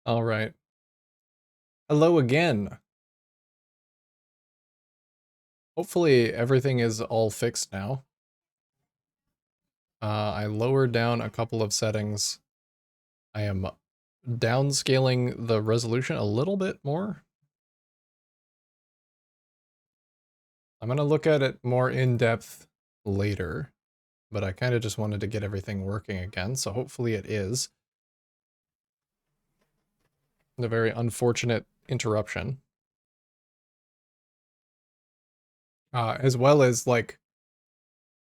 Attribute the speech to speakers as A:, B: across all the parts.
A: All right. Hello again. Hopefully everything is all fixed now. I lowered down a couple of settings. I am downscaling the resolution a little bit more. I'm going to look at it more in depth later, but I kind of just wanted to get everything working again, so hopefully it is. A very unfortunate interruption. As well as, like,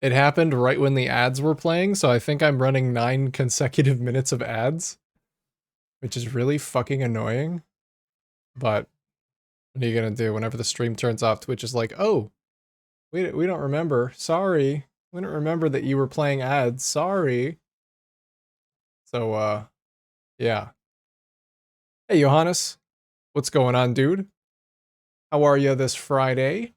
A: it happened right when the ads were playing, so I think I'm running 9 consecutive minutes of ads, which is really fucking annoying. But what are you gonna do? Whenever the stream turns off, Twitch is like, oh, we don't remember. Sorry. We don't remember that you were playing ads. Sorry. So, yeah. Hey, Johannes. What's going on, dude? How are you this Friday?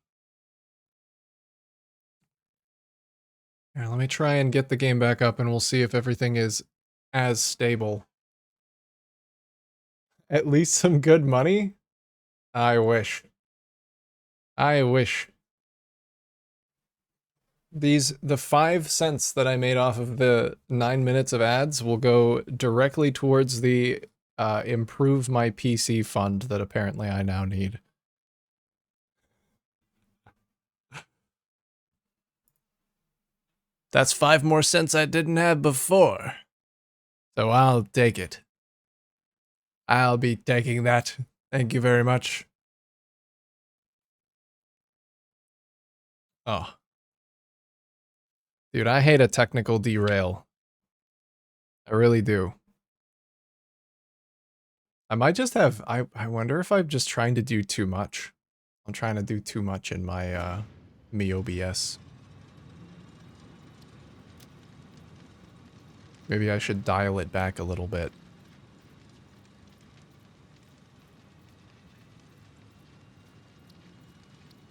A: Here, let me try and get the game back up and we'll see if everything is as stable. At least some good money? I wish. I wish. The 5 cents that I made off of the 9 minutes of ads will go directly towards the improve my PC fund that apparently I now need. That's 5 more cents I didn't have before. So I'll take it. I'll be taking that. Thank you very much. Oh. Dude, I hate a technical derail. I really do. I might just have, I wonder if I'm just trying to do too much. I'm trying to do too much in my, me OBS. Maybe I should dial it back a little bit.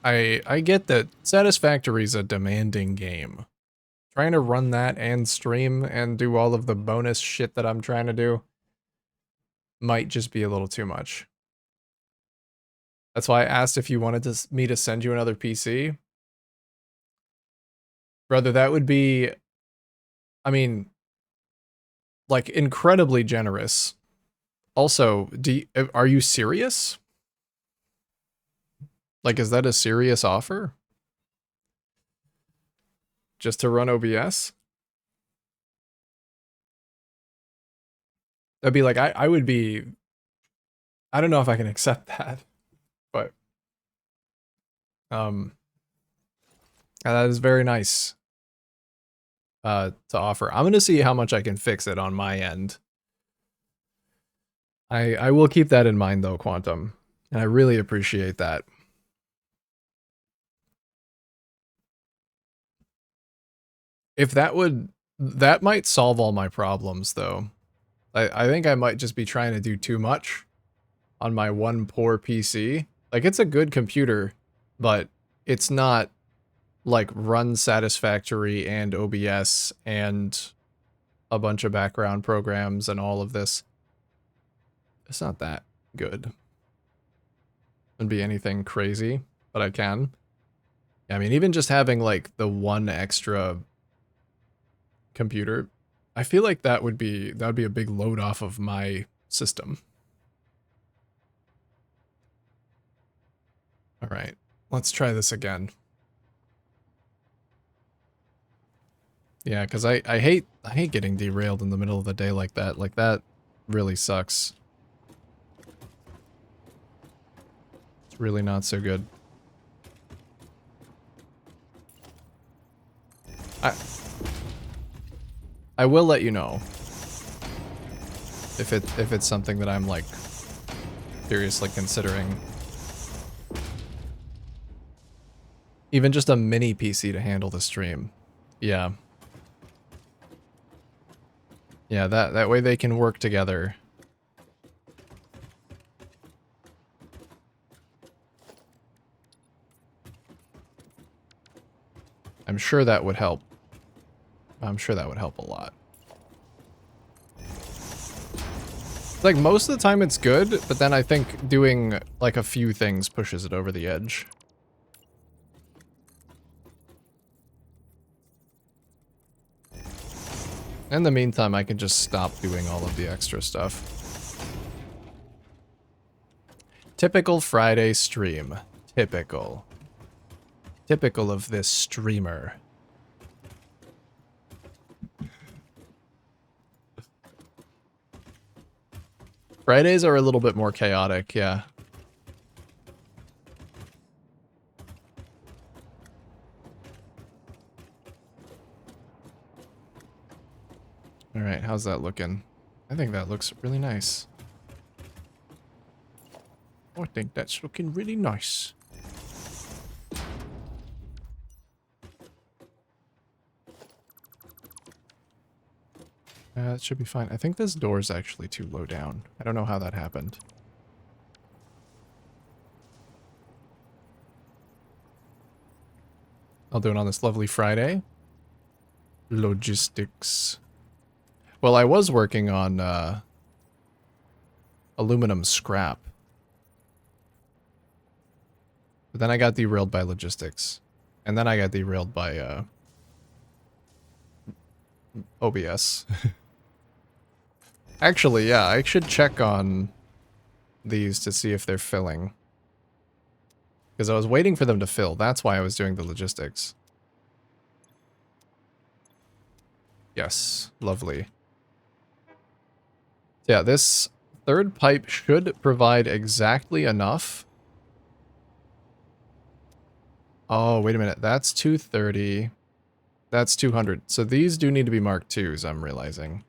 A: I get that Satisfactory is a demanding game. Trying to run that and stream and do all of the bonus shit that I'm trying to do might just be a little too much. That's why I asked if you wanted me to send you another PC. Brother, that would be, I mean, like, incredibly generous. Also, are you serious? Like, is that a serious offer? Just to run OBS? That'd be like, I would be, I don't know if I can accept that, but, that is very nice, to offer. I'm gonna see how much I can fix it on my end. I will keep that in mind though, Quantum, and I really appreciate that. If that might solve all my problems though. I think I might just be trying to do too much on my one poor PC. Like, it's a good computer, but it's not, like, run Satisfactory and OBS and a bunch of background programs and all of this. It's not that good. Wouldn't be anything crazy, but I can. I mean, even just having, like, the one extra computer, I feel like that would be a big load off of my system. All right, let's try this again. Yeah, because I hate getting derailed in the middle of the day like that. Like, that really sucks. It's really not so good. I will let you know if it's something that I'm, like, seriously considering. Even just a mini PC to handle the stream. Yeah. Yeah, that way they can work together. I'm sure that would help. I'm sure that would help a lot. Like, most of the time it's good, but then I think doing, like, a few things pushes it over the edge. In the meantime, I can just stop doing all of the extra stuff. Typical Friday stream. Typical. Typical of this streamer. Fridays are a little bit more chaotic, yeah. Alright, how's that looking? I think that looks really nice. I think that's looking really nice. It should be fine. I think this door's actually too low down. I don't know how that happened. I'll do it on this lovely Friday. Logistics. Well, I was working on aluminum scrap. But then I got derailed by logistics. And then I got derailed by OBS. Actually, yeah, I should check on these to see if they're filling. Because I was waiting for them to fill. That's why I was doing the logistics. Yes, lovely. Yeah, this third pipe should provide exactly enough. Oh, wait a minute. That's 230. That's 200. So these do need to be Mark 2s, I'm realizing.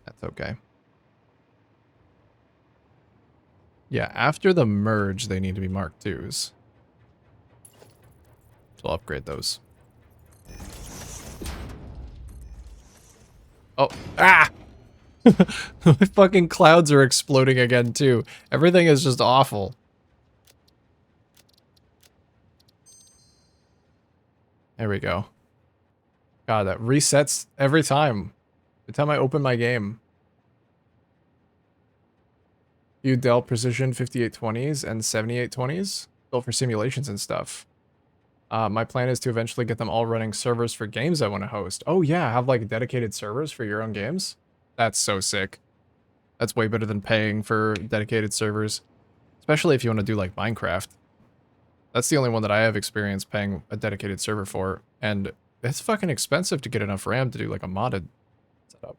A: That's okay. Yeah, after the merge, they need to be Mark 2s. So I'll upgrade those. Oh, ah! My fucking clouds are exploding again, too. Everything is just awful. There we go. God, that resets every time. Every time I open my game. You Dell Precision 5820s and 7820s? Built for simulations and stuff. My plan is to eventually get them all running servers for games I want to host. Oh yeah, have like dedicated servers for your own games? That's so sick. That's way better than paying for dedicated servers. Especially if you want to do like Minecraft. That's the only one that I have experience paying a dedicated server for. And it's fucking expensive to get enough RAM to do like a modded setup.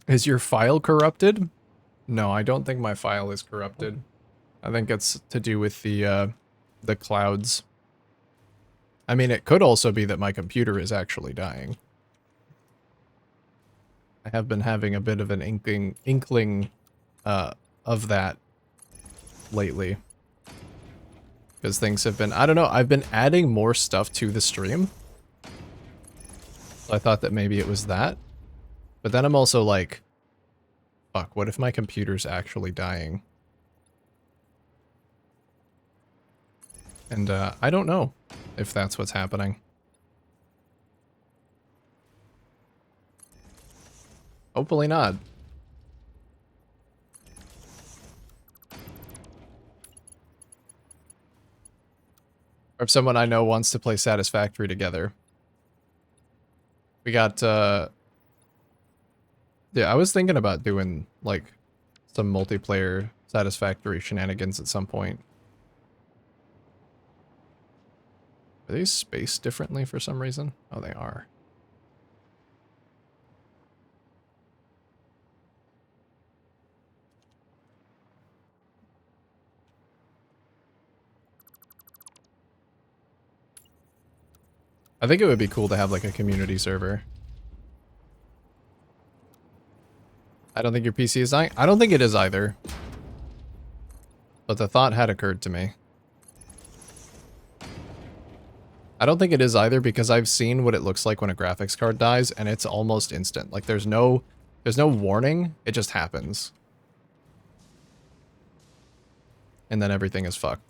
A: Is your file corrupted? No, I don't think my file is corrupted. I think it's to do with the clouds. I mean, it could also be that my computer is actually dying. I have been having a bit of an inkling of that lately. Because things have been, I don't know, I've been adding more stuff to the stream. So I thought that maybe it was that. But then I'm also like, fuck, what if my computer's actually dying? And I don't know if that's what's happening. Hopefully not. Or if someone I know wants to play Satisfactory together. We got, yeah, I was thinking about doing, like, some multiplayer Satisfactory shenanigans at some point. Are they spaced differently for some reason? Oh, they are. I think it would be cool to have, like, a community server. I don't think your PC is dying. I don't think it is either. But the thought had occurred to me. I don't think it is either because I've seen what it looks like when a graphics card dies, and it's almost instant. Like, there's no warning, it just happens. And then everything is fucked.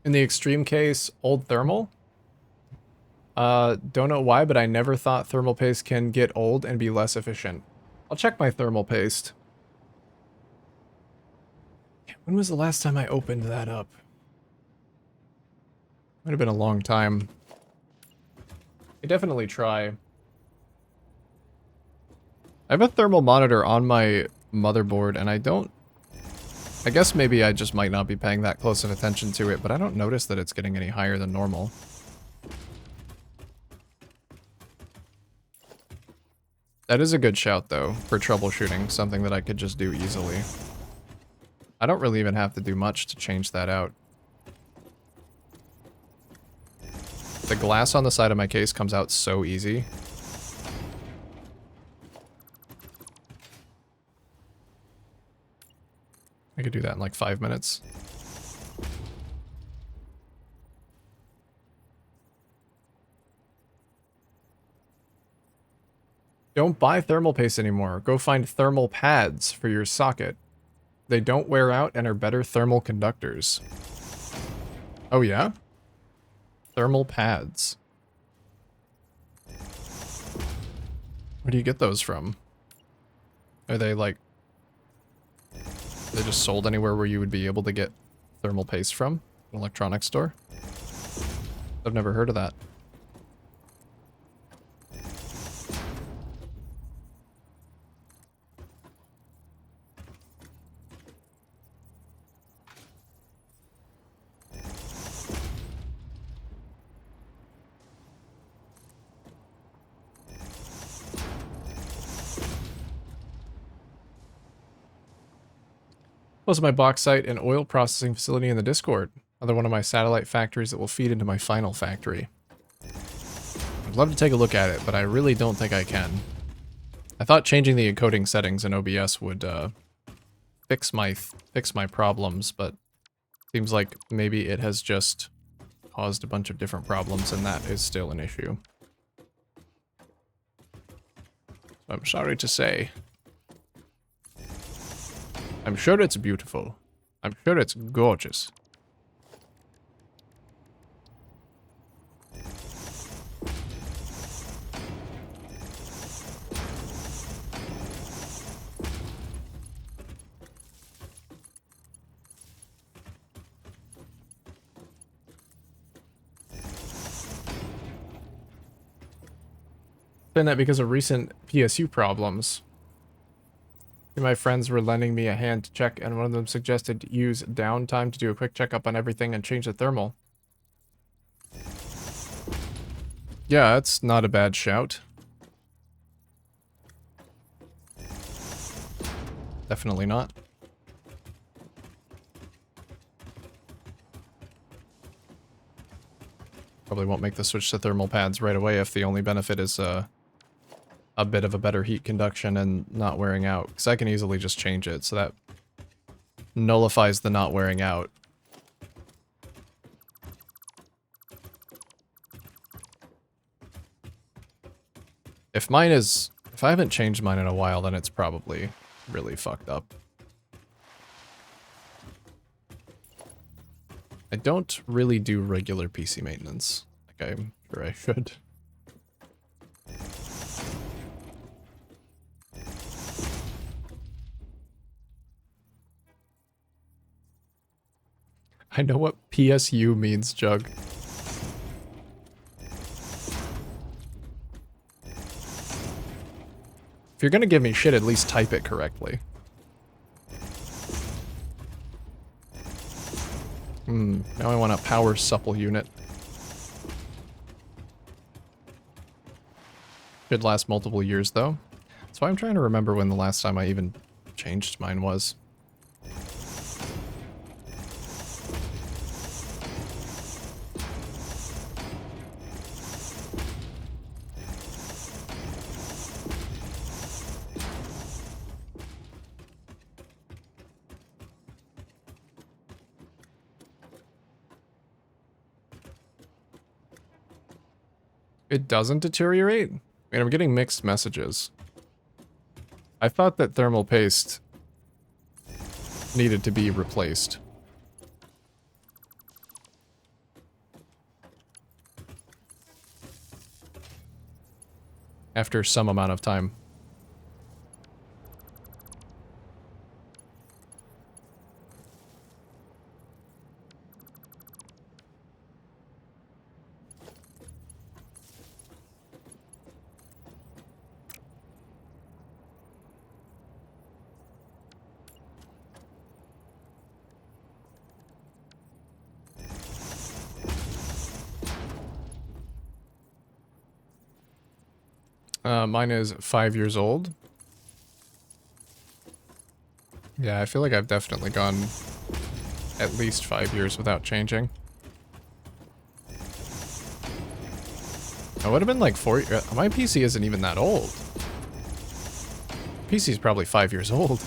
A: In the extreme case, old thermal. Don't know why, but I never thought thermal paste can get old and be less efficient. I'll check my thermal paste. When was the last time I opened that up? Might have been a long time. I definitely try. I have a thermal monitor on my motherboard, and I guess maybe I just might not be paying that close of attention to it, but I don't notice that it's getting any higher than normal. That is a good shout, though, for troubleshooting, something that I could just do easily. I don't really even have to do much to change that out. The glass on the side of my case comes out so easy. I could do that in like 5 minutes. Don't buy thermal paste anymore. Go find thermal pads for your socket. They don't wear out and are better thermal conductors. Oh yeah? Thermal pads. Where do you get those from? Are they like... They're just sold anywhere where you would be able to get thermal paste from? An electronics store? I've never heard of that. Was my bauxite and oil processing facility in the Discord. Another one of my satellite factories that will feed into my final factory. I'd love to take a look at it, but I really don't think I can. I thought changing the encoding settings in OBS would fix my problems, but seems like maybe it has just caused a bunch of different problems, and that is still an issue. I'm sorry to say. I'm sure it's beautiful. I'm sure it's gorgeous. Been that because of recent PSU problems. My friends were lending me a hand to check, and one of them suggested to use downtime to do a quick checkup on everything and change the thermal. Yeah, that's not a bad shout. Definitely not. Probably won't make the switch to thermal pads right away if the only benefit is a bit of a better heat conduction and not wearing out, because I can easily just change it, so that nullifies the not wearing out. If I haven't changed mine in a while, then it's probably really fucked up. I don't really do regular PC maintenance, like I'm sure I should. I know what PSU means, Jug. If you're gonna give me shit, at least type it correctly. Now I want a power supple unit. Should last multiple years, though. That's why I'm trying to remember when the last time I even changed mine was. It doesn't deteriorate? I mean, I'm getting mixed messages. I thought that thermal paste needed to be replaced. after some amount of time. Mine is 5 years old. Yeah, I feel like I've definitely gone at least 5 years without changing. I would have been like 4. My PC isn't even that old. PC is probably 5 years old.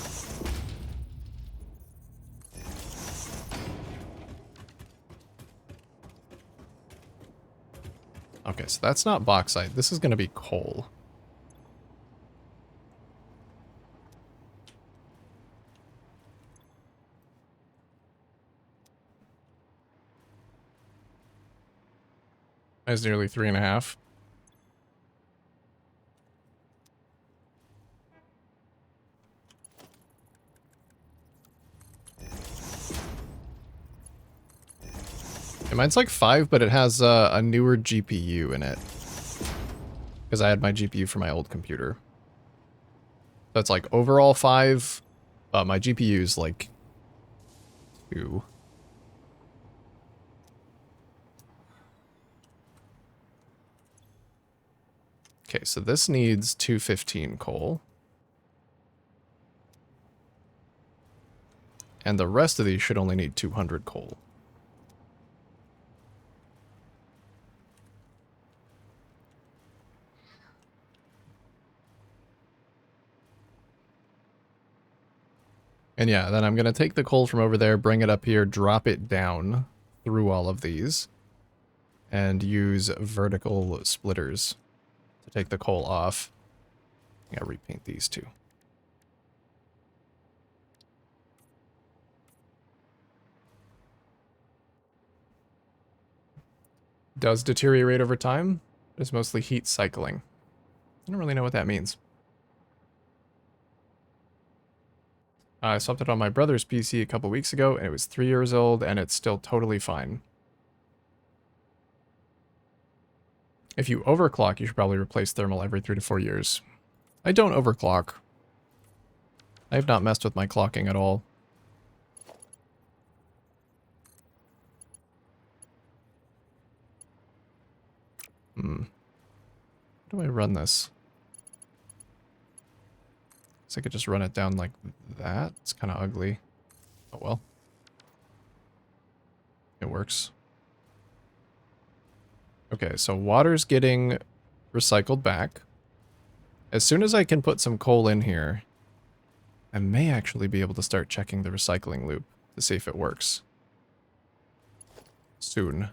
A: Okay, so that's not bauxite. This is going to be coal. That's nearly 3.5. Yeah, mine's like 5, but it has a newer GPU in it. Because I had my GPU for my old computer. That's like overall 5, but my GPU is like 2. Okay, so this needs 215 coal. And the rest of these should only need 200 coal. And yeah, then I'm going to take the coal from over there, bring it up here, drop it down through all of these, and use vertical splitters to take the coal off. I gotta repaint these too. Does deteriorate over time? It's mostly heat cycling. I don't really know what that means. I swapped it on my brother's PC a couple weeks ago, and it was 3 years old, and it's still totally fine. If you overclock, you should probably replace thermal every 3 to 4 years. I don't overclock. I have not messed with my clocking at all. How do I run this? I could just run it down like that. It's kind of ugly. Oh well. It works. Okay, so water's getting recycled back. As soon as I can put some coal in here, I may actually be able to start checking the recycling loop to see if it works. Soon.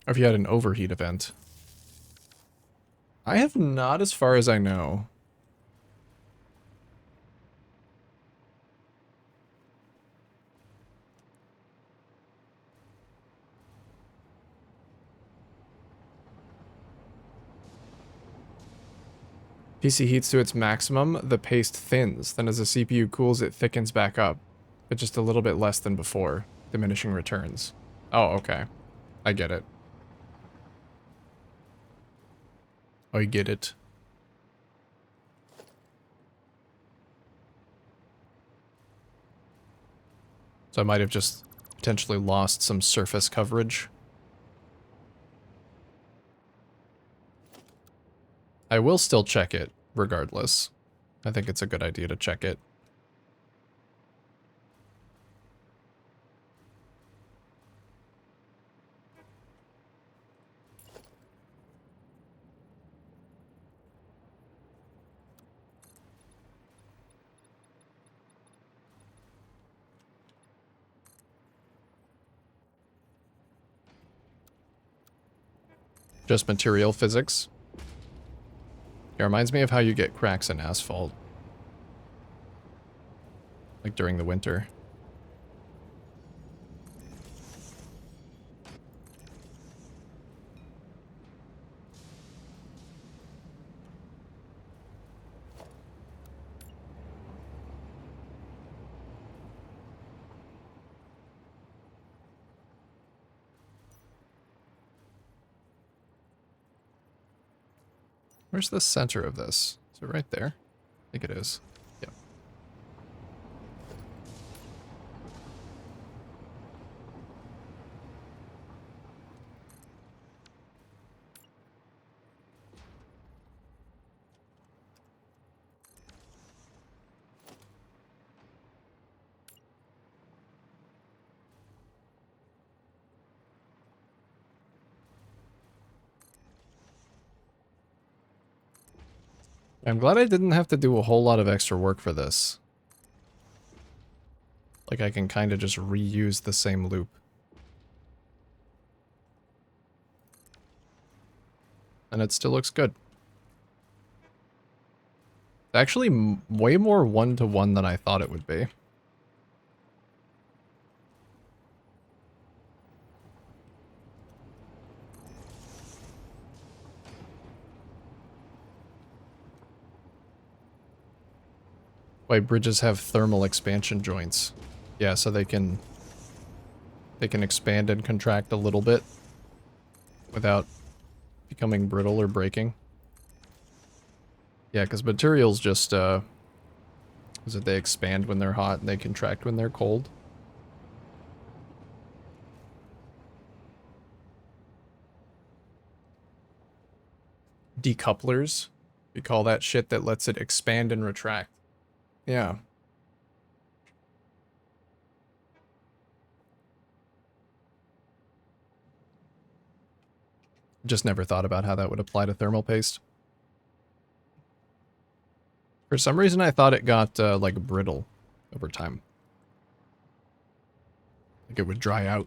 A: Or if you had an overheat event. I have not, as far as I know. PC heats to its maximum, the paste thins. Then as the CPU cools, it thickens back up. But just a little bit less than before. Diminishing returns. Oh, okay. I get it. I get it. So I might have just potentially lost some surface coverage. I will still check it, regardless. I think it's a good idea to check it. Just material physics. It reminds me of how you get cracks in asphalt. like during the winter. Where's the center of this? Is it right there? I think it is. Yep. I'm glad I didn't have to do a whole lot of extra work for this. Like I can kind of just reuse the same loop. And it still looks good. It's actually way more one-to-one than I thought it would be. Why bridges have thermal expansion joints. Yeah, so they can expand and contract a little bit without becoming brittle or breaking. Yeah, because materials just is that they expand when they're hot and they contract when they're cold. Decouplers. We call that shit that lets it expand and retract. Yeah. Just never thought about how that would apply to thermal paste. For some reason I thought it got like brittle over time. Like it would dry out.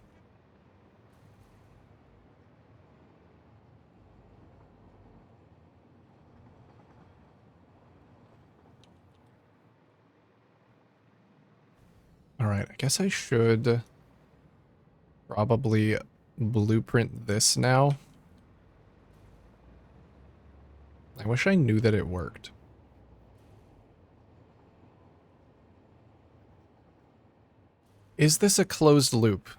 A: Alright, I guess I should probably blueprint this now. I wish I knew that it worked. Is this a closed loop?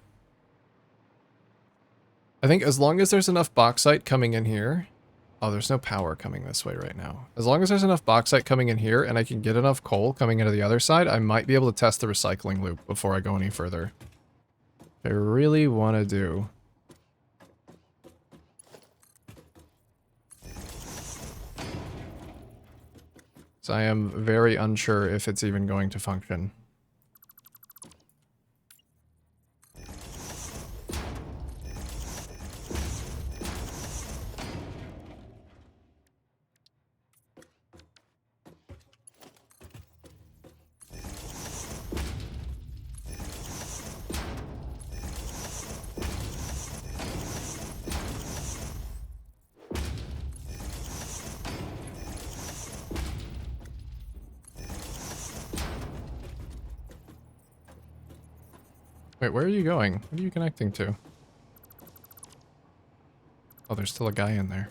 A: I think as long as there's enough bauxite coming in here... Oh, there's no power coming this way right now. As long as there's enough bauxite coming in here and I can get enough coal coming into the other side, I might be able to test the recycling loop before I go any further. I really want to do. So I am very unsure if it's even going to function. Wait, where are you going? What are you connecting to? Oh, there's still a guy in there.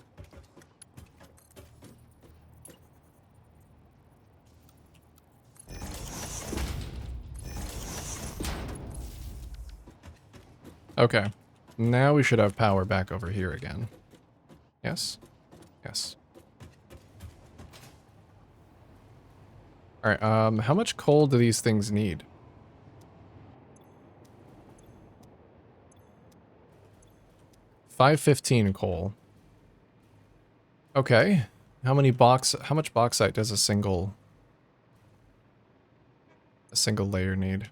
A: Okay. Now we should have power back over here again. Yes? Yes. Alright, how much coal do these things need? 515 coal. Okay. How much bauxite does a single layer need?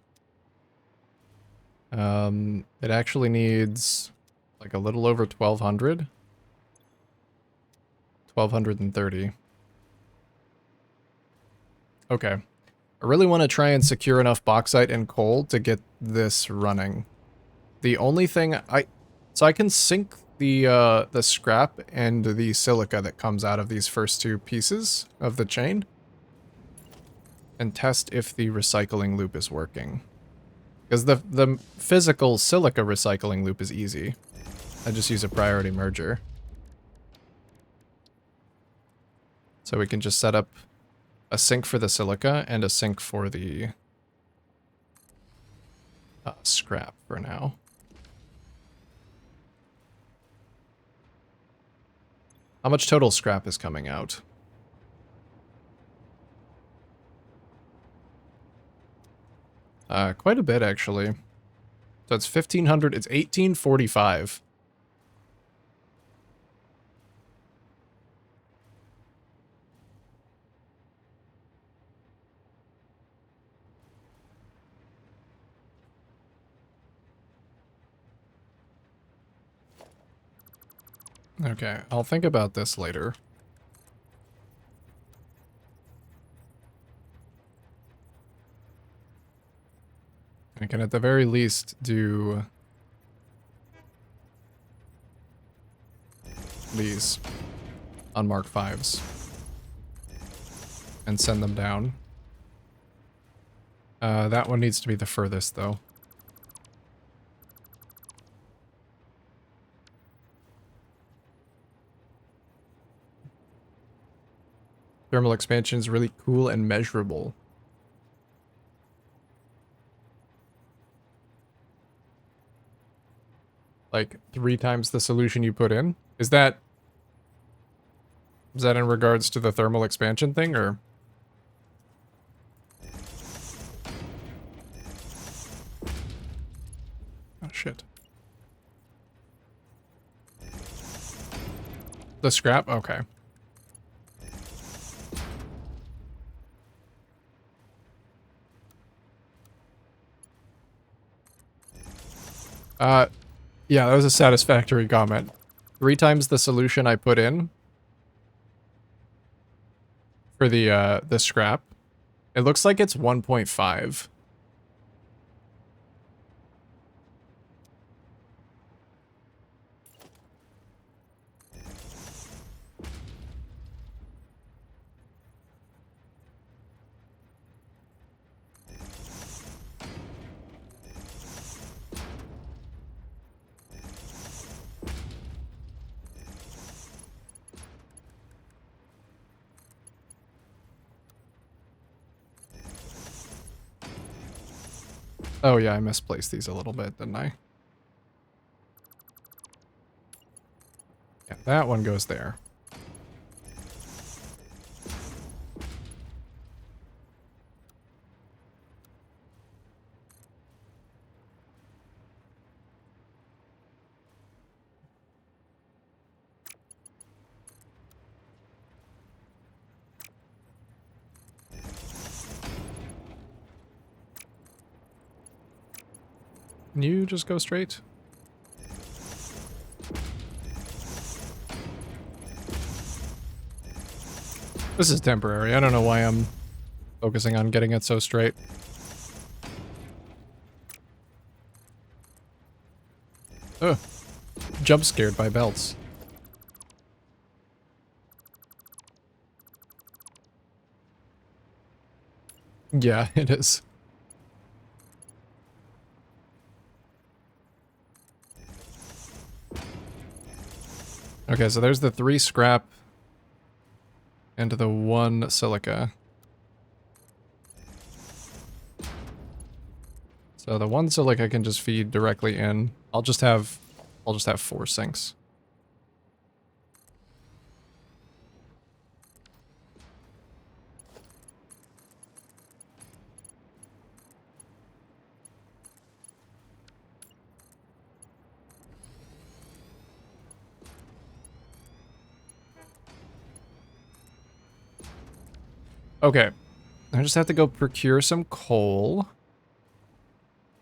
A: It actually needs like a little over 1200. 1230. Okay. I really want to try and secure enough bauxite and coal to get this running. The only thing so I can sink the scrap and the silica that comes out of these first two pieces of the chain. and test if the recycling loop is working. Because the physical silica recycling loop is easy. I just use a priority merger. So we can just set up a sink for the silica and a sink for the scrap for now. How much total scrap is coming out? Quite a bit, actually. So it's 1,500, it's 1,845. Okay, I'll think about this later. I can at the very least do these on Mark 5s and send them down. That one needs to be the furthest, though. Thermal expansion is really cool and measurable. Like 3 times the solution you put in? Is that in regards to the thermal expansion thing, or? Oh, shit. The scrap? Okay. Yeah, that was a satisfactory comment. 3 times the solution I put in for the scrap. It looks like it's 1.5. Oh yeah, I misplaced these a little bit, didn't I? Yeah, that one goes there. Can you just go straight? This is temporary. I don't know why I'm focusing on getting it so straight. Ugh. Jump scared by belts. Yeah, it is. Okay, so there's the 3 scrap and the 1 silica. So the 1 silica can just feed directly in. I'll just have 4 sinks. Okay. I just have to go procure some coal.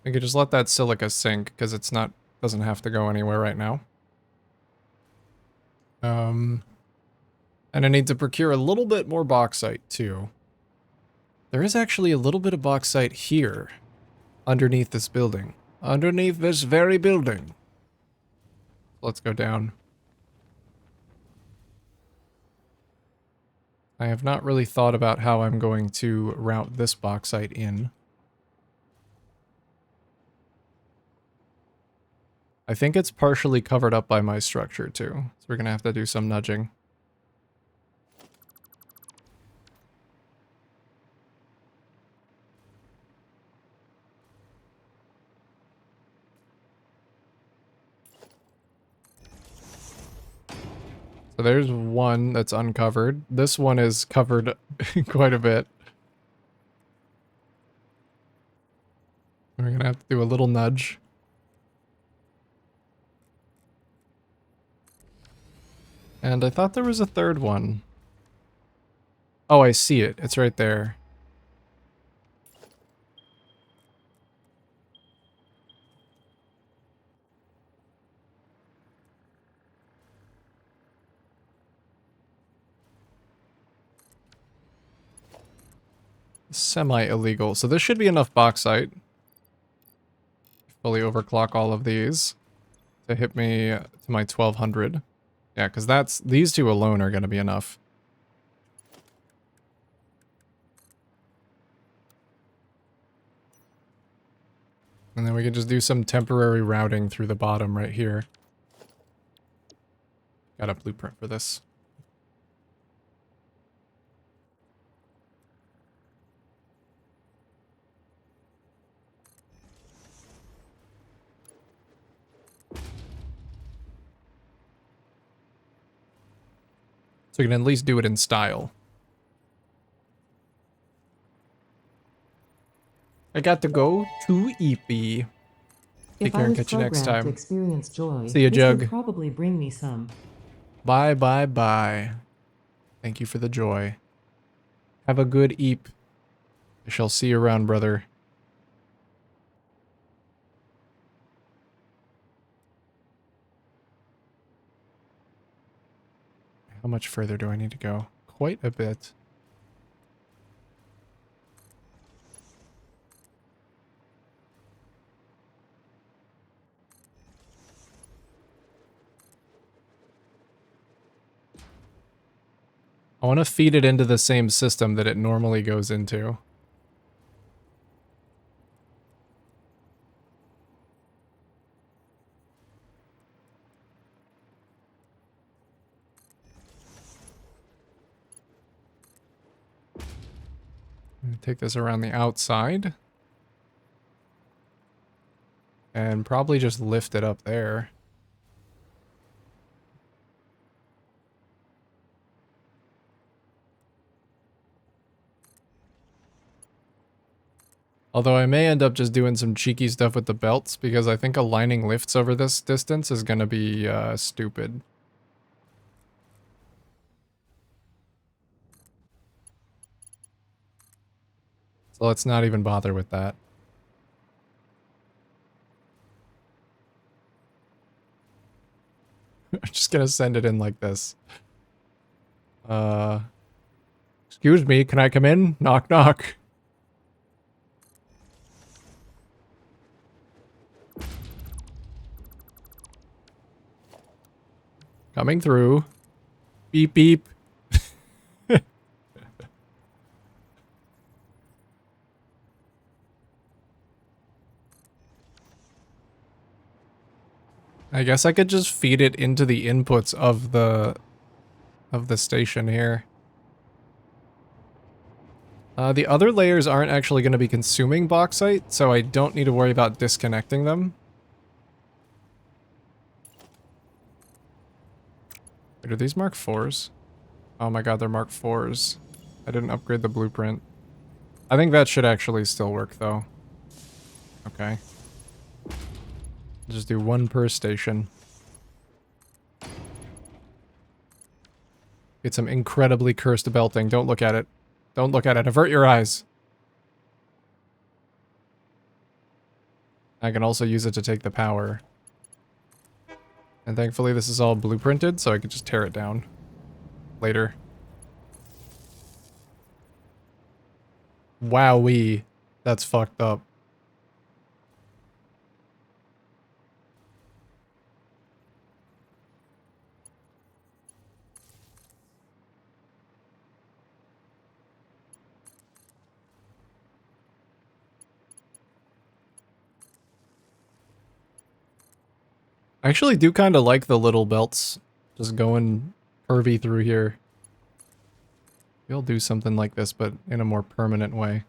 A: I could just let that silica sink, because it's not, doesn't have to go anywhere right now. And I need to procure a little bit more bauxite, too. There is actually a little bit of bauxite here, underneath this building. Underneath this very building. Let's go down. I have not really thought about how I'm going to route this bauxite in. I think it's partially covered up by my structure too, so we're gonna have to do some nudging. So there's one that's uncovered. This one is covered quite a bit. We're gonna have to do a little nudge. And I thought there was a third one. Oh, I see it. It's right there. Semi-illegal. So this should be enough bauxite. Fully overclock all of these to hit me to my 1200. Yeah, because these two alone are going to be enough. And then we can just do some temporary routing through the bottom right here. Got a blueprint for this. So we can at least do it in style. I got to go to EP. Take care and catch you next time.
B: To experience joy,
A: See ya, Jug.
B: This would probably bring me some.
A: Bye, bye, bye. Thank you for the joy. Have a good eep. I shall see you around, brother. How much further do I need to go? Quite a bit. I want to feed it into the same system that it normally goes into. Take this around the outside. And probably just lift it up there. Although I may end up just doing some cheeky stuff with the belts, because I think aligning lifts over this distance is going to be stupid. So let's not even bother with that. I'm just going to send it in like this. Excuse me, can I come in? Knock, knock. Coming through. Beep, beep. I guess I could just feed it into the inputs of the station here. The other layers aren't actually going to be consuming bauxite, so I don't need to worry about disconnecting them. Wait, are these Mark 4s? Oh my god, they're Mark 4s. I didn't upgrade the blueprint. I think that should actually still work, though. Okay. Just do one per station. Get some incredibly cursed belting. Don't look at it. Don't look at it. Avert your eyes. I can also use it to take the power. And thankfully this is all blueprinted, so I can just tear it down later. Wowee. That's fucked up. I actually do kind of like the little belts. Just going curvy through here. We'll do something like this, but in a more permanent way.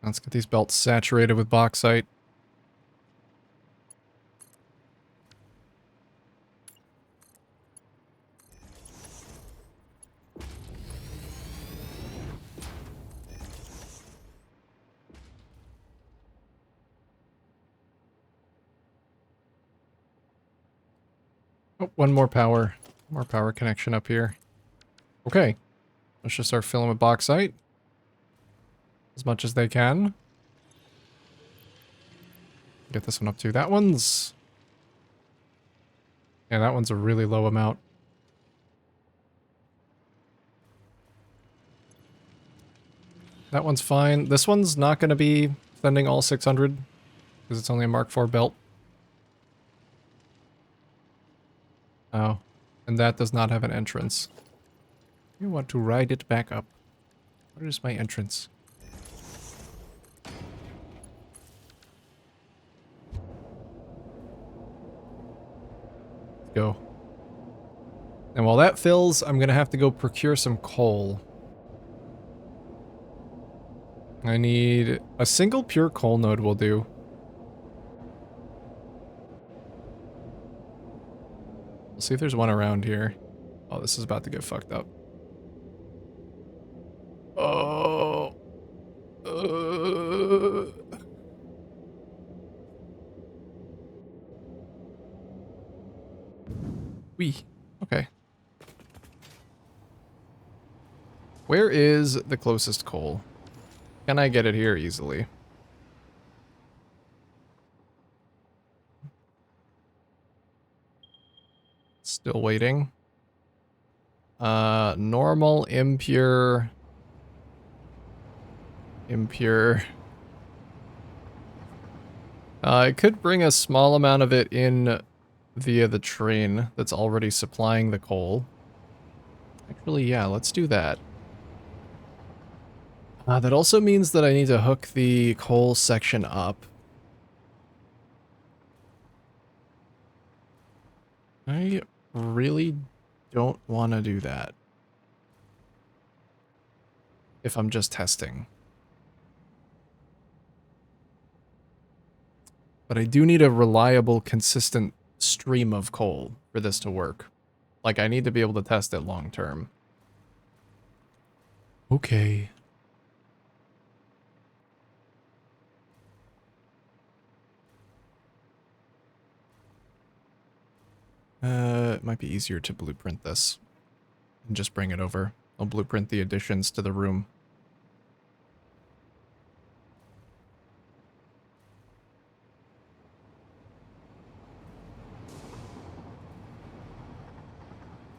A: Let's get these belts saturated with bauxite. Oh, one more power. More power connection up here. Okay. Let's just start filling with bauxite. As much as they can. Get this one up too. That one's... Yeah, that one's a really low amount. That one's fine. This one's not going to be sending all 600. Because it's only a Mark IV belt. Oh. And that does not have an entrance. You want to ride it back up. Where is my entrance? Go. And while that fills, I'm gonna have to go procure some coal. I need a single pure coal node will do. We'll see if there's one around here. Oh, this is about to get fucked up. Oh. Wee. Okay. Where is the closest coal? Can I get it here easily? Still waiting. Normal, impure. Impure. I could bring a small amount of it in via the train that's already supplying the coal. Actually, yeah, let's do that. That also means that I need to hook the coal section up. I really don't want to do that. If I'm just testing. But I do need a reliable, consistent stream of coal for this to work. Like, I need to be able to test it long term. Okay. It might be easier to blueprint this. And just bring it over. I'll blueprint the additions to the room.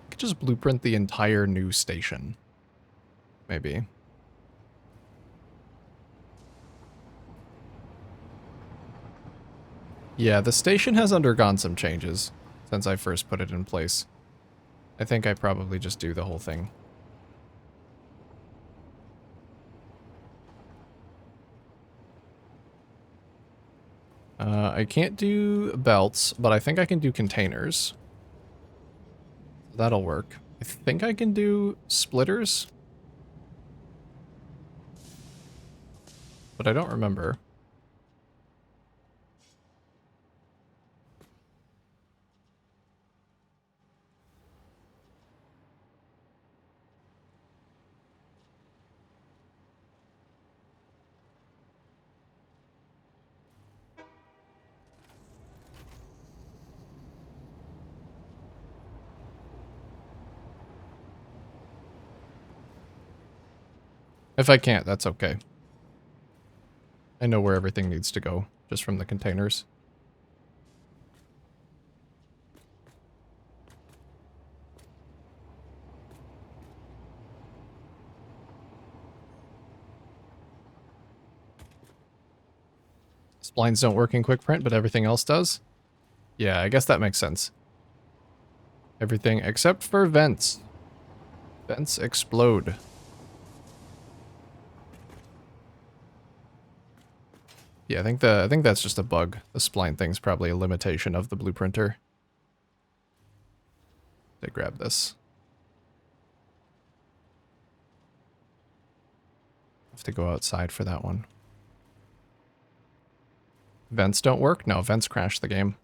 A: I could just blueprint the entire new station. Maybe. Yeah, the station has undergone some changes since I first put it in place. I think I probably just do the whole thing. I can't do belts, but I think I can do containers. That'll work. I think I can do splitters. But I don't remember. If I can't, that's okay. I know where everything needs to go, just from the containers. Splines don't work in quick print, but everything else does? Yeah, I guess that makes sense. Everything except for vents. Vents explode. Yeah, I think that's just a bug. The spline thing's probably a limitation of the blueprinter. They grab this. Have to go outside for that one. Vents don't work? No, vents crash the game.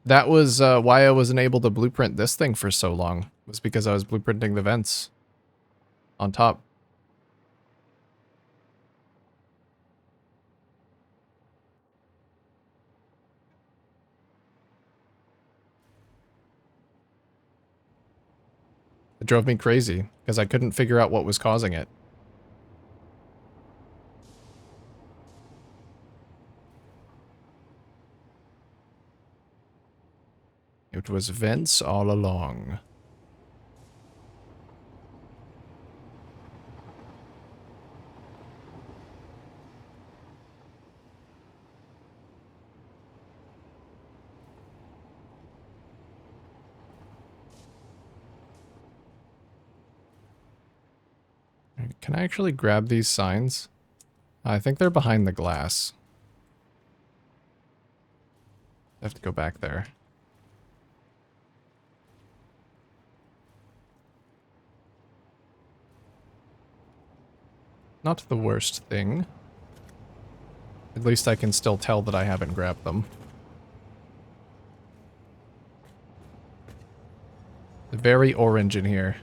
A: That was why I wasn't able to blueprint this thing for so long. Was because I was blueprinting the vents on top. It drove me crazy because I couldn't figure out what was causing it. It was vents all along. Can I actually grab these signs? I think they're behind the glass. I have to go back there. Not the worst thing. At least I can still tell that I haven't grabbed them. Very orange in here.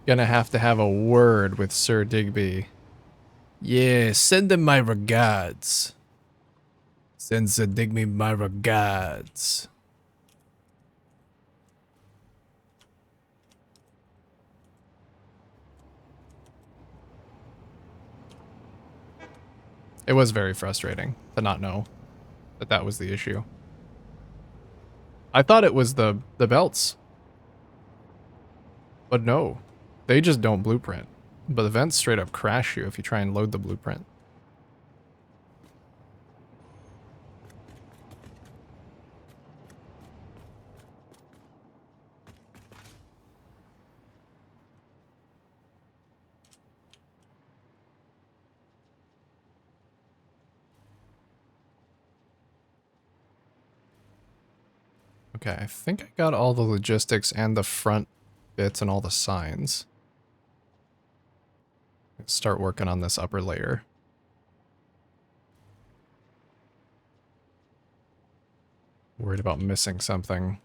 A: Gonna have to have a word with Sir Digby. Yeah, send him my regards. Send Sir Digby my regards. It was very frustrating to not know that that was the issue. I thought it was the belts. But no, they just don't blueprint. But the vents straight up crash you if you try and load the blueprint. Okay, I think I got all the logistics and the front bits and all the signs. Let's start working on this upper layer. Worried about missing something.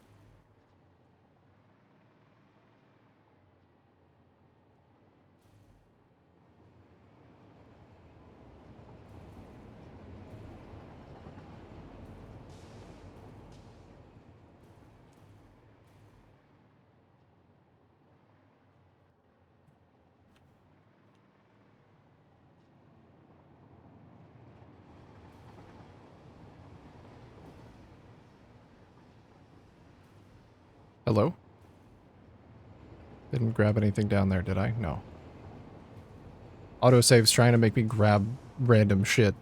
A: Hello? Didn't grab anything down there, did I? No. Autosave's trying to make me grab random shit.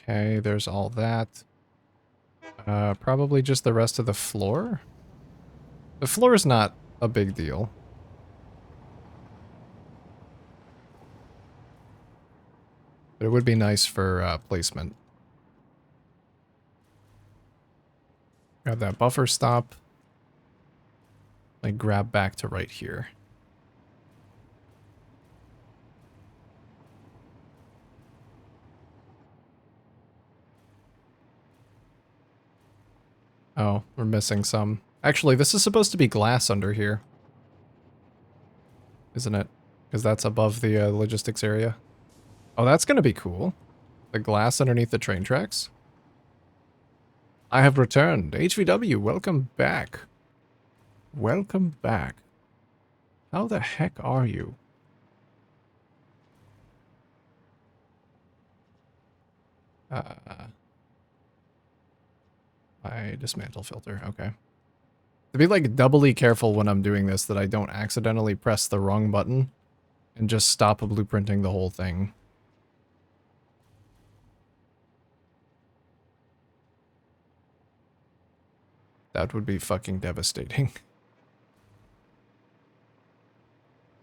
A: Okay, there's all that. Probably just the rest of the floor? The floor is not a big deal. But it would be nice for placement. Got that buffer stop. Like grab back to right here. Oh, we're missing some. Actually, this is supposed to be glass under here. Isn't it? Because that's above the logistics area. Oh, that's going to be cool. The glass underneath the train tracks? I have returned. HVW, welcome back. Welcome back. How the heck are you? My dismantle filter, okay. To be like doubly careful when I'm doing this that I don't accidentally press the wrong button and just stop blueprinting the whole thing. That would be fucking devastating.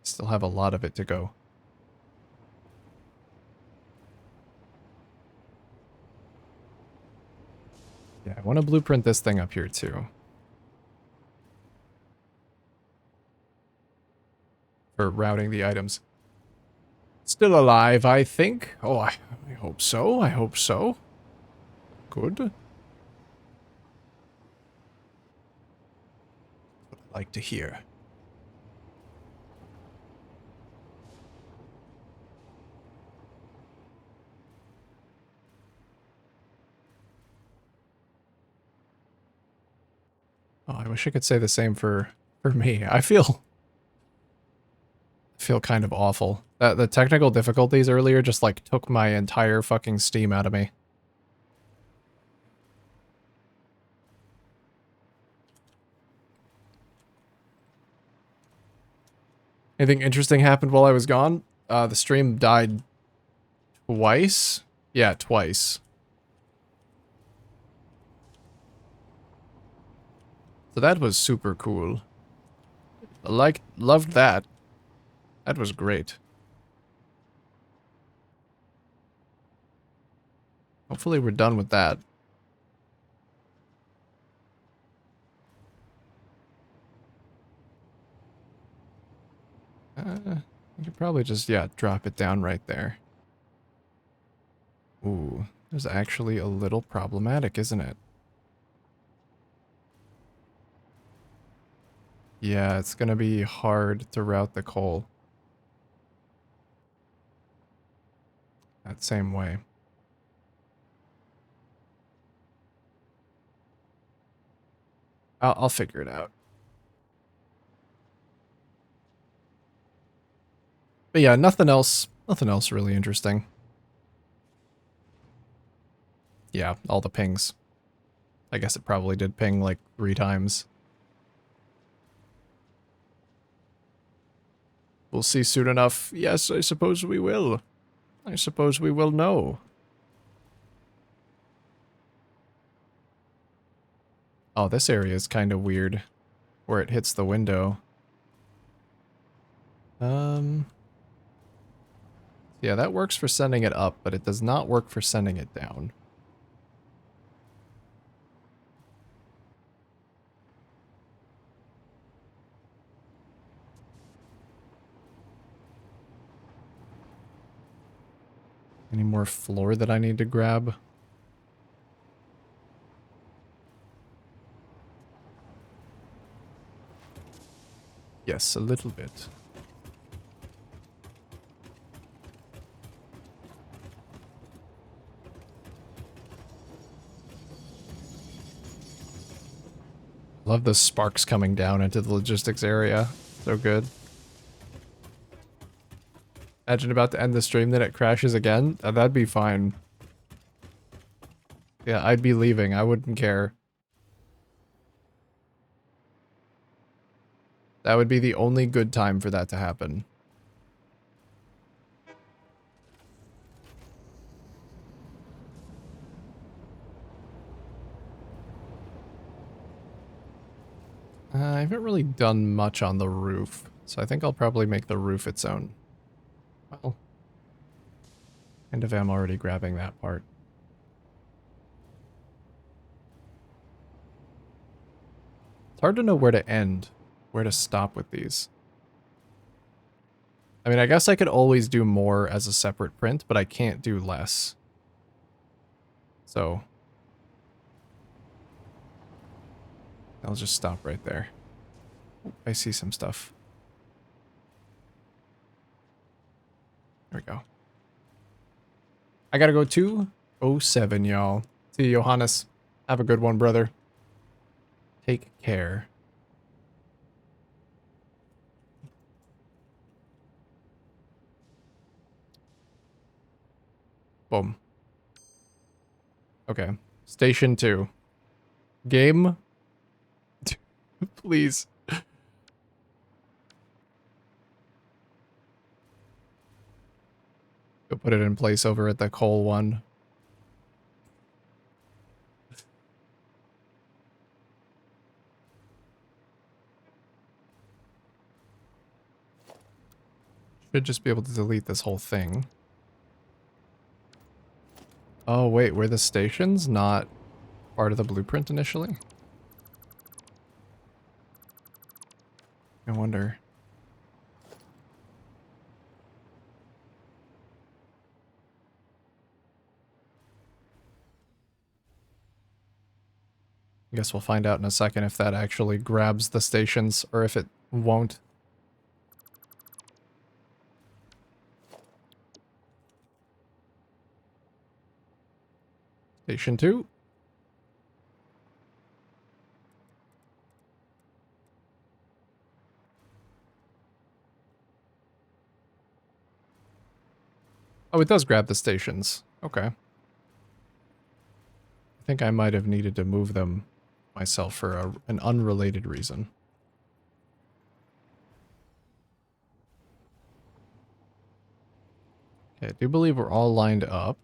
A: Still have a lot of it to go. Yeah, I want to blueprint this thing up here too. For routing the items. Still alive, I think. Oh, I hope so. I hope so. Good. What I like to hear. Oh, I wish I could say the same for me. I feel kind of awful. The technical difficulties earlier just like took my entire fucking steam out of me. Anything interesting happened while I was gone? The stream died twice? Yeah, twice. So that was super cool. Loved that. That was great. Hopefully we're done with that. You could probably just, yeah, drop it down right there. Ooh, this is actually a little problematic, isn't it? Yeah, it's gonna be hard to route the coal. That same way. I'll figure it out. But yeah, nothing else really interesting. Yeah, all the pings. I guess it probably did ping like 3 times. We'll see soon enough. Yes, I suppose we will. I suppose we will know. Oh, this area is kind of weird. Where it hits the window. Yeah, that works for sending it up, but it does not work for sending it down. Any more floor that I need to grab? Yes, a little bit. Love the sparks coming down into the logistics area. So good. Imagine about to end the stream, then it crashes again. That'd be fine. Yeah, I'd be leaving. I wouldn't care. That would be the only good time for that to happen. I haven't really done much on the roof, so I think I'll probably make the roof its own. Well, kind of am already grabbing that part. It's hard to know where to end, where to stop with these. I mean, I guess I could always do more as a separate print, but I can't do less. So I'll just stop right there. Oh, I see some stuff. There we go. I gotta go 207, y'all. See you, Johannes. Have a good one, brother. Take care. Boom. Okay. Station 2. Game. Please. Go put it in place over at the coal one. Should just be able to delete this whole thing. Oh, wait, were the stations not part of the blueprint initially? I wonder. I guess we'll find out in a second if that actually grabs the stations or if it won't. Station 2. Oh, it does grab the stations. Okay. I think I might have needed to move them myself for an unrelated reason. Okay, I do believe we're all lined up.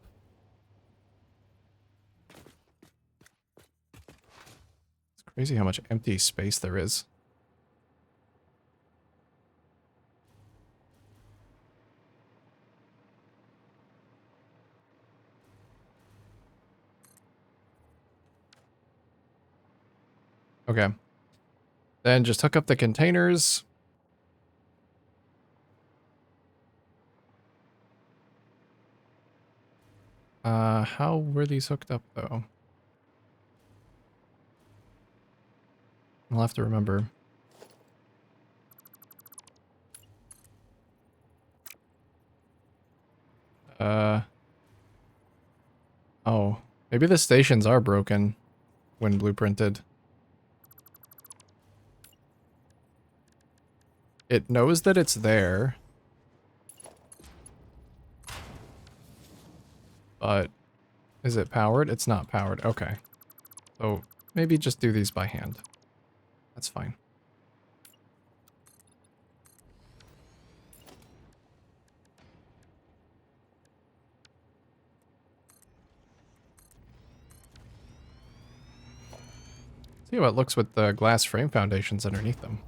A: It's crazy how much empty space there is. Okay. Then just hook up the containers. How were these hooked up though? I'll have to remember. Oh, maybe the stations are broken when blueprinted. It knows that it's there. But is it powered? It's not powered. Okay. So maybe just do these by hand. That's fine. See how it looks with the glass frame foundations underneath them.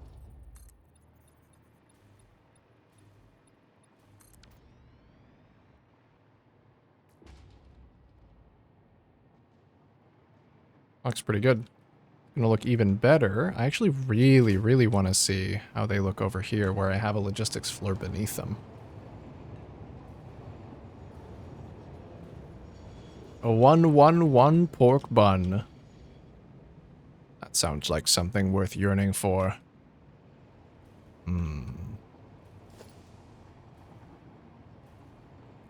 A: Looks pretty good. Gonna look even better. I actually really want to see how they look over here where I have a logistics floor beneath them. A 111 pork bun. That sounds like something worth yearning for.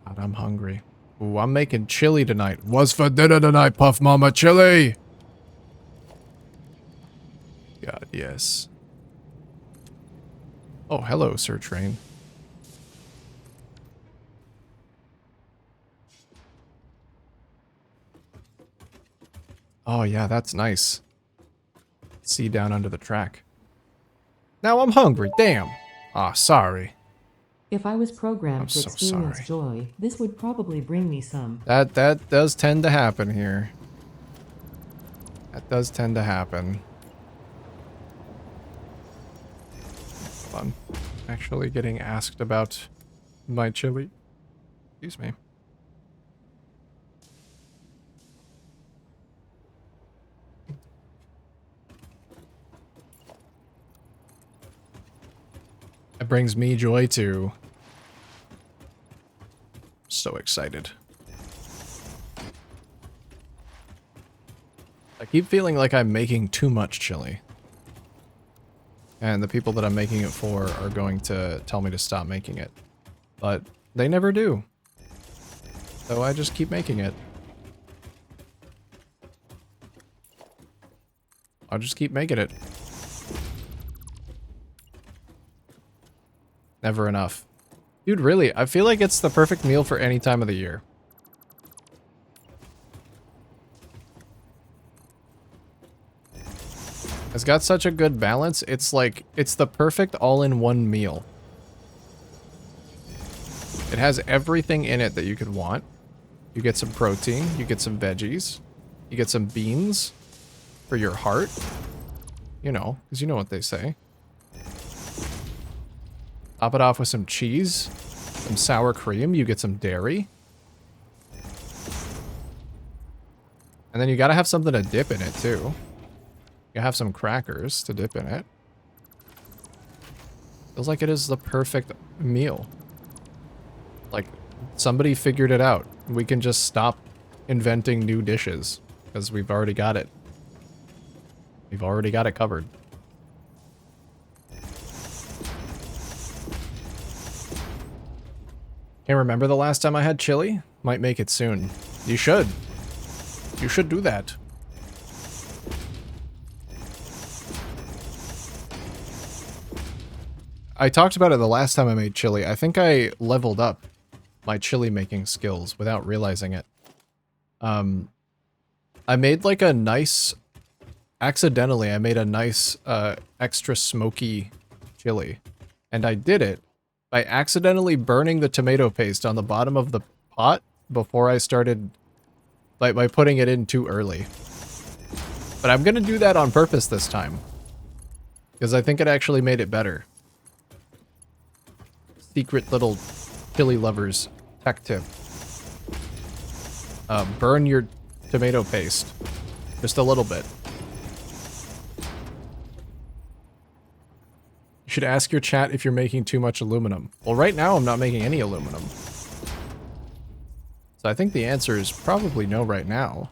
A: God, I'm hungry. Ooh, I'm making chili tonight. What's for dinner tonight, Puff Mama? Chili! God, yes. Oh, hello, Sir Train. Oh, yeah, that's nice. See down under the track. Now I'm hungry, damn. Ah, sorry.
B: If I was programmed
A: I'm
B: to
A: so
B: experience
A: sorry.
B: joy, this would probably bring me some.
A: That does tend to happen here. That does tend to happen. Fun. Actually getting asked about my chili. Excuse me. It brings me joy too. So excited. I keep feeling like I'm making too much chili. And the people that I'm making it for are going to tell me to stop making it. But they never do. So I just keep making it. I'll just keep making it. Never enough. Dude, really, I feel like it's the perfect meal for any time of the year. It's got such a good balance. It's like, it's the perfect all-in-one meal. It has everything in it that you could want. You get some protein, you get some veggies, you get some beans for your heart. You know, because you know what they say. Top it off with some cheese, some sour cream, you get some dairy. And then you gotta have something to dip in it too. You have some crackers to dip in it. Feels like it is the perfect meal. Like, somebody figured it out. We can just stop inventing new dishes, because we've already got it. We've already got it covered. Can't remember the last time I had chili. Might make it soon. You should. You should do that. I talked about it the last time I made chili. I think I leveled up my chili making skills without realizing it. I made like a nice... Accidentally, I made a nice extra smoky chili. And I did it by accidentally burning the tomato paste on the bottom of the pot before I started, by putting it in too early. But I'm gonna do that on purpose this time, because I think it actually made it better. Secret little chili lovers tech tip. Burn your tomato paste. Just a little bit. You should ask your chat if you're making too much aluminum. Well, right now I'm not making any aluminum. So I think the answer is probably no right now.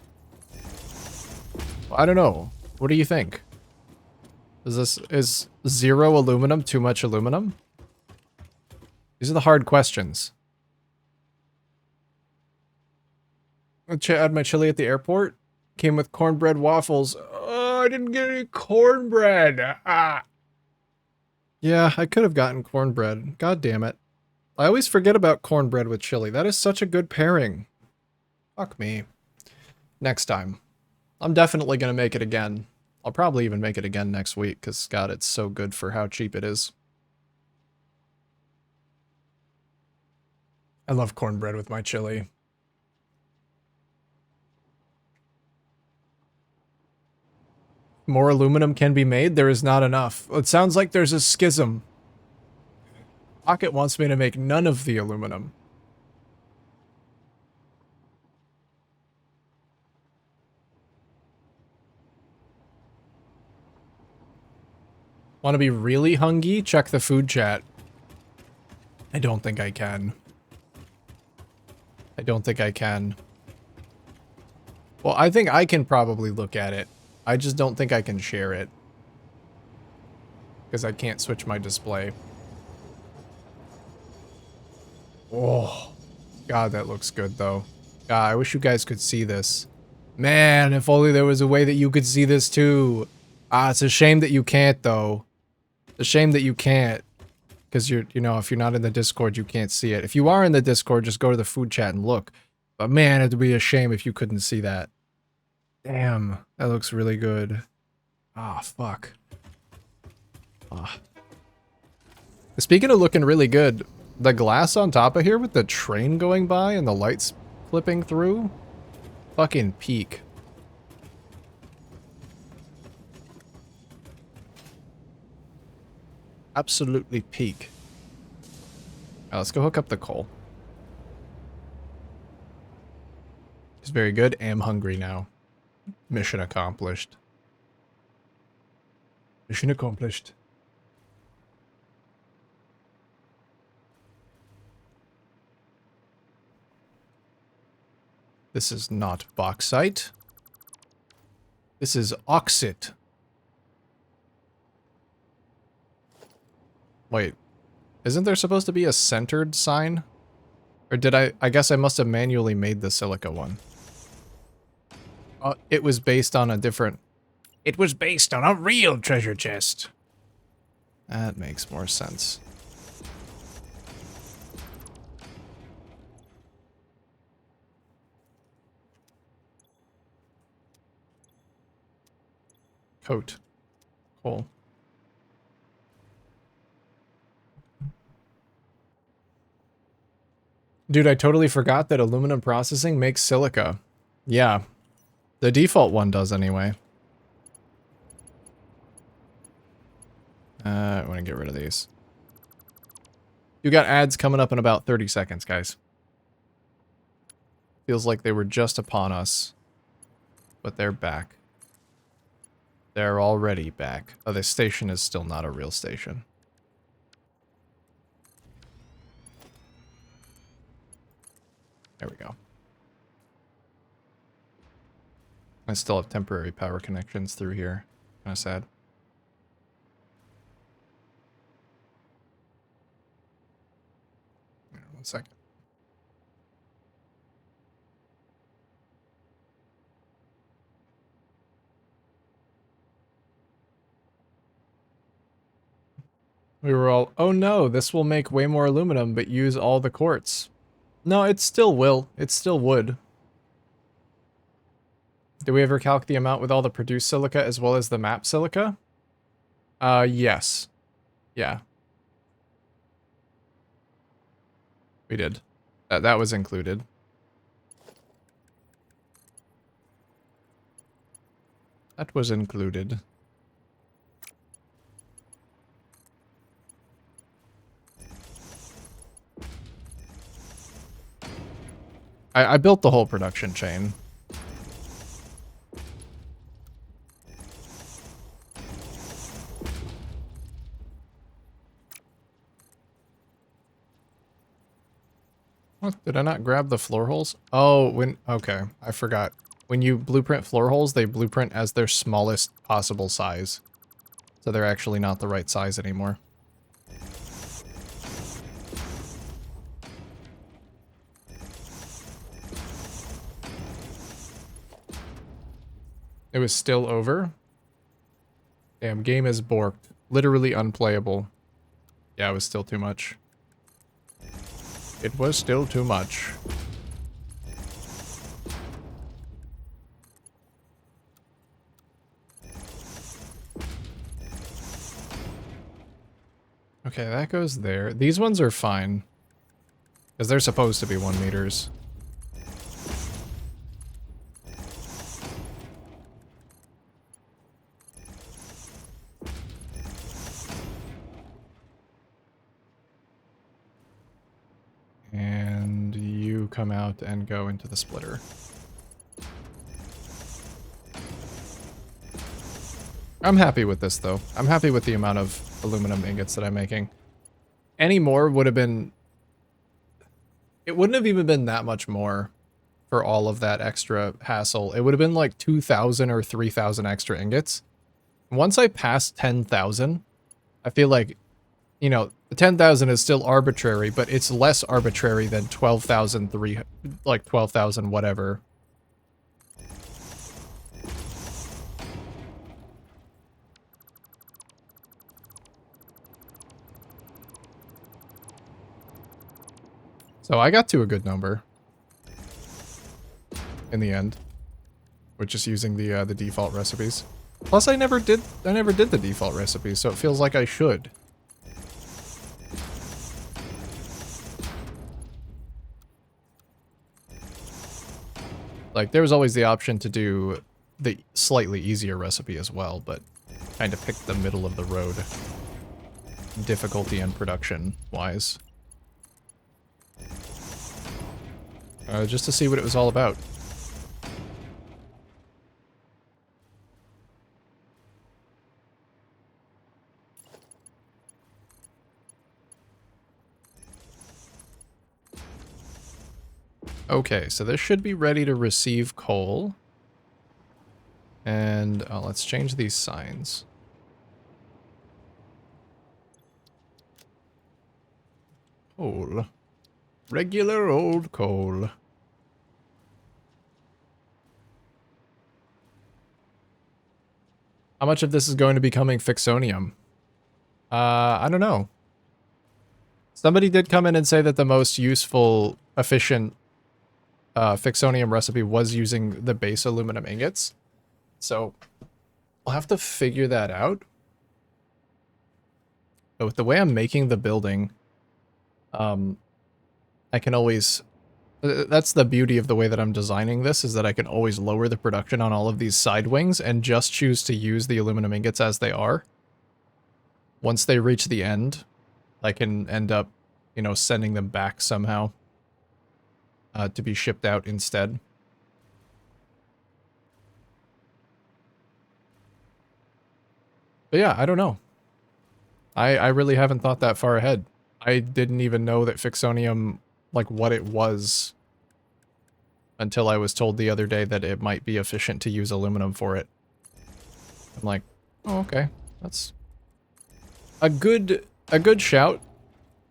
A: Well, I don't know. What do you think? Is 0 aluminum too much aluminum? These are the hard questions. I had my chili at the airport. Came with cornbread waffles. Oh, I didn't get any cornbread. Ah. Yeah, I could have gotten cornbread. God damn it. I always forget about cornbread with chili. That is such a good pairing. Fuck me. Next time. I'm definitely gonna make it again. I'll probably even make it again next week, because, God, it's so good for how cheap it is. I love cornbread with my chili. More aluminum can be made? There is not enough. It sounds like there's a schism. Pocket wants me to make none of the aluminum. Want to be really hungry? Check the food chat. I don't think I can. I don't think I can. Well, I think I can probably look at it. I just don't think I can share it. Because I can't switch my display. Oh. God, that looks good, though. God, I wish you guys could see this. Man, if only there was a way that you could see this, too. Ah, it's a shame that you can't, though. It's a shame that you can't. Because you know, if you're not in the Discord, you can't see it. If you are in the Discord, just go to the food chat and look. But man, it'd be a shame if you couldn't see that. Damn, that looks really good. Ah, fuck. Ah. Speaking of looking really good, the glass on top of here with the train going by and the lights flipping through, fucking peak. Absolutely peak. Alright, let's go hook up the coal. It's very good. Am hungry now. Mission accomplished. Mission accomplished. This is not bauxite. This is oxite. Wait. Isn't there supposed to be a centered sign? Or did I guess I must have manually made the silica one. It was based on a different... It was based on a real treasure chest. That makes more sense. Coat. Cool. Dude, I totally forgot that aluminum processing makes silica. Yeah. The default one does anyway. I want to get rid of these. You got ads coming up in about 30 seconds, guys. Feels like they were just upon us. But they're back. They're already back. Oh, this station is still not a real station. There we go. I still have temporary power connections through here. Kind of sad. One second. We were all, oh no, this will make way more aluminum, but use all the quartz. No, it still will. It still would. Did we ever calc the amount with all the produced silica as well as the map silica? Yes. Yeah. We did. That was included. That was included. I built the whole production chain. What? Did I not grab the floor holes? Oh, okay, I forgot. When you blueprint floor holes, they blueprint as their smallest possible size. So they're actually not the right size anymore. It was still over? Damn, game is borked. Literally unplayable. Yeah, it was still too much. It was still too much. Okay, that goes there. These ones are fine. Because they're supposed to be 1 meters. And you come out and go into the splitter. I'm happy with this, though. I'm happy with the amount of aluminum ingots that I'm making. Any more would have been... It wouldn't have even been that much more for all of that extra hassle. It would have been like 2,000 or 3,000 extra ingots. Once I pass 10,000, I feel like, you know, 10,000 is still arbitrary, but it's less arbitrary than 12,003, like 12,000 whatever. So I got to a good number in the end, with just using the default recipes. Plus, I never did the default recipes, so it feels like I should. Like, there was always the option to do the slightly easier recipe as well, but kind of picked the middle of the road, difficulty and production-wise. Just to see what it was all about. Okay, so this should be ready to receive coal. And let's change these signs. Coal. Regular old coal. How much of this is going to be becoming fixonium? I don't know. Somebody did come in and say that the most useful, efficient fixonium recipe was using the base aluminum ingots. So we'll have to figure that out. But with the way I'm making the building, I can always... That's the beauty of the way that I'm designing this, is that I can always lower the production on all of these side wings and just choose to use the aluminum ingots as they are. Once they reach the end, I can end up, you know, sending them back somehow to be shipped out instead. But yeah, I don't know. I really haven't thought that far ahead. I didn't even know that fixonium, like what it was, until I was told the other day that it might be efficient to use aluminum for it. I'm like, oh, okay, that's a good shout.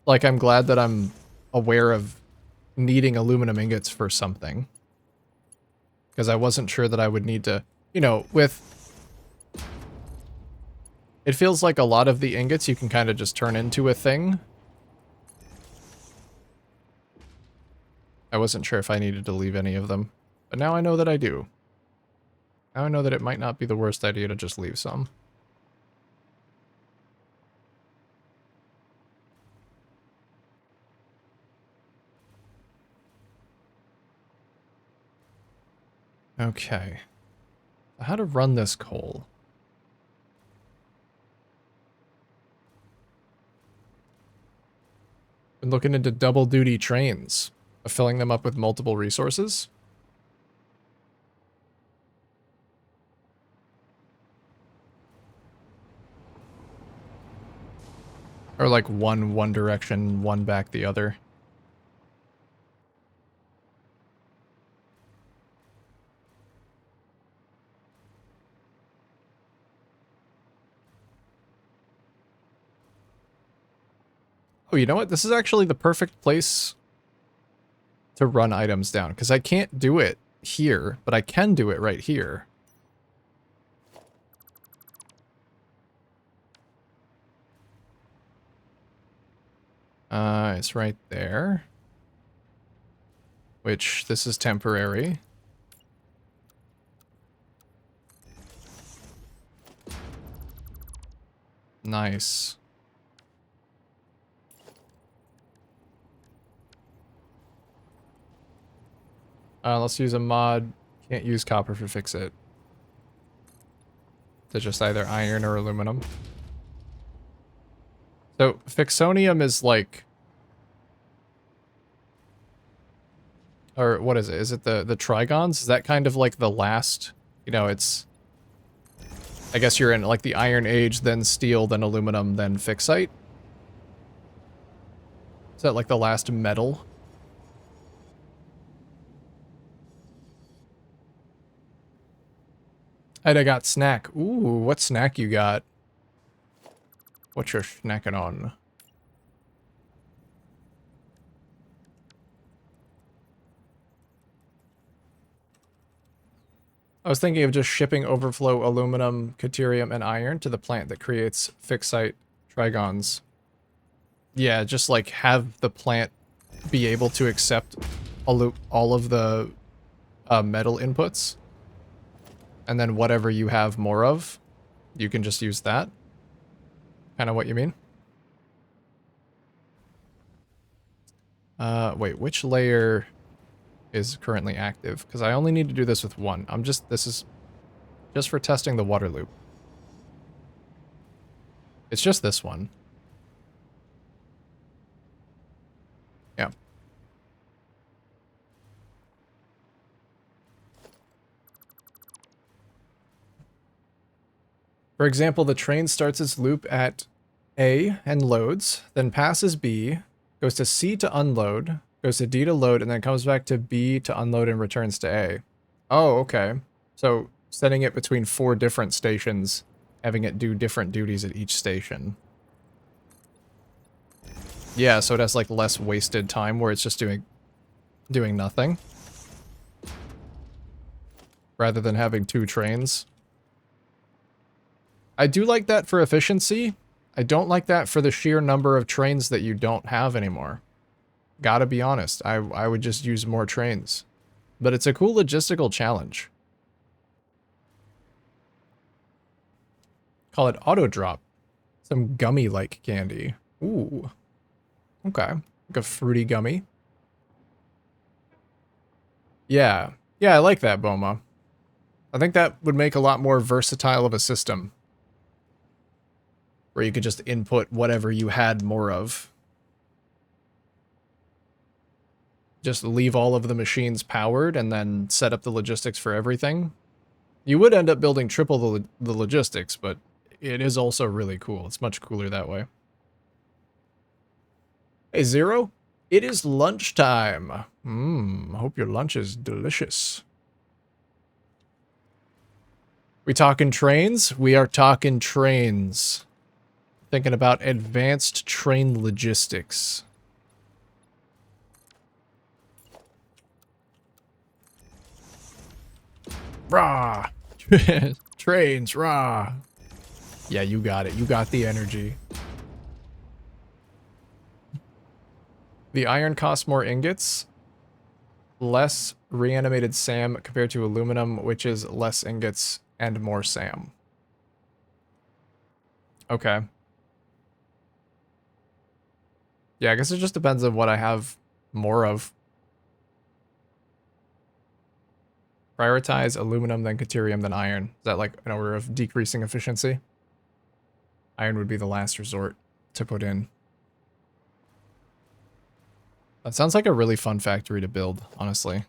A: Like, I'm glad that I'm aware of needing aluminum ingots for something. Because I wasn't sure that I would need to, you know, with... It feels like a lot of the ingots you can kind of just turn into a thing. I wasn't sure if I needed to leave any of them. But now I know that I do. Now I know that it might not be the worst idea to just leave some. Okay. How to run this coal? Been looking into double duty trains, filling them up with multiple resources. Or like one direction, one back the other. Oh, you know what? This is actually the perfect place to run items down, because I can't do it here, but I can do it right here. It's right there. Which, this is temporary. Nice. Let's use a mod. Can't use copper for fix it. To just either iron or aluminum. So, fixonium is like... Or what is it? Is it the trigons? Is that kind of like the last... You know, it's... I guess you're in like the Iron Age, then steel, then aluminum, then fixite? Is that like the last metal? And I got snack. Ooh, what snack you got? What you're snacking on? I was thinking of just shipping overflow aluminum, caterium, and iron to the plant that creates fixite trigons. Yeah, just like have the plant be able to accept all of the metal inputs. And then whatever you have more of, you can just use that. Kind of what you mean? Wait, which layer is currently active? Because I only need to do this with one. This is just for testing the water loop. It's just this one. Yeah. For example, the train starts its loop at A and loads, then passes B, goes to C to unload, goes to D to load, and then comes back to B to unload and returns to A. Oh, okay. So setting it between 4 different stations, having it do different duties at each station. Yeah, so it has like less wasted time where it's just doing nothing. Rather than having 2 trains. I do like that for efficiency. I don't like that for the sheer number of trains that you don't have anymore. Gotta be honest, I would just use more trains. But it's a cool logistical challenge. Call it auto drop. Some gummy-like candy. Ooh. Okay. Like a fruity gummy. Yeah. Yeah, I like that, Boma. I think that would make a lot more versatile of a system. Where you could just input whatever you had more of. Just leave all of the machines powered and then set up the logistics for everything. You would end up building triple the logistics, but it is also really cool. It's much cooler that way. Hey, Zero. It is lunchtime. Hope your lunch is delicious. We talking trains? We are talking trains. Thinking about advanced train logistics. Rah! Trains, rah! Yeah, you got it. You got the energy. The iron costs more ingots. Less reanimated SAM compared to aluminum, which is less ingots and more SAM. Okay. Yeah, I guess it just depends on what I have more of. Prioritize aluminum, then deuterium, then iron. Is that like an order of decreasing efficiency? Iron would be the last resort to put in. That sounds like a really fun factory to build, honestly.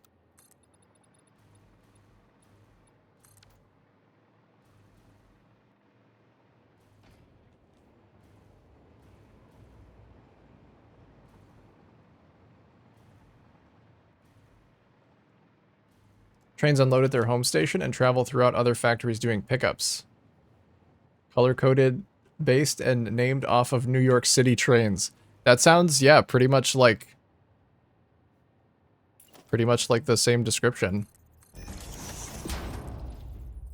A: Trains unload at their home station and travel throughout other factories doing pickups. Color-coded, based, and named off of New York City trains. That sounds, yeah, pretty much like the same description.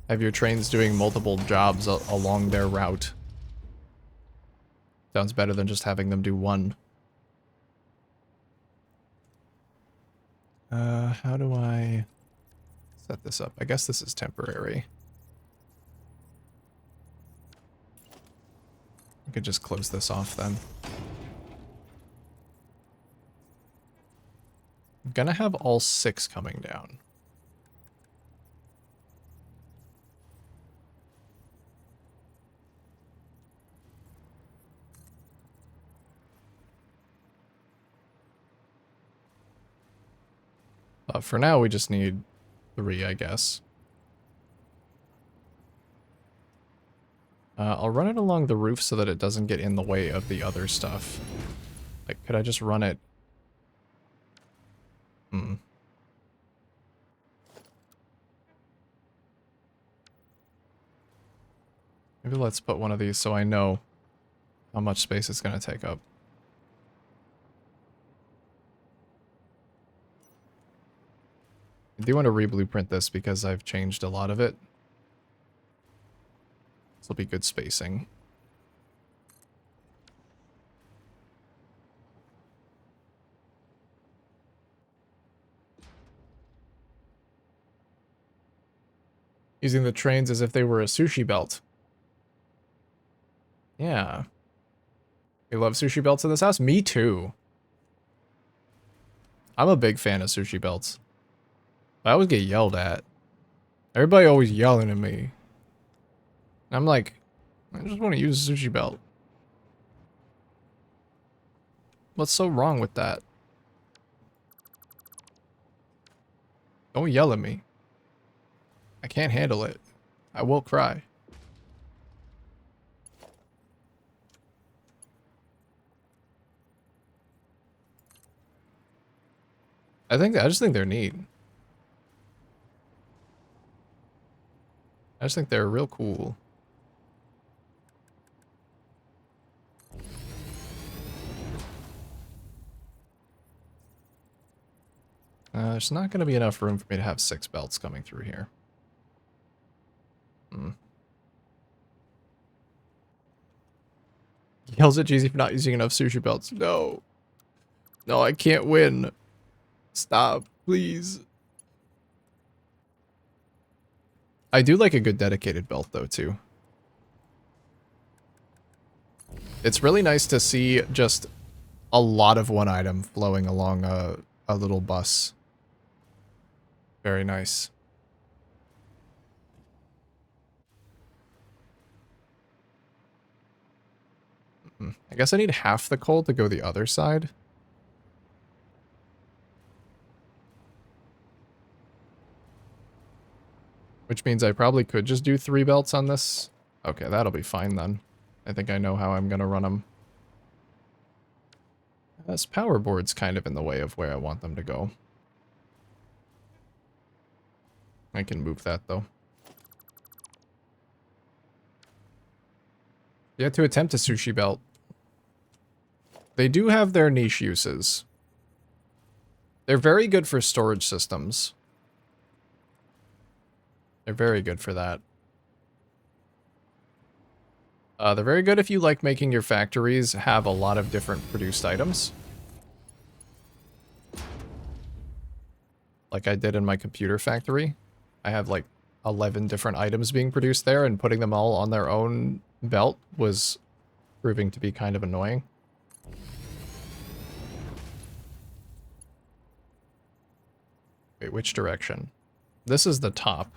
A: Have your trains doing multiple jobs along their route. Sounds better than just having them do one. How do I set this up? I guess this is temporary. I could just close this off then. I'm gonna have all 6 coming down. For now, we just need 3, I guess. I'll run it along the roof so that it doesn't get in the way of the other stuff. Like, could I just run it? Maybe let's put one of these so I know how much space it's going to take up. I do want to re-blueprint this because I've changed a lot of it. This will be good spacing. Using the trains as if they were a sushi belt. Yeah. We love sushi belts in this house? Me too. I'm a big fan of sushi belts. I always get yelled at. Everybody always yelling at me. I'm like, I just want to use a sushi belt. What's so wrong with that? Don't yell at me. I can't handle it. I will cry. I just think they're neat. I just think they're real cool. There's not going to be enough room for me to have 6 belts coming through here. Yells at Jeezy for not using enough sushi belts. No. No, I can't win. Stop, please. I do like a good dedicated belt, though, too. It's really nice to see just a lot of one item flowing along a little bus. Very nice. I guess I need half the coal to go the other side. Which means I probably could just do 3 belts on this. Okay, that'll be fine then. I think I know how I'm gonna run them. This power board's kind of in the way of where I want them to go. I can move that though. You have to attempt a sushi belt. They do have their niche uses. They're very good for storage systems. They're very good for that. They're very good if you like making your factories have a lot of different produced items. Like I did in my computer factory. I have like 11 different items being produced there, and putting them all on their own belt was proving to be kind of annoying. Wait, which direction? This is the top.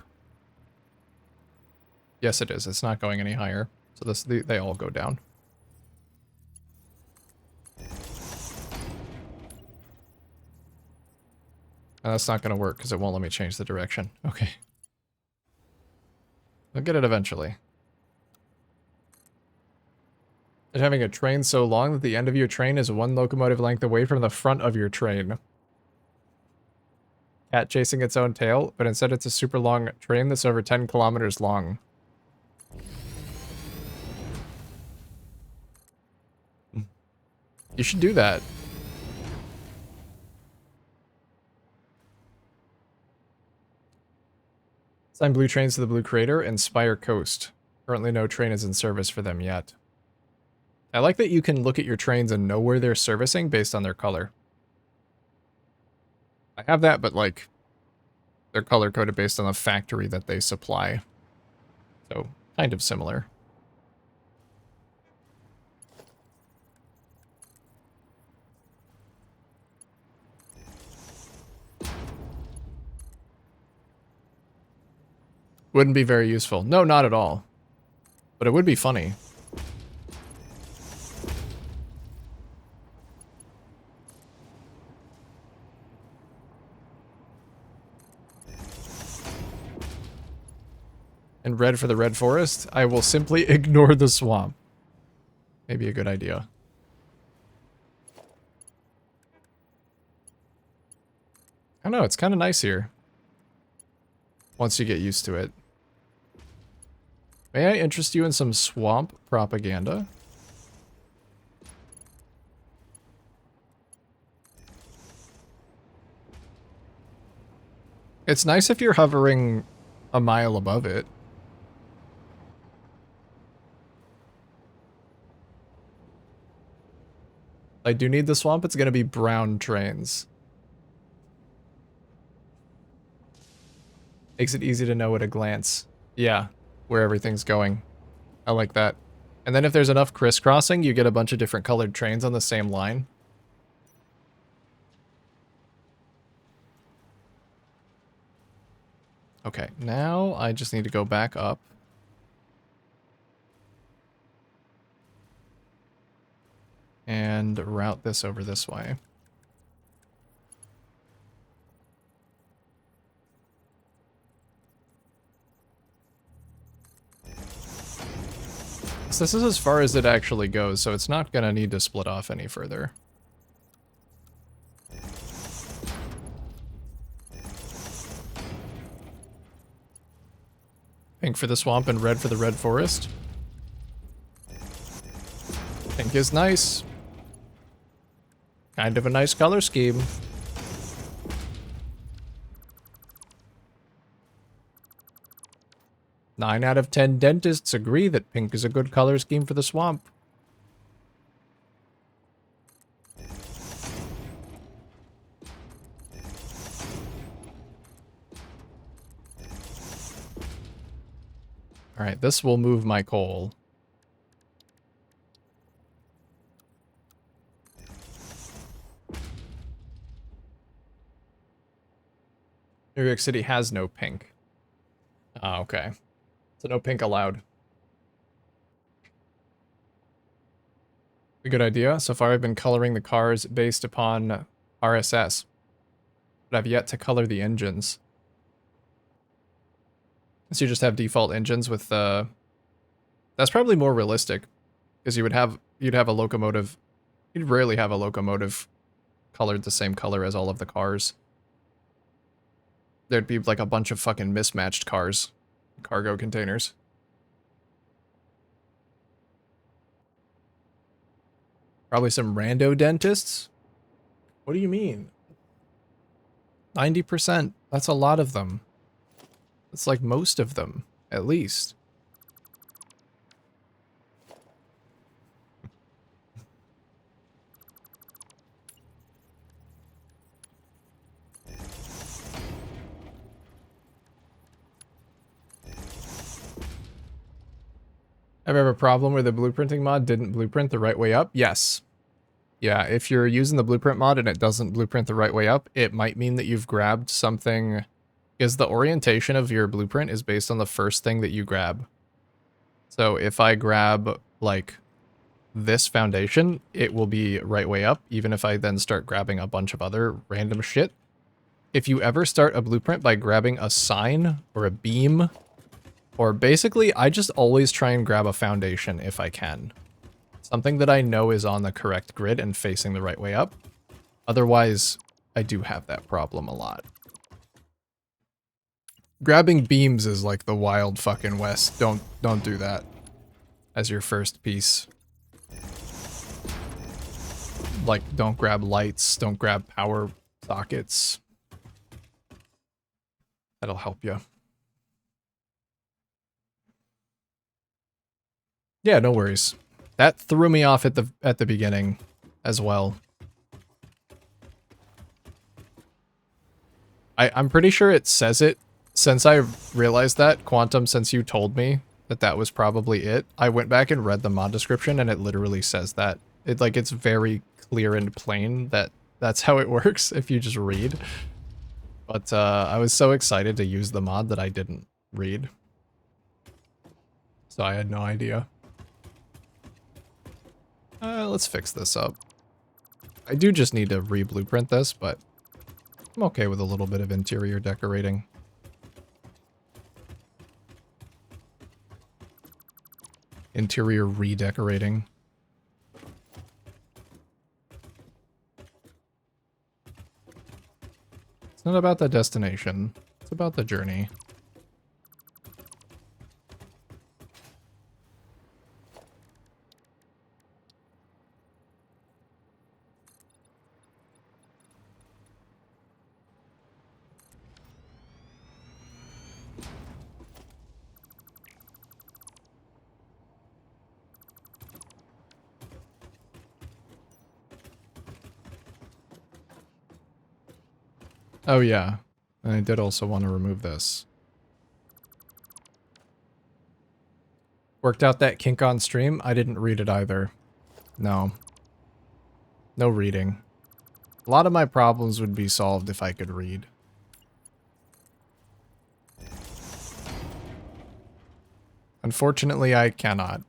A: Yes, it is. It's not going any higher. So they all go down. That's not going to work because it won't let me change the direction. Okay. I'll get it eventually. And having a train so long that the end of your train is 1 locomotive length away from the front of your train. Cat chasing its own tail, but instead it's a super long train that's over 10 kilometers long. You should do that. Assign blue trains to the Blue Crater and Spire Coast. Currently no train is in service for them yet. I like that you can look at your trains and know where they're servicing based on their color. I have that, but like, they're color-coded based on the factory that they supply. So, kind of similar. Wouldn't be very useful. No, not at all. But it would be funny. And red for the red forest, I will simply ignore the swamp. Maybe a good idea. I don't know, it's kind of nice here. Once you get used to it. May I interest you in some swamp propaganda? It's nice if you're hovering a mile above it. I do need the swamp. It's going to be brown trains. Makes it easy to know at a glance. Yeah, where everything's going. I like that. And then if there's enough crisscrossing, you get a bunch of different colored trains on the same line. Okay, now I just need to go back up. And route this over this way. So this is as far as it actually goes, so it's not gonna need to split off any further. Pink for the swamp and red for the red forest. Pink is nice. Kind of a nice color scheme. 9 out of 10 dentists agree that pink is a good color scheme for the swamp. Alright, this will move my coal. New York City has no pink. Ah, okay. So no pink allowed. A good idea. So far I've been coloring the cars based upon RSS. But I've yet to color the engines. So you just have default engines with that's probably more realistic. Because you'd have a locomotive. You'd rarely have a locomotive colored the same color as all of the cars. There'd be like a bunch of fucking mismatched cars. Cargo containers. Probably some rando dentists? What do you mean? 90%. That's a lot of them. It's like most of them, at least. Ever have a problem where the blueprinting mod didn't blueprint the right way up? Yes. Yeah, if you're using the blueprint mod and it doesn't blueprint the right way up, it might mean that you've grabbed something, because the orientation of your blueprint is based on the first thing that you grab. So if I grab, like, this foundation, it will be right way up, even if I then start grabbing a bunch of other random shit. If you ever start a blueprint by grabbing a sign or a beam, or basically, I just always try and grab a foundation if I can. Something that I know is on the correct grid and facing the right way up. Otherwise, I do have that problem a lot. Grabbing beams is like the wild fucking west. Don't do that as your first piece. Like, don't grab lights, don't grab power sockets. That'll help you. Yeah, no worries. That threw me off at the beginning as well. I'm pretty sure it says it. Since I realized that, Quantum, since you told me that that was probably it, I went back and read the mod description and it literally says that. It's very clear and plain that that's how it works if you just read. But I was so excited to use the mod that I didn't read. So I had no idea. Let's fix this up. I do just need to re-blueprint this, but I'm okay with a little bit of interior decorating. Interior redecorating. It's not about the destination. It's about the journey. Oh yeah, and I did also want to remove this. Worked out that kink on stream? I didn't read it either. No. No reading. A lot of my problems would be solved if I could read. Unfortunately, I cannot.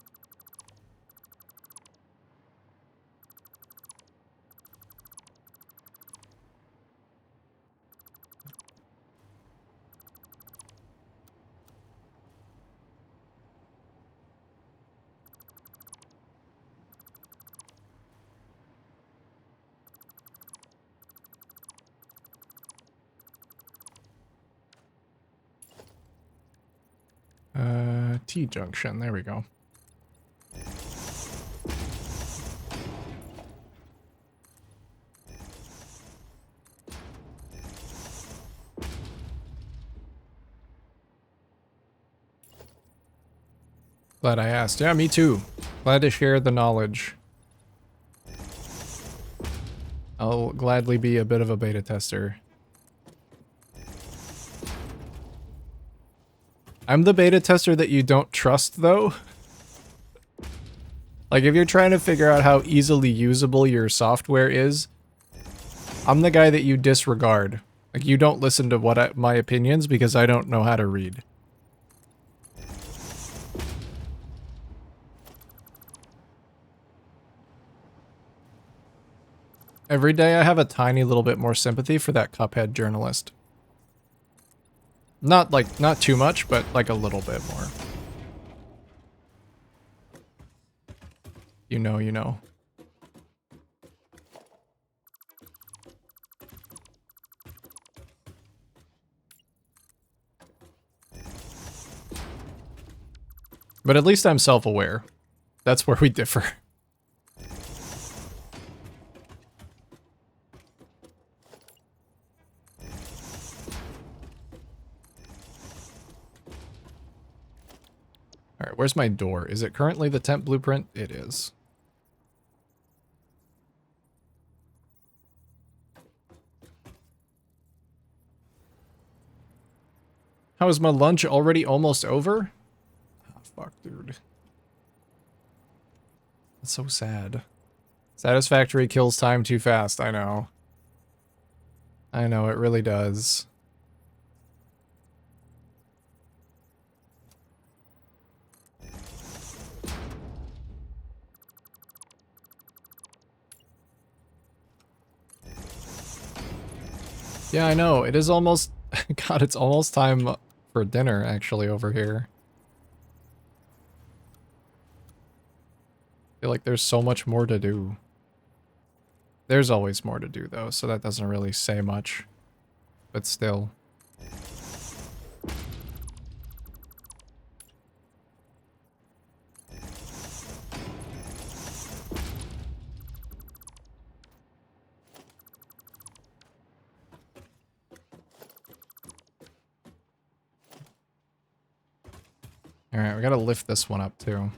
A: T-junction, there we go. Glad I asked. Yeah, me too. Glad to share the knowledge. I'll gladly be a bit of a beta tester. I'm the beta tester that you don't trust, though. Like, if you're trying to figure out how easily usable your software is, I'm the guy that you disregard. Like, you don't listen to my opinions because I don't know how to read. Every day I have a tiny little bit more sympathy for that Cuphead journalist. Not too much, but like a little bit more. You know, you know. But at least I'm self-aware. That's where we differ. Alright, where's my door? Is it currently the temp blueprint? It is. How is my lunch already almost over? Oh, fuck, dude. That's so sad. Satisfactory kills time too fast, I know. I know, it really does. Yeah, I know. It is almost... God, it's almost time for dinner, actually, over here. I feel like there's so much more to do. There's always more to do, though, so that doesn't really say much. But still. Alright, we gotta lift this one up, too.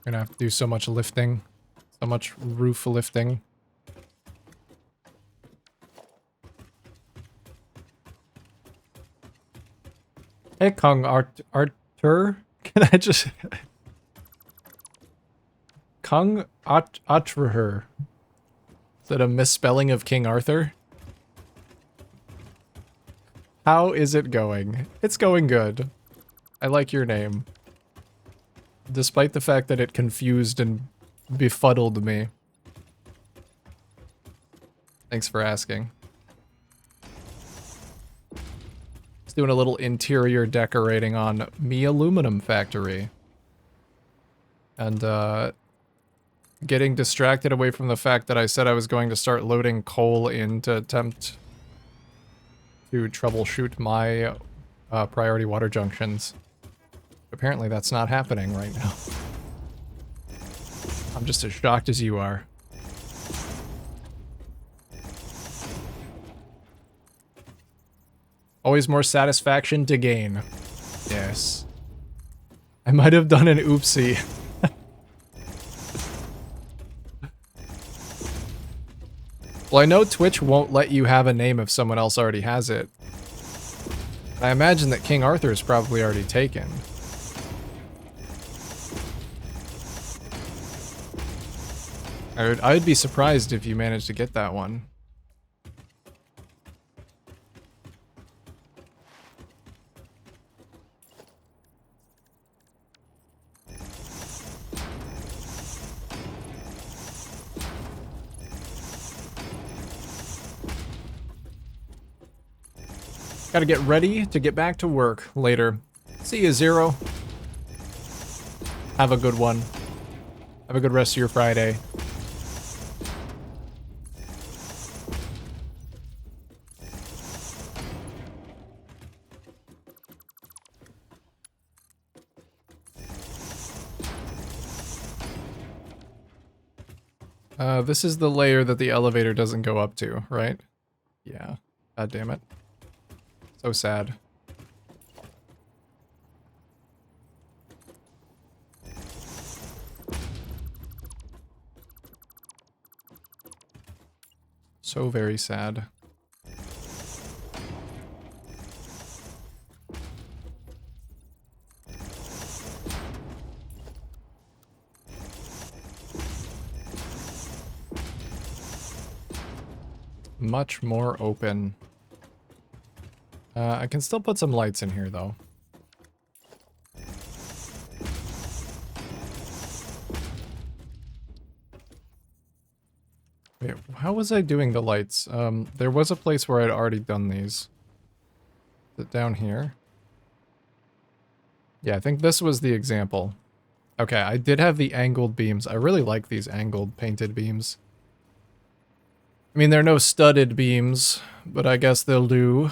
A: Gonna have to do so much lifting. So much roof lifting. Hey, Kung Arthur? Can I just... Kung Arthur. Is that a misspelling of King Arthur? How is it going? It's going good. I like your name. Despite the fact that it confused and befuddled me. Thanks for asking. Just doing a little interior decorating on me aluminum factory. And, getting distracted away from the fact that I said I was going to start loading coal in to attempt to troubleshoot my priority water junctions. Apparently that's not happening right now. I'm just as shocked as you are. Always more satisfaction to gain. Yes. I might have done an oopsie. Well, I know Twitch won't let you have a name if someone else already has it. I imagine that King Arthur is probably already taken. I'd be surprised if you managed to get that one. Gotta get ready to get back to work later. See you, Zero. Have a good one. Have a good rest of your Friday. This is the layer that the elevator doesn't go up to, right? Yeah. God damn it. So sad. So very sad. Much more open. I can still put some lights in here, though. Wait, how was I doing the lights? There was a place where I'd already done these. Is it down here? Yeah, I think this was the example. Okay, I did have the angled beams. I really like these angled painted beams. I mean, they're no studded beams, but I guess they'll do.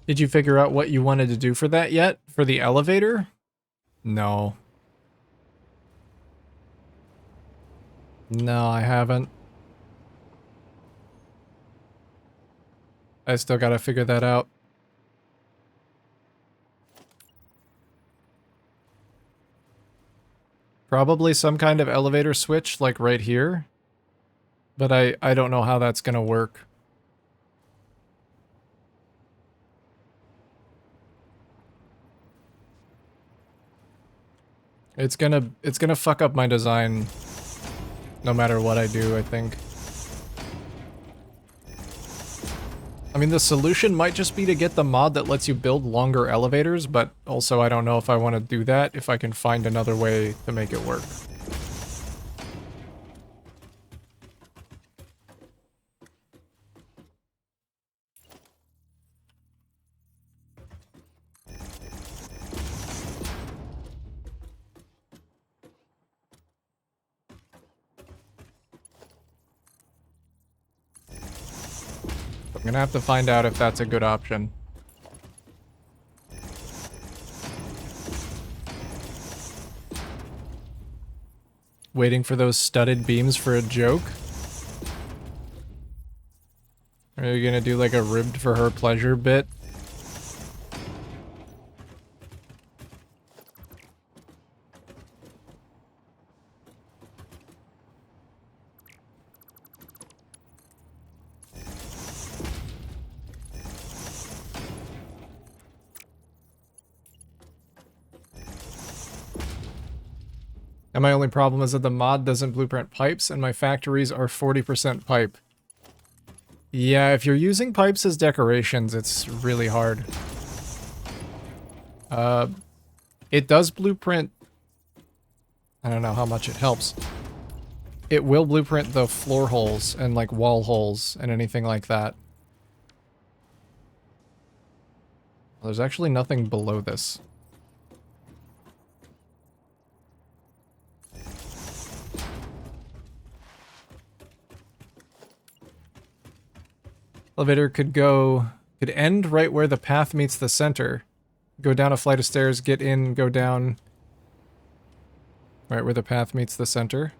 A: Did you figure out what you wanted to do for that yet? For the elevator? No. No, I haven't. I still gotta figure that out. Probably some kind of elevator switch, like right here. But I don't know how that's gonna work. It's gonna fuck up my design no matter what I do, I think. I mean, the solution might just be to get the mod that lets you build longer elevators, but also I don't know if I want to do that, if I can find another way to make it work. I'm gonna have to find out if that's a good option. Waiting for those studded beams for a joke? Are you gonna do like a ribbed for her pleasure bit? And my only problem is that the mod doesn't blueprint pipes, and my factories are 40% pipe. Yeah, if you're using pipes as decorations, it's really hard. It does blueprint... I don't know how much it helps. It will blueprint the floor holes and, like, wall holes and anything like that. There's actually nothing below this. Elevator could end right where the path meets the center. Go down a flight of stairs, get in, go down right where the path meets the center.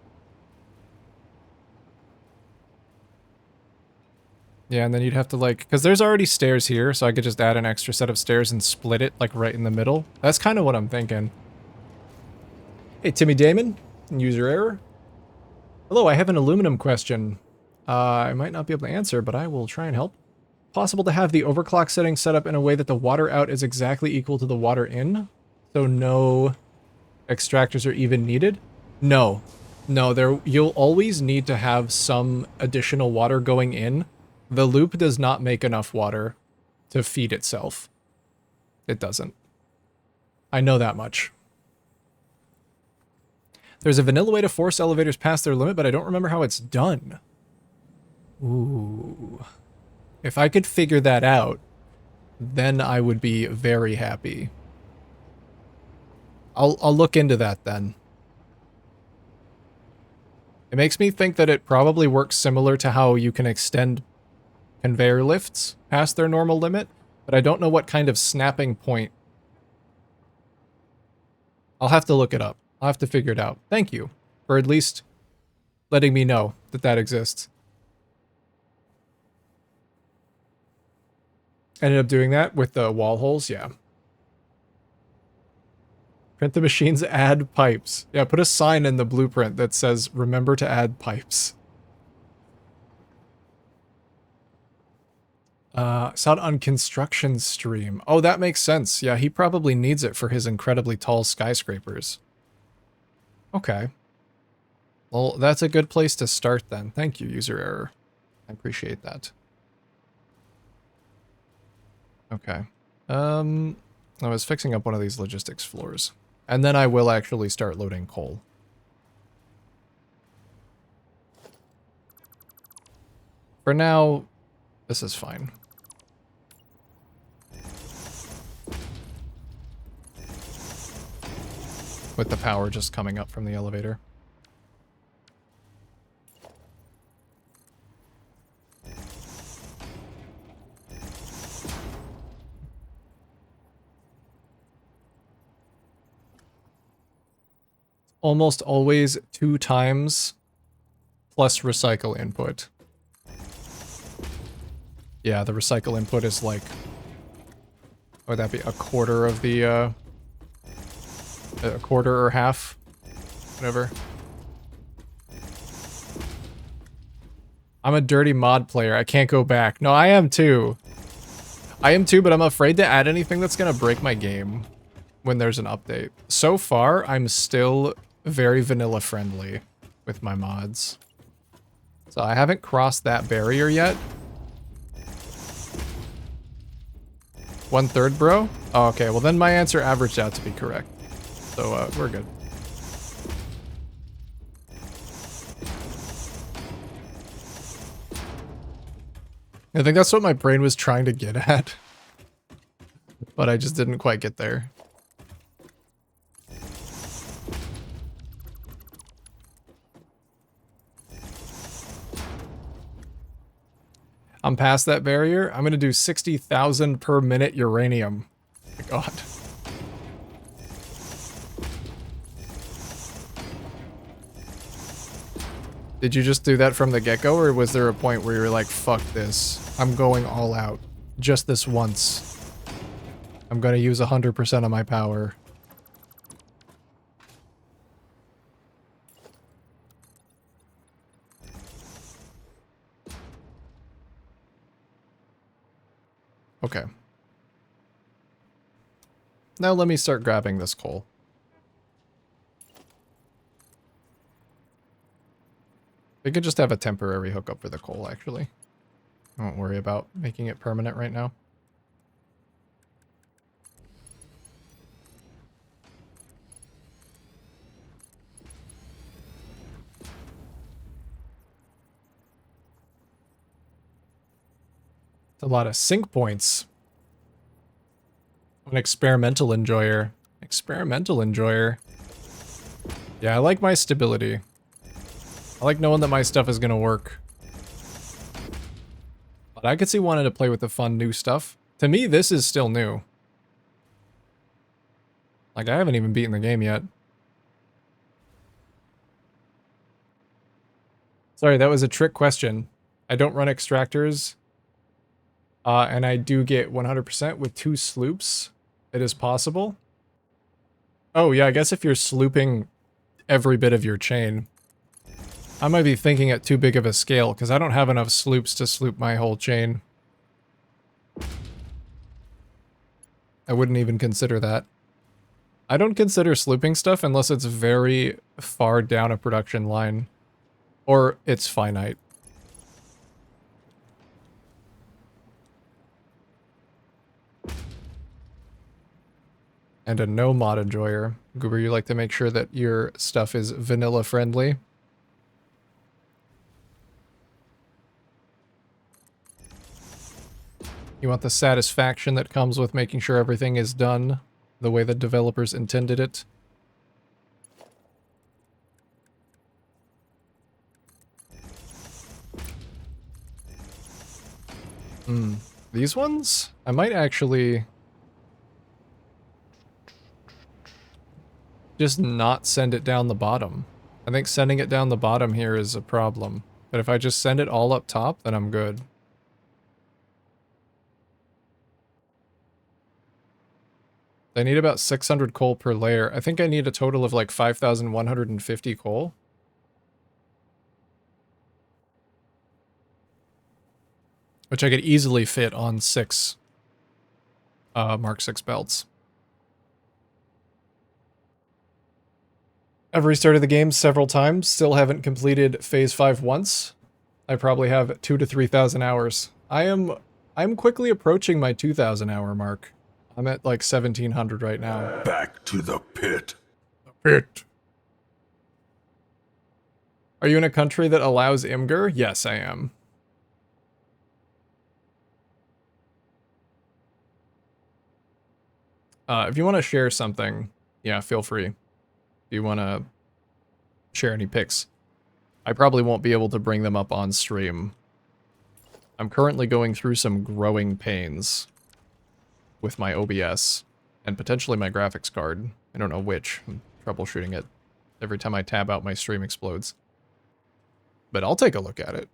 A: Yeah, and then you'd have to like, because there's already stairs here, so I could just add an extra set of stairs and split it like right in the middle. That's kind of what I'm thinking. Hey, Timmy Damon, user error. Hello, I have an aluminum question. I might not be able to answer, but I will try and help. Possible to have the overclock setting set up in a way that the water out is exactly equal to the water in? So no extractors are even needed? No. No, you'll always need to have some additional water going in. The loop does not make enough water to feed itself. It doesn't. I know that much. There's a vanilla way to force elevators past their limit, but I don't remember how it's done. Ooh. If I could figure that out, then I would be very happy. I'll look into that then. It makes me think that it probably works similar to how you can extend conveyor lifts past their normal limit, but I don't know what kind of snapping point. I'll have to look it up. I'll have to figure it out. Thank you for at least letting me know that that exists. Ended up doing that with the wall holes, yeah. Print the machines, add pipes. Yeah, put a sign in the blueprint that says, remember to add pipes. Saw it on construction stream. Oh, that makes sense. Yeah, he probably needs it for his incredibly tall skyscrapers. Okay. Well, that's a good place to start then. Thank you, user error. I appreciate that. Okay. I was fixing up one of these logistics floors. And then I will actually start loading coal. For now, this is fine. With the power just coming up from the elevator. Almost always 2 times plus recycle input. Yeah, the recycle input is like, would that be a quarter of the, a quarter or half? Whatever. I'm a dirty mod player. I can't go back. No, I am too. I am too, but I'm afraid to add anything that's gonna break my game when there's an update. So far, I'm still very vanilla friendly with my mods. So I haven't crossed that barrier yet. 1/3, bro? Oh, okay, well then my answer averaged out to be correct. So, we're good. I think that's what my brain was trying to get at. But I just didn't quite get there. I'm past that barrier. I'm gonna do 60,000 per minute uranium. Oh my god. Did you just do that from the get-go, or was there a point where you were like, fuck this, I'm going all out. Just this once. I'm gonna use 100% of my power. Okay. Now let me start grabbing this coal. We could just have a temporary hookup for the coal, actually. I won't worry about making it permanent right now. It's a lot of sync points. I'm an experimental enjoyer. Experimental enjoyer. Yeah, I like my stability. I like knowing that my stuff is gonna work. But I could see wanting to play with the fun new stuff. To me, this is still new. Like, I haven't even beaten the game yet. Sorry, that was a trick question. I don't run extractors. And I do get 100% with 2 sloops. It is possible. Oh, yeah, I guess if you're slooping every bit of your chain. I might be thinking at too big of a scale, because I don't have enough sloops to sloop my whole chain. I wouldn't even consider that. I don't consider slooping stuff unless it's very far down a production line. Or it's finite. And a no mod enjoyer. Goober, you like to make sure that your stuff is vanilla friendly. You want the satisfaction that comes with making sure everything is done the way the developers intended it. These ones? I might actually just not send it down the bottom. I think sending it down the bottom here is a problem. But if I just send it all up top, then I'm good. I need about 600 coal per layer. I think I need a total of like 5,150 coal. Which I could easily fit on 6 Mark 6 belts. I've restarted the game several times, still haven't completed Phase 5 once. I probably have 2,000 to 3,000 hours. I'm quickly approaching my 2,000 hour mark. I'm at like 1,700 right now.
C: Back to the pit.
A: Pit. Are you in a country that allows Imgur? Yes, I am. If you want to share something, yeah, feel free. If you want to share any pics. I probably won't be able to bring them up on stream. I'm currently going through some growing pains with my OBS and potentially my graphics card. I don't know which. I'm troubleshooting it. Every time I tab out, my stream explodes. But I'll take a look at it.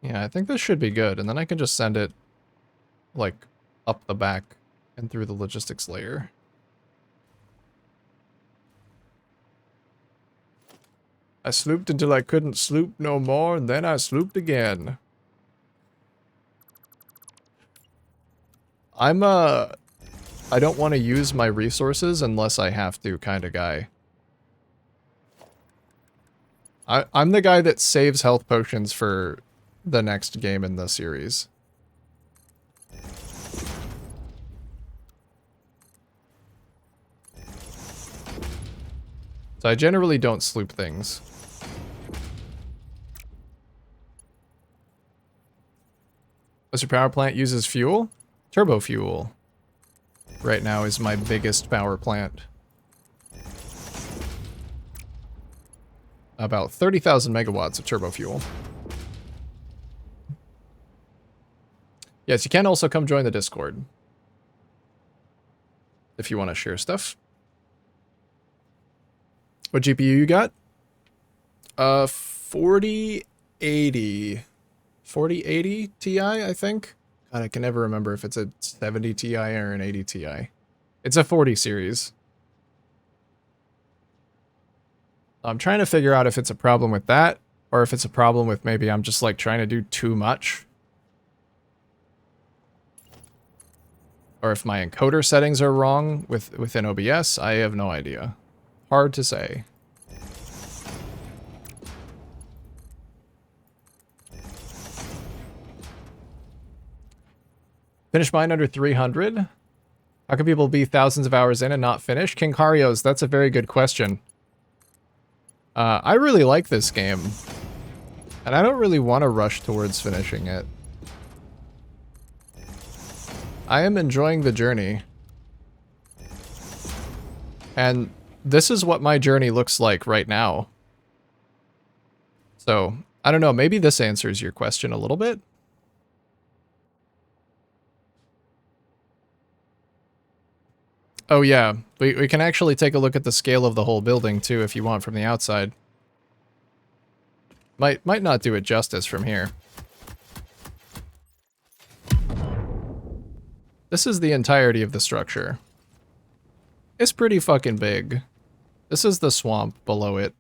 A: Yeah, I think this should be good, and then I can just send it, like, up the back and through the logistics layer. I slooped until I couldn't sloop no more, and then I slooped again. I don't want to use my resources unless I have to kind of guy. I'm the guy that saves health potions for the next game in the series. So I generally don't sloop things. Does your power plant uses fuel? Turbo fuel. Right now is my biggest power plant. About 30,000 megawatts of turbo fuel. Yes, you can also come join the Discord. If you want to share stuff. What GPU you got? 4080. 4080 Ti, I think. God, I can never remember if it's a 70 Ti or an 80 Ti. It's a 40 series. I'm trying to figure out if it's a problem with that, or if it's a problem with maybe I'm just like trying to do too much. Or if my encoder settings are wrong within OBS, I have no idea. Hard to say. Finish mine under 300? How can people be thousands of hours in and not finish? King Karios, that's a very good question. I really like this game. And I don't really want to rush towards finishing it. I am enjoying the journey. And this is what my journey looks like right now. So, I don't know, maybe this answers your question a little bit. Oh yeah, we can actually take a look at the scale of the whole building too if you want from the outside. Might not do it justice from here. This is the entirety of the structure. It's pretty fucking big. This is the swamp below it.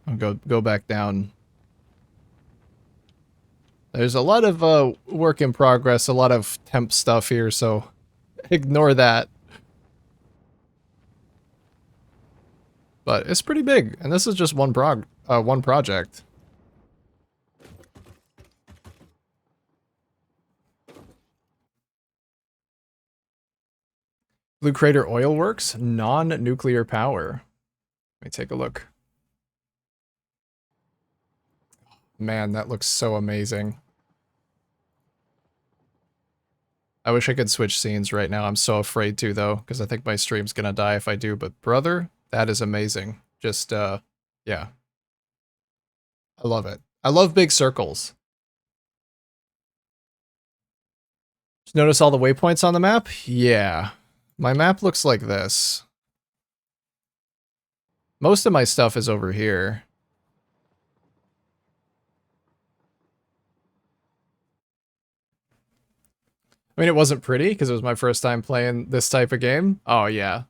A: I'll go back down. There's a lot of work in progress, a lot of temp stuff here, so ignore that. But it's pretty big, and this is just one project. Blue Crater Oil Works, non-nuclear power. Let me take a look. Man, that looks so amazing. I wish I could switch scenes right now. I'm so afraid to, though, because I think my stream's gonna die if I do. But brother, that is amazing. Just, yeah. I love it. I love big circles. Just notice all the waypoints on the map? Yeah. My map looks like this. Most of my stuff is over here. I mean, it wasn't pretty because it was my first time playing this type of game. Oh, yeah.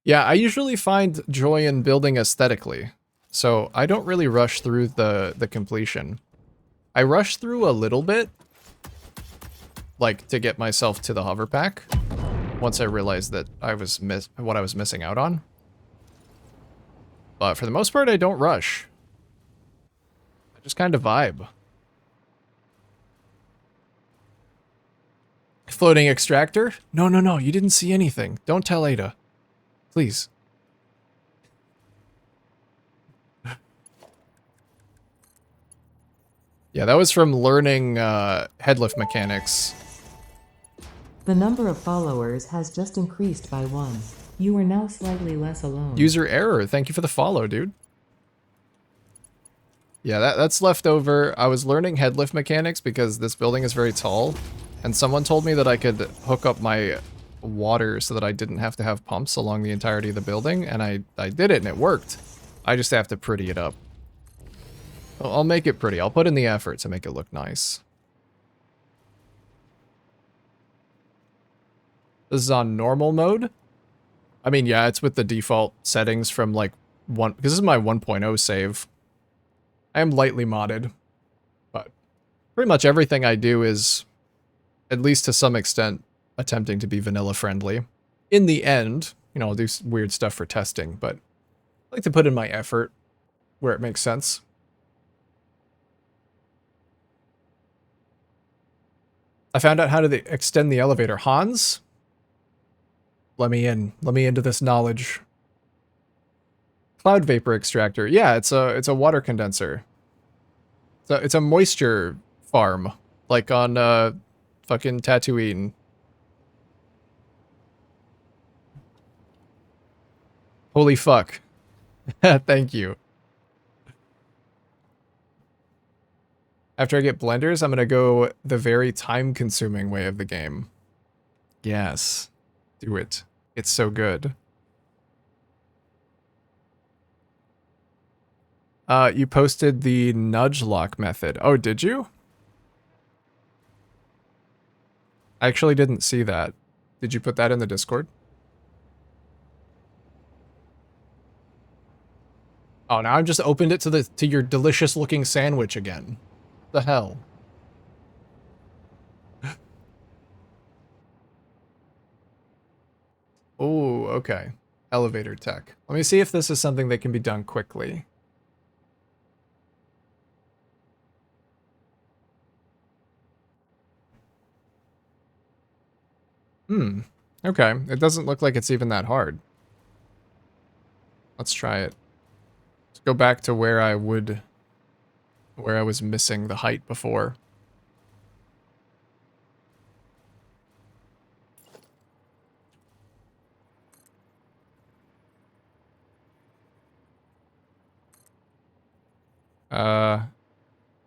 A: Yeah, I usually find joy in building aesthetically. So I don't really rush through the completion. I rush through a little bit, like to get myself to the hover pack. Once I realized that I was what I was missing out on. But for the most part, I don't rush. I just kind of vibe. Floating extractor? No, no, no, you didn't see anything. Don't tell Ada. Please. Yeah, that was from learning headlift mechanics.
B: The number of followers has just increased by 1. You are now slightly less alone.
A: User error. Thank you for the follow, dude. Yeah, that's left over. I was learning headlift mechanics because this building is very tall, and someone told me that I could hook up my water so that I didn't have to have pumps along the entirety of the building, and I did it and it worked. I just have to pretty it up. I'll make it pretty. I'll put in the effort to make it look nice. This is on normal mode. I mean, yeah, it's with the default settings from like because this is my 1.0 save. I am lightly modded, but pretty much everything I do is, at least to some extent, attempting to be vanilla friendly. In the end, you know, I'll do weird stuff for testing, but I like to put in my effort where it makes sense. I found out how to extend the elevator. Hans? Let me in. Let me into this knowledge. Cloud vapor extractor. Yeah, it's a water condenser. So it's a moisture farm, like on fucking Tatooine. Holy fuck. Thank you. After I get blenders, I'm gonna go the very time-consuming way of the game. Yes. Do it. It's so good. You posted the nudge lock method. Oh, did you? I actually didn't see that. Did you put that in the Discord? Oh, now I've just opened it to your delicious looking sandwich again. The hell? Oh, okay. Elevator tech. Let me see if this is something that can be done quickly. Hmm. Okay. It doesn't look like it's even that hard. Let's try it. Let's go back to where I was missing the height before.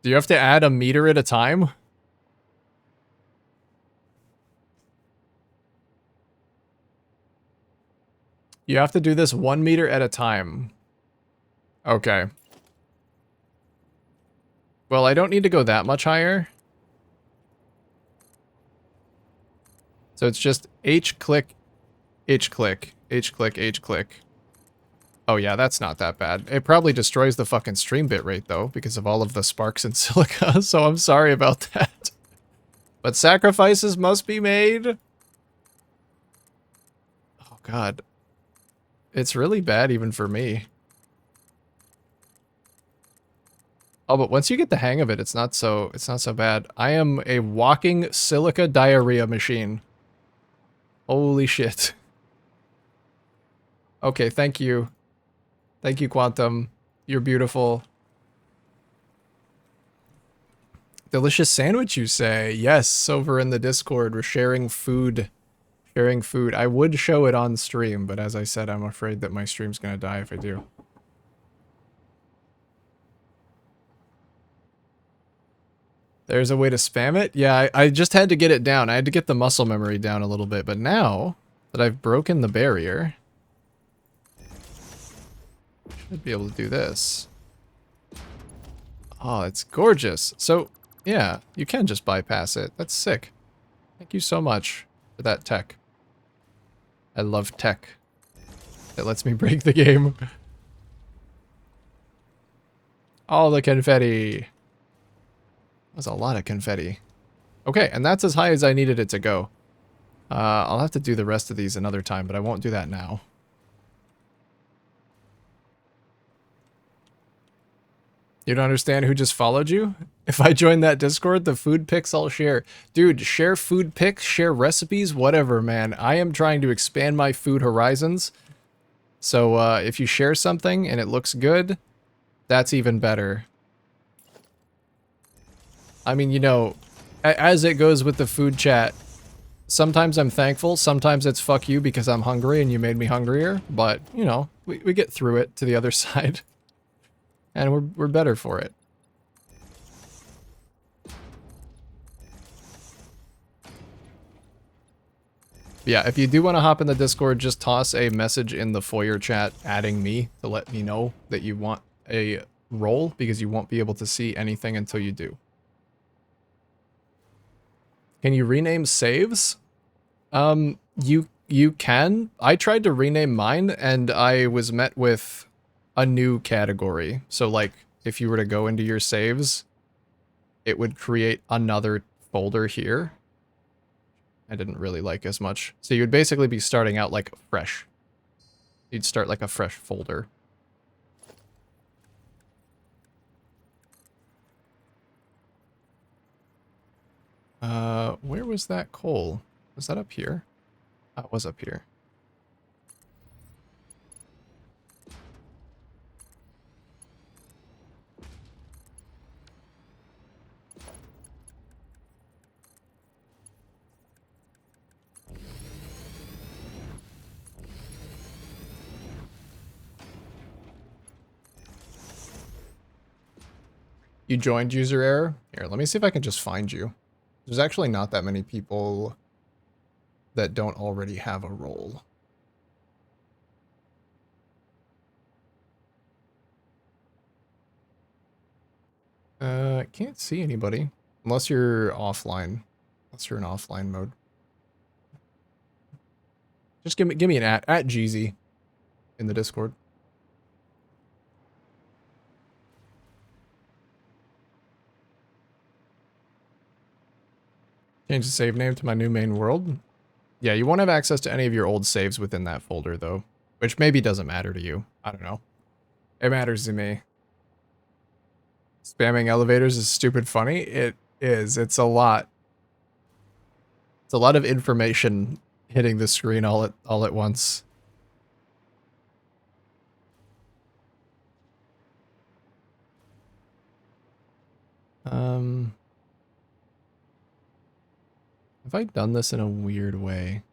A: Do you have to add a meter at a time? You have to do this 1 meter at a time. Okay. Well, I don't need to go that much higher. So it's just H click, H click, H click, H click. Oh yeah, that's not that bad. It probably destroys the fucking stream bitrate though, because of all of the sparks and silica, so I'm sorry about that. But sacrifices must be made. Oh god. It's really bad even for me. Oh, but once you get the hang of it, it's not so bad. I am a walking silica diarrhea machine. Holy shit. Okay, thank you. Thank you, Quantum. You're beautiful. Delicious sandwich, you say? Yes, over in the Discord, we're sharing food. Sharing food. I would show it on stream, but as I said, I'm afraid that my stream's gonna die if I do. There's a way to spam it? Yeah, I just had to get it down. I had to get the muscle memory down a little bit, but now that I've broken the barrier, I should be able to do this. Oh, it's gorgeous. So, yeah, you can just bypass it. That's sick. Thank you so much for that tech. I love tech. It lets me break the game. All the confetti. That's a lot of confetti. Okay, and that's as high as I needed it to go. I'll have to do the rest of these another time, but I won't do that now. You don't understand who just followed you? If I join that Discord, the food pics I'll share. Dude, share food pics, share recipes, whatever, man. I am trying to expand my food horizons. So if you share something and it looks good, that's even better. I mean, you know, as it goes with the food chat, sometimes I'm thankful, sometimes it's fuck you because I'm hungry and you made me hungrier, but, you know, we get through it to the other side. And we're better for it. Yeah, if you do want to hop in the Discord, just toss a message in the foyer chat adding me to let me know that you want a role, because you won't be able to see anything until you do. Can you rename saves? You can. I tried to rename mine and I was met with a new category. So like if you were to go into your saves, it would create another folder here. I didn't really like as much. So you would basically be starting out like fresh. You'd start like a fresh folder. Where was that coal? Was that up here? That was up here. You joined user error? Here, let me see if I can just find you. There's actually not that many people that don't already have a role. I can't see anybody. Unless you're offline. Unless you're in offline mode. Just give me an at Jeezy in the Discord. Change the save name to my new main world. Yeah, you won't have access to any of your old saves within that folder, though. Which maybe doesn't matter to you. I don't know. It matters to me. Spamming elevators is stupid funny. It is. It's a lot. It's a lot of information hitting the screen all at once. Have I done this in a weird way?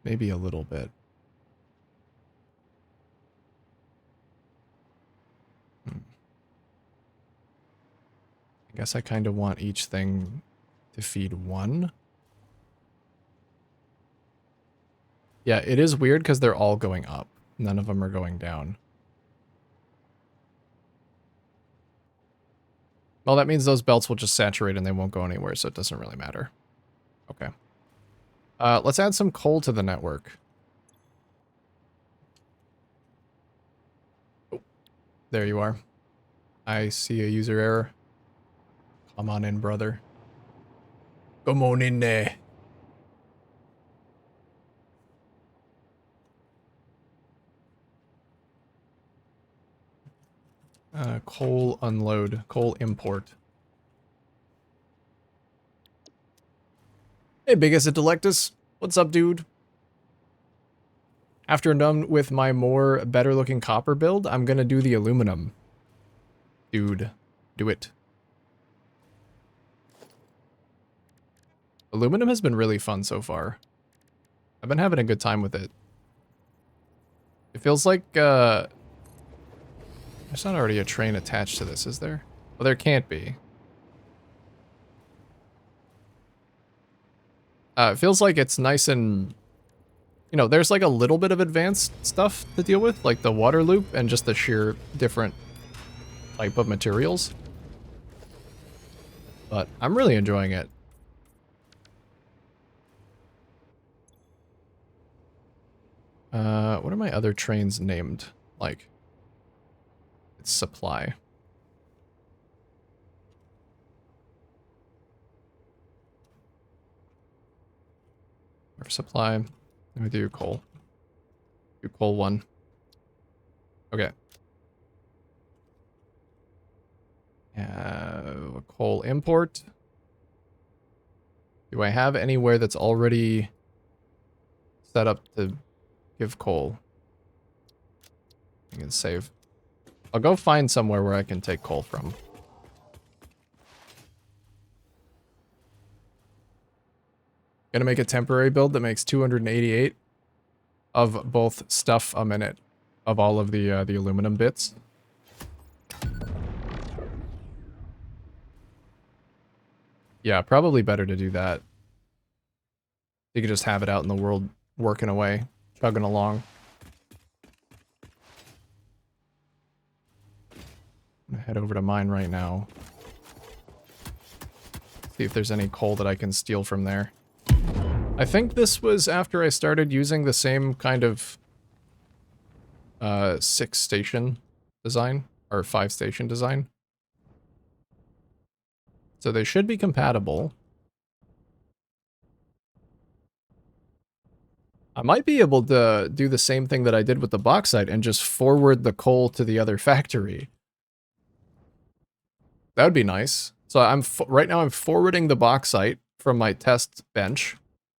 A: Maybe a little bit. I guess I kind of want each thing to feed one. Yeah, it is weird because they're all going up. None of them are going down. Well, that means those belts will just saturate and they won't go anywhere, so it doesn't really matter. Okay. Let's add some coal to the network. Oh, there you are. I see a user error. Come on in, brother. Come on in there. Coal unload. Coal import. Hey, Biggest Intellectus. What's up, dude? After I'm done with my more better looking copper build, I'm gonna do the aluminum. Dude. Do it. Aluminum has been really fun so far. I've been having a good time with it. It feels like, there's not already a train attached to this, is there? Well, there can't be. It feels like it's nice and, you know, there's like a little bit of advanced stuff to deal with, like the water loop and just the sheer different type of materials. But I'm really enjoying it. What are my other trains named? Like, it's supply. Or supply. Let me do coal. Do coal 1. Okay. Coal import. Do I have anywhere that's already set up to give coal? I can save. I'll go find somewhere where I can take coal from. Gonna make a temporary build that makes 288 of both stuff a minute of all of the aluminum bits. Yeah, probably better to do that. You could just have it out in the world working away, chugging along. I'm gonna head over to mine right now. See if there's any coal that I can steal from there. I think this was after I started using the same kind of 6-station design, or 5-station design. So they should be compatible. I might be able to do the same thing that I did with the bauxite and just forward the coal to the other factory. That would be nice. So right now I'm forwarding the bauxite from my test bench.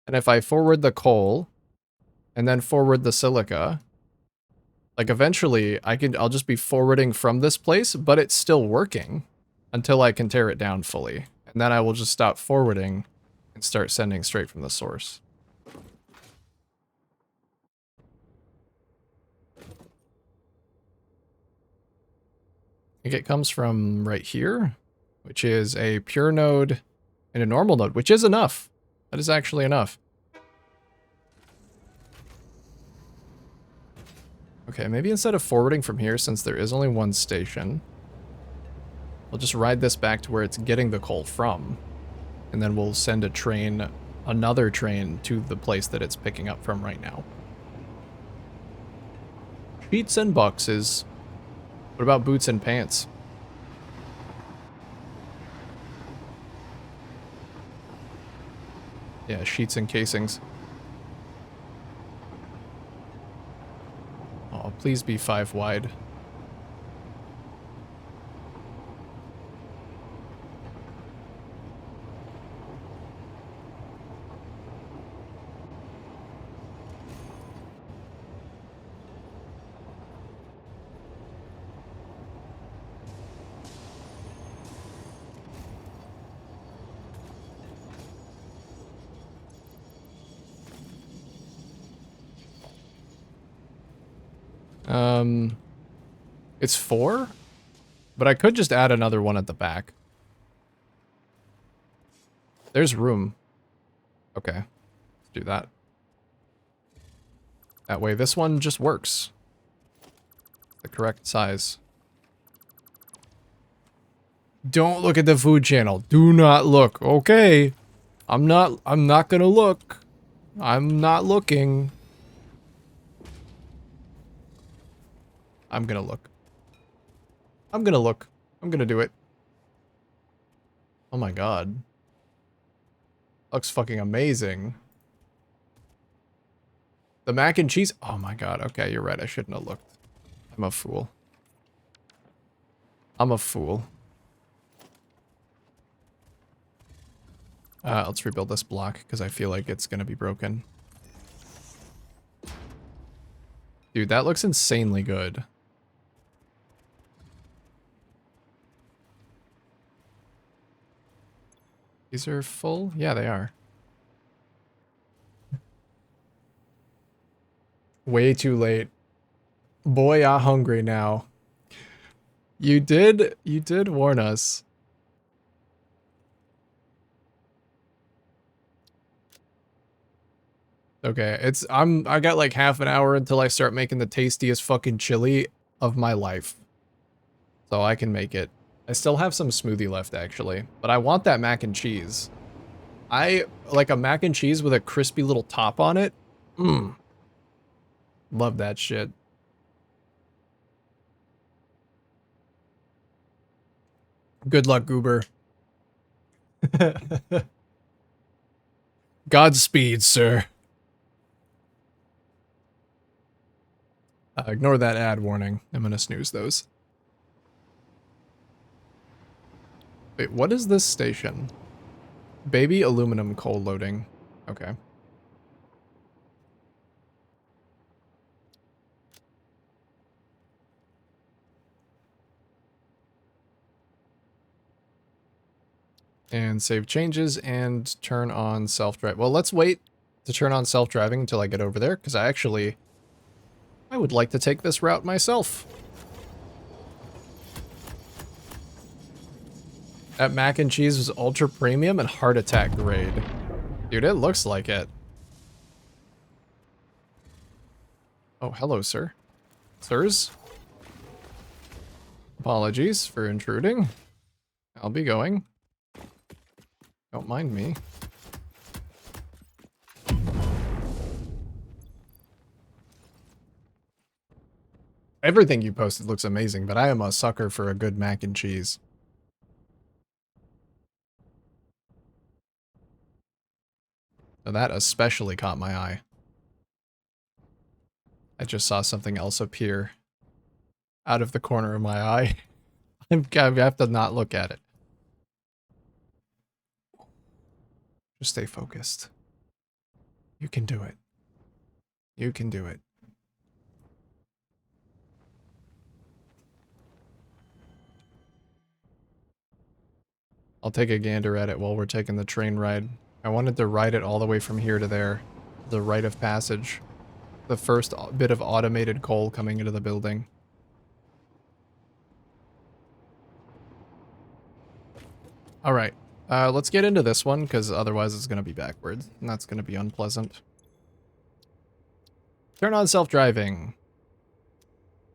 A: And if I forward the coal and then forward the silica, like eventually I'll just be forwarding from this place, but it's still working until I can tear it down fully. And then I will just stop forwarding and start sending straight from the source. I think it comes from right here, which is a pure node and a normal node, which is enough. That is actually enough. Okay, maybe instead of forwarding from here, since there is only one station, we'll just ride this back to where it's getting the coal from. And then we'll send a train, another train, to the place that it's picking up from right now. Sheets and boxes. What about boots and pants? Yeah, sheets and casings. Oh, please be 5 wide. It's 4, but I could just add another one at the back. There's room. Okay, let's do that. That way this one just works. The correct size. Don't look at the food channel. Do not look. Okay. I'm not gonna look. I'm not looking. I'm gonna look. I'm gonna look. I'm gonna do it. Oh my god. Looks fucking amazing. The mac and cheese. Oh my god. Okay, you're right. I shouldn't have looked. I'm a fool. I'm a fool. Let's rebuild this block because I feel like it's gonna be broken. Dude, that looks insanely good. These are full? Yeah, they are. Way too late. Boy, I'm hungry now. You did warn us. Okay, I got like half an hour until I start making the tastiest fucking chili of my life. So I can make it. I still have some smoothie left actually, but I want that mac and cheese. I like a mac and cheese with a crispy little top on it. Mmm. Love that shit. Good luck, Goober. Godspeed, sir. Ignore that ad warning. I'm gonna snooze those. Wait, what is this station? Baby aluminum coal loading. Okay. And save changes and turn on self-drive. Well, let's wait to turn on self-driving until I get over there, because I would like to take this route myself. That mac and cheese was ultra premium and heart attack grade. Dude, it looks like it. Oh, hello, sir. Sirs? Apologies for intruding. I'll be going. Don't mind me. Everything you posted looks amazing, but I am a sucker for a good mac and cheese. So that especially caught my eye. I just saw something else appear out of the corner of my eye. I have to not look at it. Just stay focused. You can do it. You can do it. I'll take a gander at it while we're taking the train ride. I wanted to ride it all the way from here to there. The rite of passage. The first bit of automated coal coming into the building. Alright, let's get into this one, because otherwise it's going to be backwards, and that's going to be unpleasant. Turn on self-driving.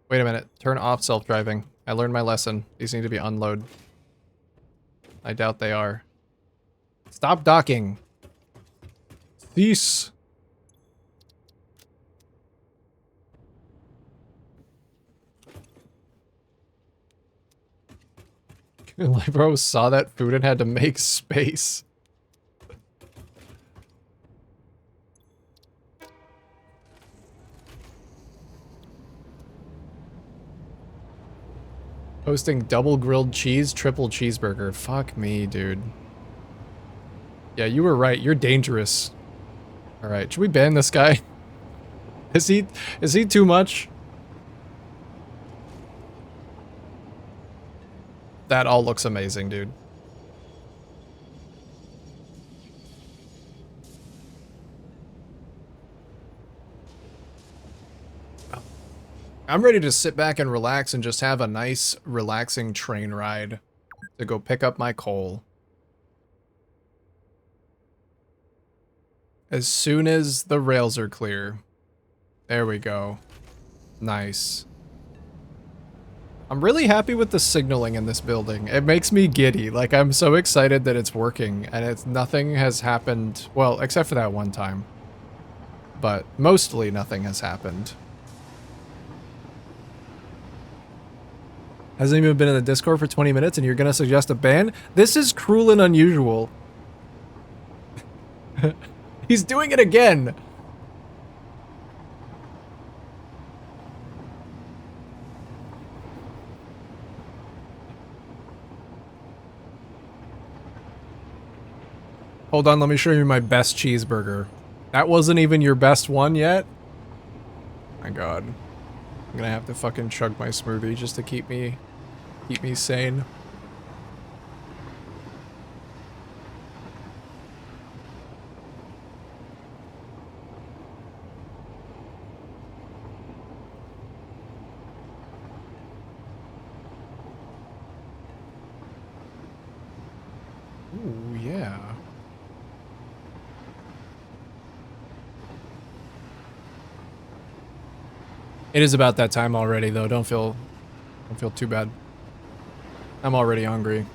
A: Wait a minute, turn off self-driving. I learned my lesson. These need to be unload. I doubt they are. Stop docking. Cease. Like, bro saw that food and had to make space. Posting double grilled cheese, triple cheeseburger. Fuck me, dude. Yeah, you were right. You're dangerous. Alright, should we ban this guy? Is he too much? That all looks amazing, dude. I'm ready to sit back and relax and just have a nice, relaxing train ride to go pick up my coal. As soon as the rails are clear. There we go. Nice. I'm really happy with the signaling in this building. It makes me giddy. Like, I'm so excited that it's working, and nothing has happened. Well, except for that one time. But mostly nothing has happened. Hasn't even been in the Discord for 20 minutes and you're gonna suggest a ban? This is cruel and unusual. He's doing it again! Hold on, let me show you my best cheeseburger. That wasn't even your best one yet? My god. I'm gonna have to fucking chug my smoothie just to keep me sane. Ooh, yeah. It is about that time already, though. Don't feel too bad. I'm already hungry.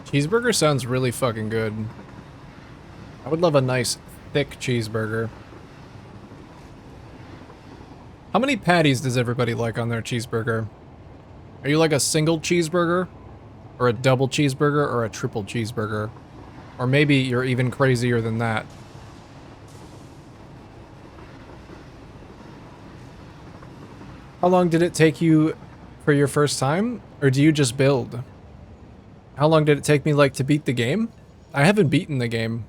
A: Cheeseburger sounds really fucking good. I would love a nice, thick cheeseburger. How many patties does everybody like on their cheeseburger? Are you like a single cheeseburger? Or a double cheeseburger? Or a triple cheeseburger? Or maybe you're even crazier than that. How long did it take you for your first time? Or do you just build? How long did it take me, like, to beat the game? I haven't beaten the game.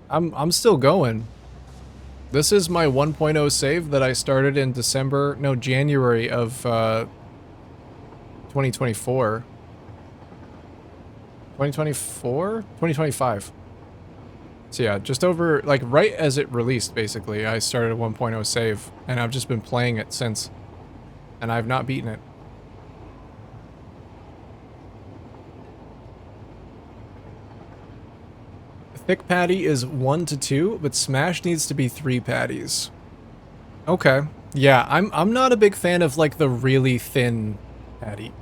A: I'm still going. This is my 1.0 save that I started in January of 2024. 2024? 2025. So yeah, just over, like, right as it released, basically, I started a 1.0 save, and I've just been playing it since, and I've not beaten it. Thick patty is 1 to 2, but smash needs to be 3 patties. Okay. Yeah, I'm not a big fan of, like, the really thin patty.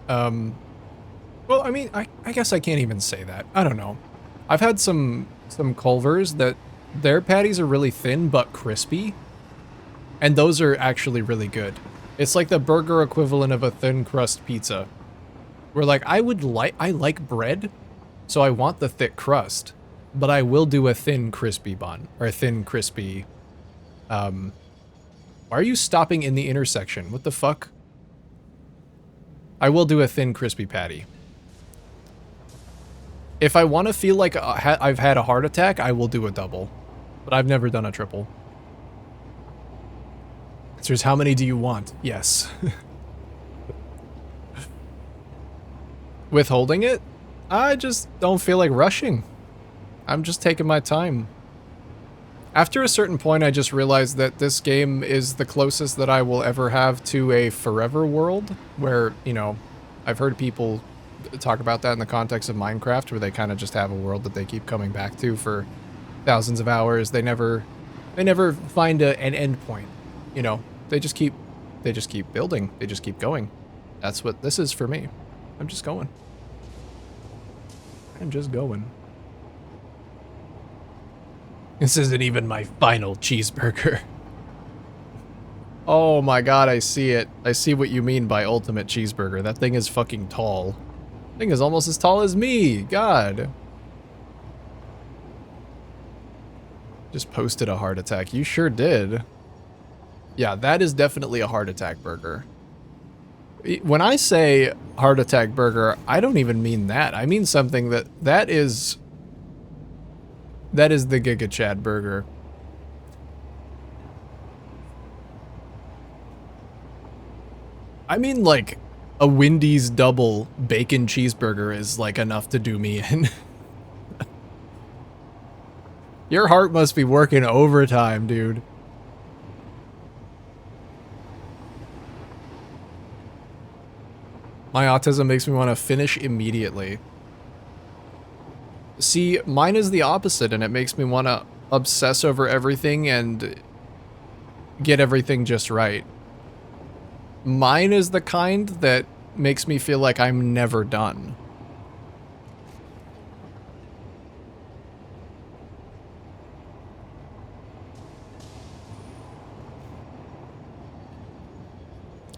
A: Well, I mean, I guess I can't even say that. I don't know. I've had some Culvers that their patties are really thin but crispy, and those are actually really good. It's like the burger equivalent of a thin crust pizza. Where, like, I like bread, so I want the thick crust, but I will do a thin crispy bun, or a thin crispy, why are you stopping in the intersection? What the fuck? I will do a thin crispy patty. If I want to feel like I've had a heart attack, I will do a double, but I've never done a triple. Answers, how many do you want? Yes. Withholding it? I just don't feel like rushing. I'm just taking my time. After a certain point, I just realized that this game is the closest that I will ever have to a forever world, where, you know, I've heard people talk about that in the context of Minecraft, where they kind of just have a world that they keep coming back to for thousands of hours. They never find an end point, you know. They just keep building. They just keep going. That's what this is for me. I'm just going. I'm just going. This isn't even my final cheeseburger. Oh my god, I see it. I see what you mean by ultimate cheeseburger. That thing is fucking tall. That thing is almost as tall as me. God. Just posted a heart attack. You sure did. Yeah, that is definitely a heart attack burger. When I say heart attack burger, I don't even mean that. I mean something that is the Giga Chad burger. I mean, like, a Wendy's double bacon cheeseburger is, like, enough to do me in. Your heart must be working overtime, dude. My autism makes me want to finish immediately. See, mine is the opposite, and it makes me want to obsess over everything and get everything just right. Mine is the kind that makes me feel like I'm never done.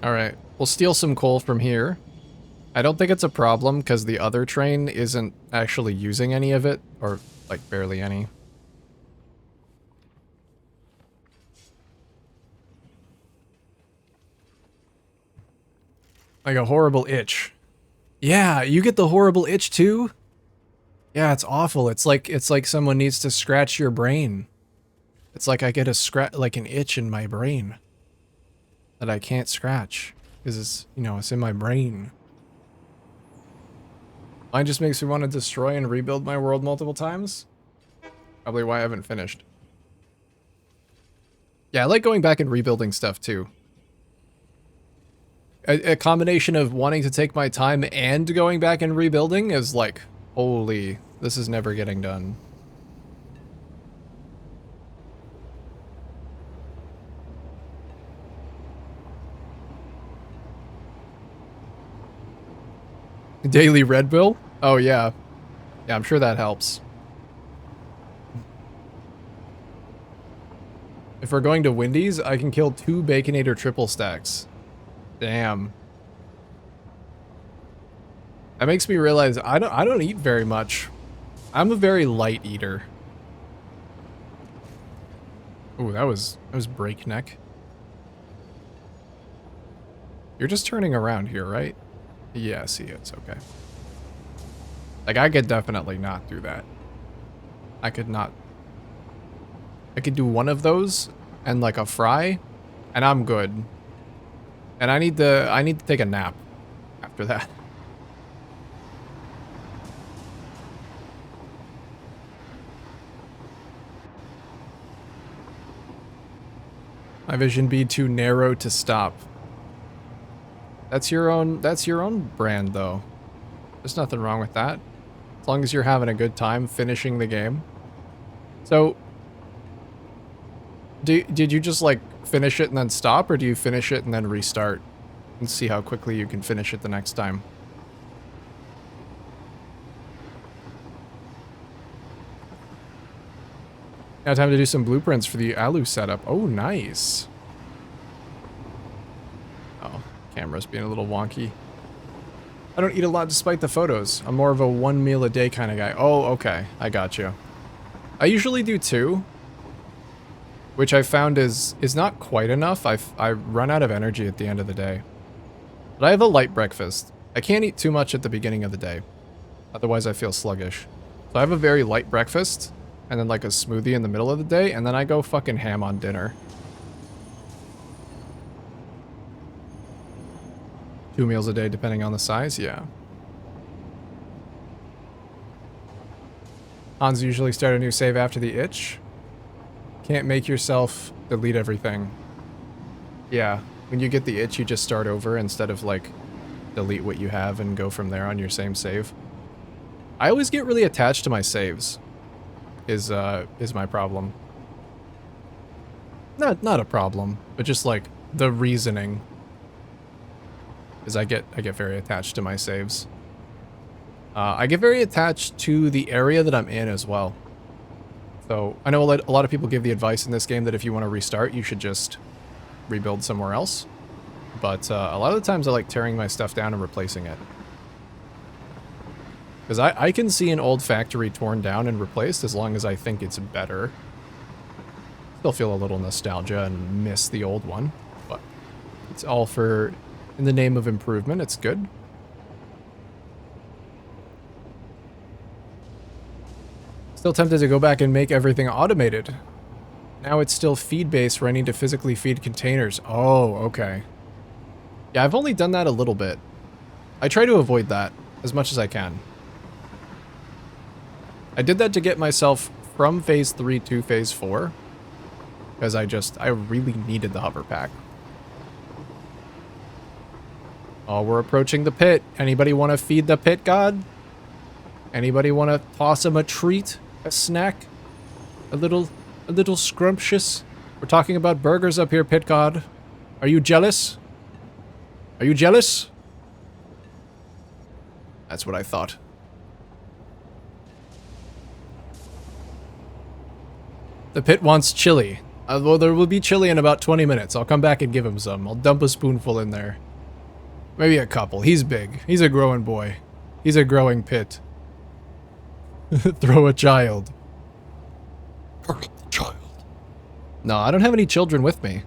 A: Alright, we'll steal some coal from here. I don't think it's a problem, because the other train isn't actually using any of it, or, like, barely any. Like a horrible itch. Yeah, you get the horrible itch too? Yeah, it's awful. It's like someone needs to scratch your brain. It's like I get like an itch in my brain that I can't scratch because it's, you know, it's in my brain. Mine just makes me want to destroy and rebuild my world multiple times. Probably why I haven't finished. Yeah, I like going back and rebuilding stuff too. A combination of wanting to take my time and going back and rebuilding is like, holy, this is never getting done. Daily red bill? Oh yeah. Yeah, I'm sure that helps. If we're going to Wendy's, I can kill 2 Baconator triple stacks. Damn. That makes me realize I don't eat very much. I'm a very light eater. Ooh, that was breakneck. You're just turning around here, right? Yeah, see, it's okay. Like, I could definitely not do that. I could not. I could do one of those and like a fry, and I'm good. And I need to take a nap after that. My vision be too narrow to stop. That's your own brand though. There's nothing wrong with that. As long as you're having a good time finishing the game. So did you just like finish it and then stop, or do you finish it and then restart and see how quickly you can finish it the next time? Now time to do some blueprints for the alu setup. Oh, nice. Oh, camera's being a little wonky. I don't eat a lot despite the photos. I'm more of a 1 meal a day kind of guy. Oh, okay. I got you. I usually do 2, which I found is not quite enough. I run out of energy at the end of the day. But I have a light breakfast. I can't eat too much at the beginning of the day. Otherwise I feel sluggish. So I have a very light breakfast, and then like a smoothie in the middle of the day, and then I go fucking ham on dinner. 2 meals a day depending on the size, yeah. Hans usually start a new save after the itch. Can't make yourself delete everything. Yeah, when you get the itch, you just start over instead of like delete what you have and go from there on your same save. I always get really attached to my saves. Is my problem. Not a problem, but just like the reasoning. Is I get very attached to my saves. I get very attached to the area that I'm in as well. So I know a lot of people give the advice in this game that if you want to restart, you should just rebuild somewhere else. But a lot of the times I like tearing my stuff down and replacing it. Because I can see an old factory torn down and replaced as long as I think it's better. Still feel a little nostalgia and miss the old one. But it's all for, in the name of improvement, it's good. Still tempted to go back and make everything automated. Now it's still feed-based where I need to physically feed containers. Oh, okay. Yeah, I've only done that a little bit. I try to avoid that as much as I can. I did that to get myself from phase 3 to phase 4. Because I really needed the hover pack. Oh, we're approaching the pit. Anybody want to feed the pit god? Anybody want to toss him a treat? A snack? A little scrumptious? We're talking about burgers up here, pit god. Are you jealous? Are you jealous? That's what I thought. The pit wants chili. Well, there will be chili in about 20 minutes. I'll come back and give him some. I'll dump a spoonful in there. Maybe a couple. He's big. He's a growing boy. He's a growing pit. Throw a child. Target the child. No, I don't have any children with me.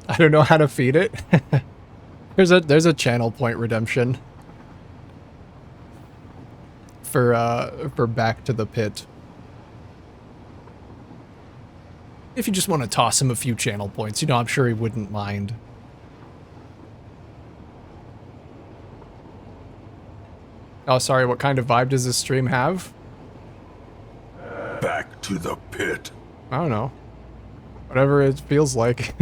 A: I don't know how to feed it. There's a channel point redemption. For back to the pit. If you just want to toss him a few channel points, you know, I'm sure he wouldn't mind. Oh, sorry, what kind of vibe does this stream have?
C: Back to the pit.
A: I don't know. Whatever it feels like.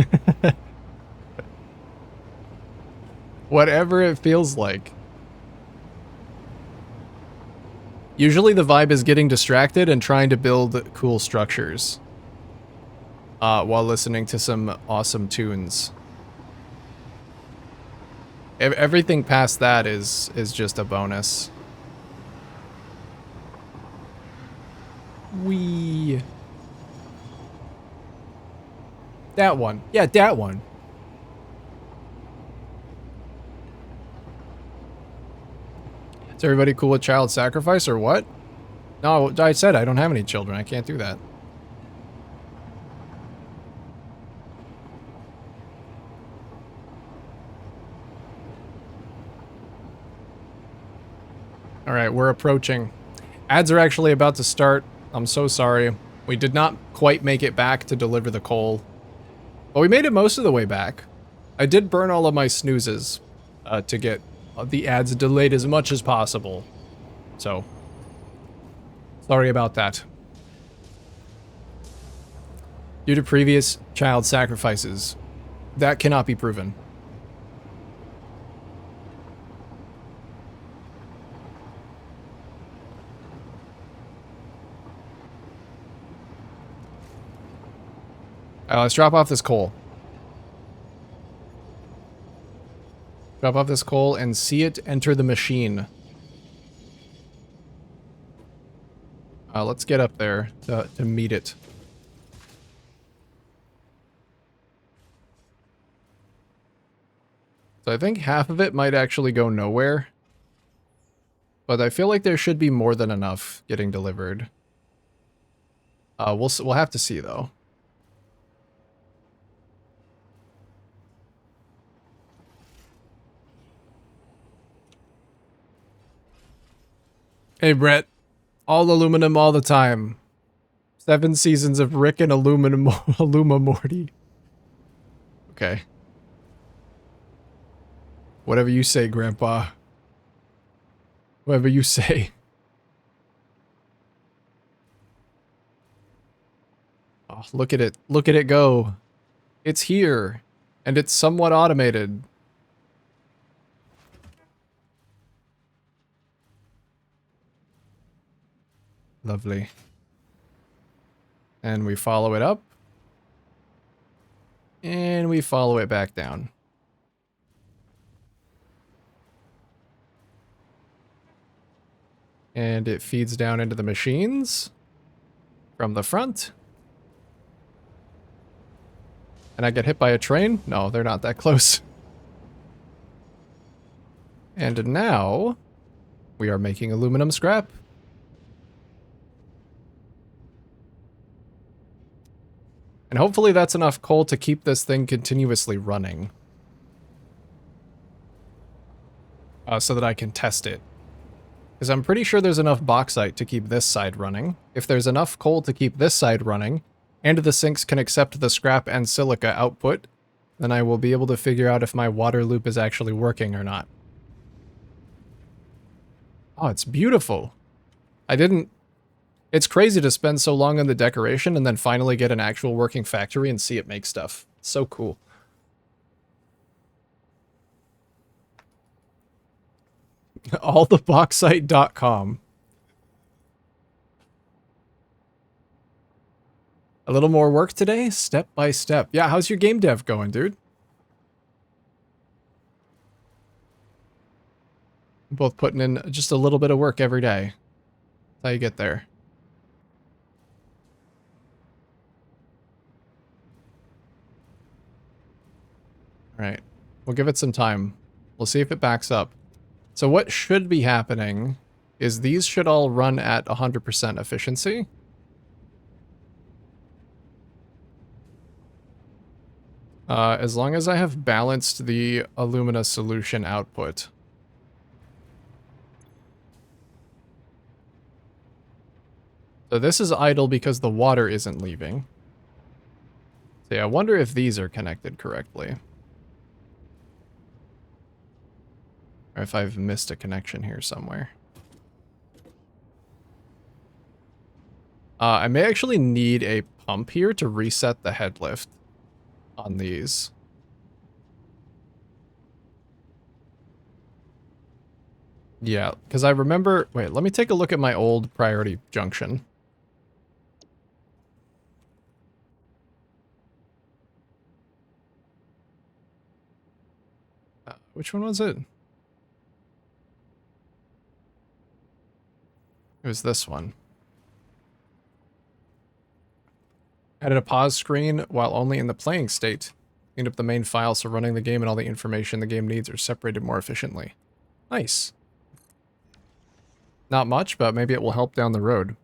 A: Whatever it feels like. Usually the vibe is getting distracted and trying to build cool structures. While listening to some awesome tunes. Everything past that is just a bonus. Wee. That one. Yeah, that one. Is everybody cool with child sacrifice or what? No, I said I don't have any children. I can't do that. Alright, we're approaching. Ads are actually about to start. I'm so sorry. We did not quite make it back to deliver the coal. But we made it most of the way back. I did burn all of my snoozes to get the ads delayed as much as possible. So, sorry about that. Due to previous child sacrifices, that cannot be proven. Let's drop off this coal. Drop off this coal and see it enter the machine. Let's get up there to meet it. So I think half of it might actually go nowhere. But I feel like there should be more than enough getting delivered. We'll have to see though. Hey Brett, all aluminum all the time. 7 seasons of Rick and aluminum Aluma Morty. Okay. Whatever you say, Grandpa. Whatever you say. Oh, look at it. Look at it go. It's here. And it's somewhat automated. Lovely. And we follow it up. And we follow it back down. And it feeds down into the machines from the front. And I get hit by a train? No, they're not that close. And now we are making aluminum scrap. And hopefully that's enough coal to keep this thing continuously running. So that I can test it. Because I'm pretty sure there's enough bauxite to keep this side running. If there's enough coal to keep this side running, and the sinks can accept the scrap and silica output, then I will be able to figure out if my water loop is actually working or not. Oh, it's beautiful. It's crazy to spend so long on the decoration and then finally get an actual working factory and see it make stuff. It's so cool. Allthebauxite.com. A little more work today, step by step. Yeah, how's your game dev going, dude? Both putting in just a little bit of work every day. That's how you get there. Alright, we'll give it some time. We'll see if it backs up. So what should be happening is these should all run at 100% efficiency. As long as I have balanced the alumina solution output. So this is idle because the water isn't leaving. So yeah, I wonder if these are connected correctly. Or if I've missed a connection here somewhere. I may actually need a pump here to reset the head lift on these. Yeah, because I remember... Wait, let me take a look at my old priority junction. Which one was it? It was this one. Added a pause screen while only in the playing state. Cleaned up the main file so running the game and all the information the game needs are separated more efficiently. Nice. Not much, but maybe it will help down the road.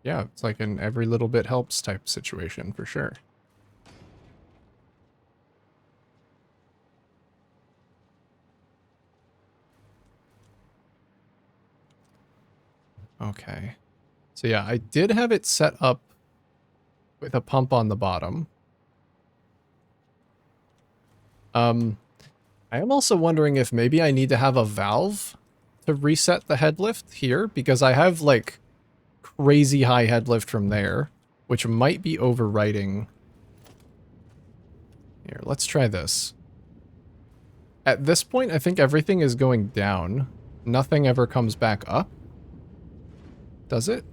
A: Yeah, it's like an every little bit helps type situation for sure. Okay. So yeah, I did have it set up with a pump on the bottom. I am also wondering if maybe I need to have a valve to reset the head lift here, because I have like crazy high head lift from there, which might be overwriting. Here, let's try this. At this point, I think everything is going down. Nothing ever comes back up. Does it?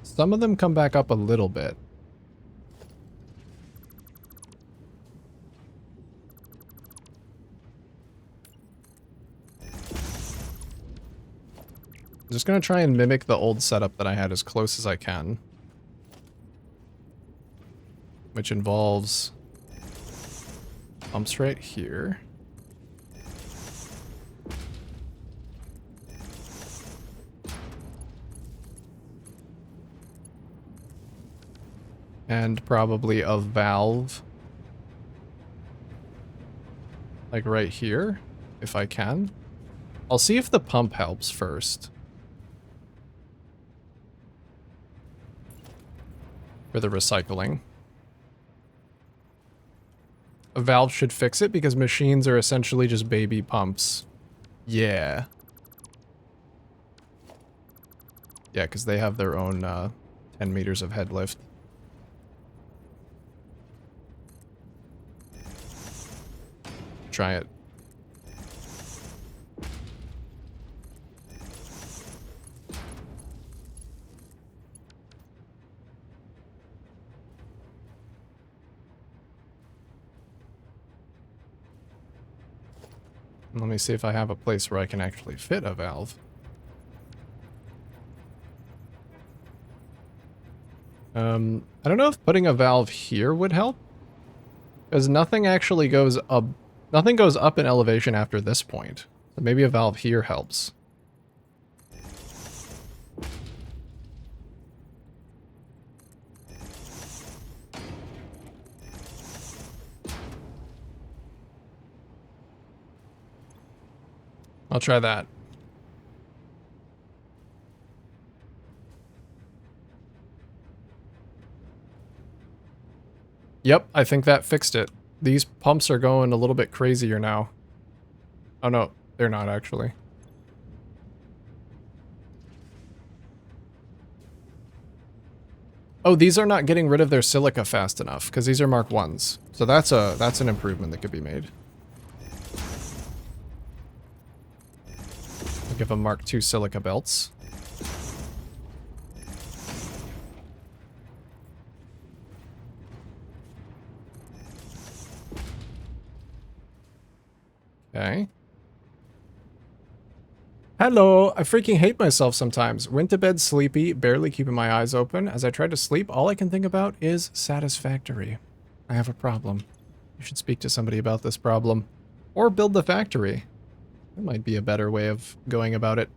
A: Some of them come back up a little bit. I'm just going to try and mimic the old setup that I had as close as I can. Which involves pumps right here. And probably a valve. Like right here, if I can. I'll see if the pump helps first. For the recycling. A valve should fix it because machines are essentially just baby pumps. Yeah. Yeah, because they have their own 10 meters of head lift. Try it. Let me see if I have a place where I can actually fit a valve. I don't know if putting a valve here would help. Because nothing actually goes up. Nothing goes up in elevation after this point. So maybe a valve here helps. I'll try that. Yep, I think that fixed it. These pumps are going a little bit crazier now. Oh no, they're not actually. Oh, these are not getting rid of their silica fast enough, because these are Mark 1s. So that's an improvement that could be made. I'll give them Mark 2 silica belts. Okay. Hello, I freaking hate myself sometimes. Went to bed sleepy, barely keeping my eyes open. As I tried to sleep, all I can think about is satisfactory. I have a problem. You should speak to somebody about this problem. Or build the factory. That might be a better way of going about it.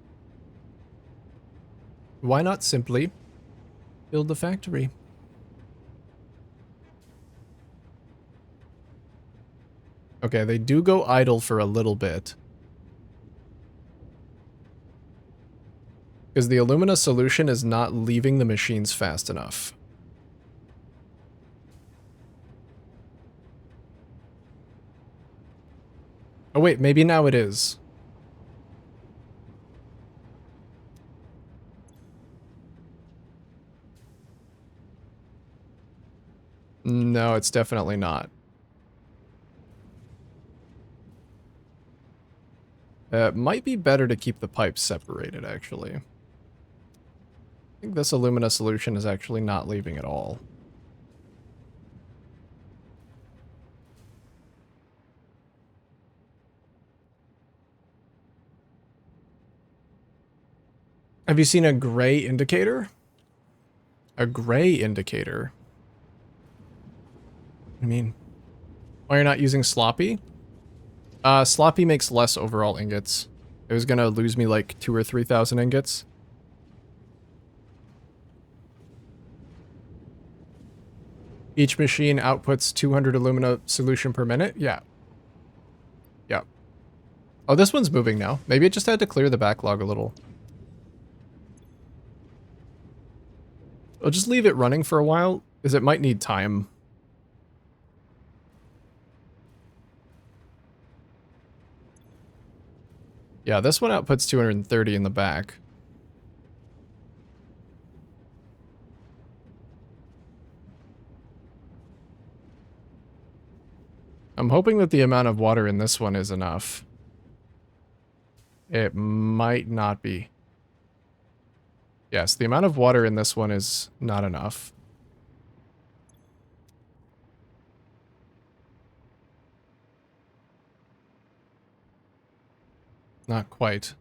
A: Why not simply build the factory? Okay, they do go idle for a little bit. Because the alumina solution is not leaving the machines fast enough. Oh wait, maybe now it is. No, it's definitely not. It might be better to keep the pipes separated, actually. I think this alumina solution is actually not leaving at all. Have you seen a gray indicator? A gray indicator? I mean, why you're not using sloppy? Sloppy makes less overall ingots. It was gonna lose me like 2,000 or 3,000 ingots. Each machine outputs 200 alumina solution per minute? Yeah. Yeah. Oh, this one's moving now. Maybe it just had to clear the backlog a little. I'll just leave it running for a while, because it might need time. Yeah, this one outputs 230 in the back. I'm hoping that the amount of water in this one is enough. It might not be. Yes, the amount of water in this one is not enough. Not quite.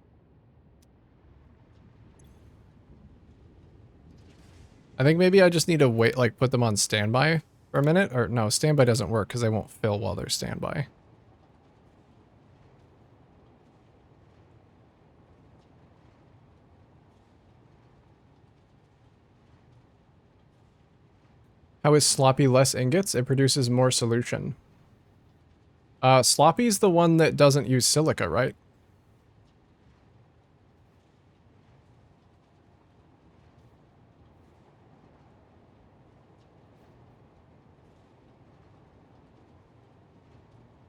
A: I think maybe I just need to wait, like put them on standby for a minute. Or no, standby doesn't work because they won't fill while they're standby. How is sloppy less ingots? It produces more solution. Sloppy's the one that doesn't use silica, right?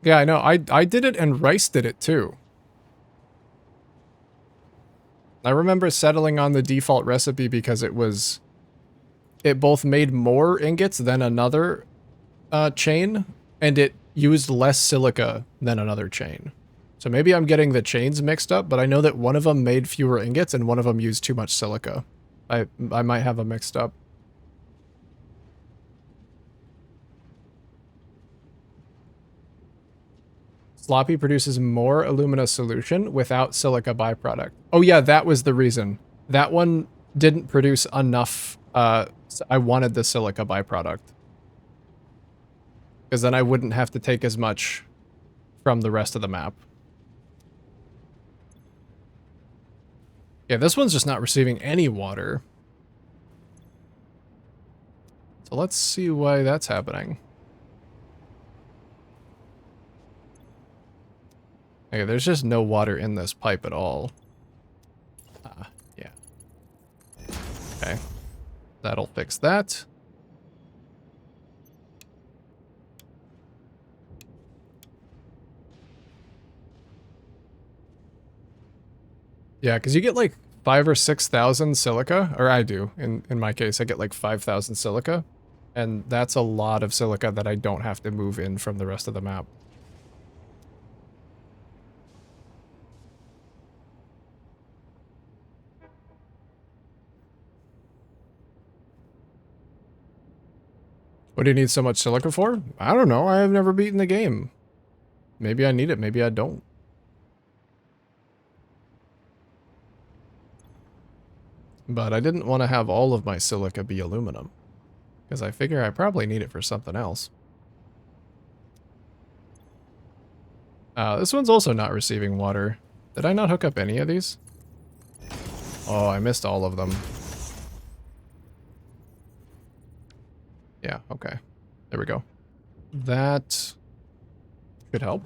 A: Yeah, I know. I did it and Rice did it too. I remember settling on the default recipe because it both made more ingots than another chain, and it used less silica than another chain. So maybe I'm getting the chains mixed up, but I know that one of them made fewer ingots and one of them used too much silica. I might have them mixed up. Sloppy produces more alumina solution without silica byproduct. Oh yeah, that was the reason. That one didn't produce enough. I wanted the silica byproduct. Because then I wouldn't have to take as much from the rest of the map. Yeah, this one's just not receiving any water. So let's see why that's happening. Okay, there's just no water in this pipe at all. Yeah. Okay. That'll fix that. Yeah, because you get like 5,000 or 6,000 silica, or I do. In my case, I get like 5,000 silica, and that's a lot of silica that I don't have to move in from the rest of the map. What do you need so much silica for? I don't know. I have never beaten the game. Maybe I need it. Maybe I don't. But I didn't want to have all of my silica be aluminum, because I figure I probably need it for something else. This one's also not receiving water. Did I not hook up any of these? Oh, I missed all of them. Yeah, okay. There we go. That could help.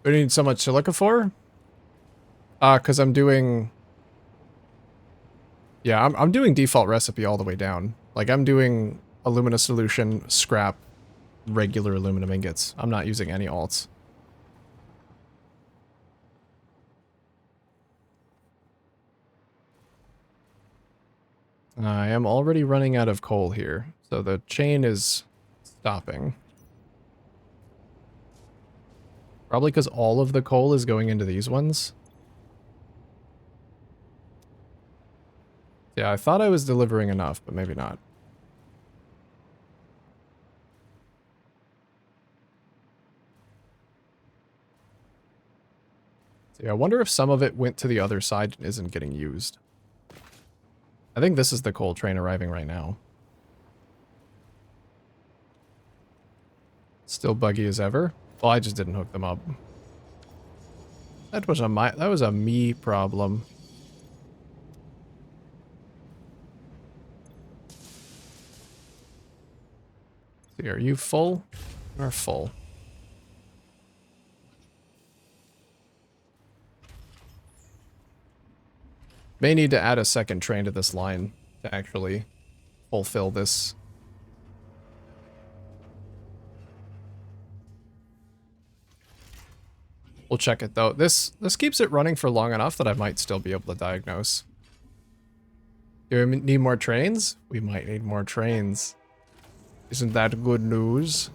A: What do you need so much silica for? Because I'm doing... Yeah, I'm doing default recipe all the way down. Like, I'm doing alumina solution, scrap, regular aluminum ingots. I'm not using any alts. I am already running out of coal here, so the chain is stopping. Probably because all of the coal is going into these ones. Yeah, I thought I was delivering enough, but maybe not. So yeah, I wonder if some of it went to the other side and isn't getting used. I think this is the coal train arriving right now. Still buggy as ever. Well, I just didn't hook them up. That was a me problem. See, are you full or full? May need to add a second train to this line to actually fulfill this. We'll check it though. This keeps it running for long enough that I might still be able to diagnose. Do we need more trains? We might need more trains. Isn't that good news?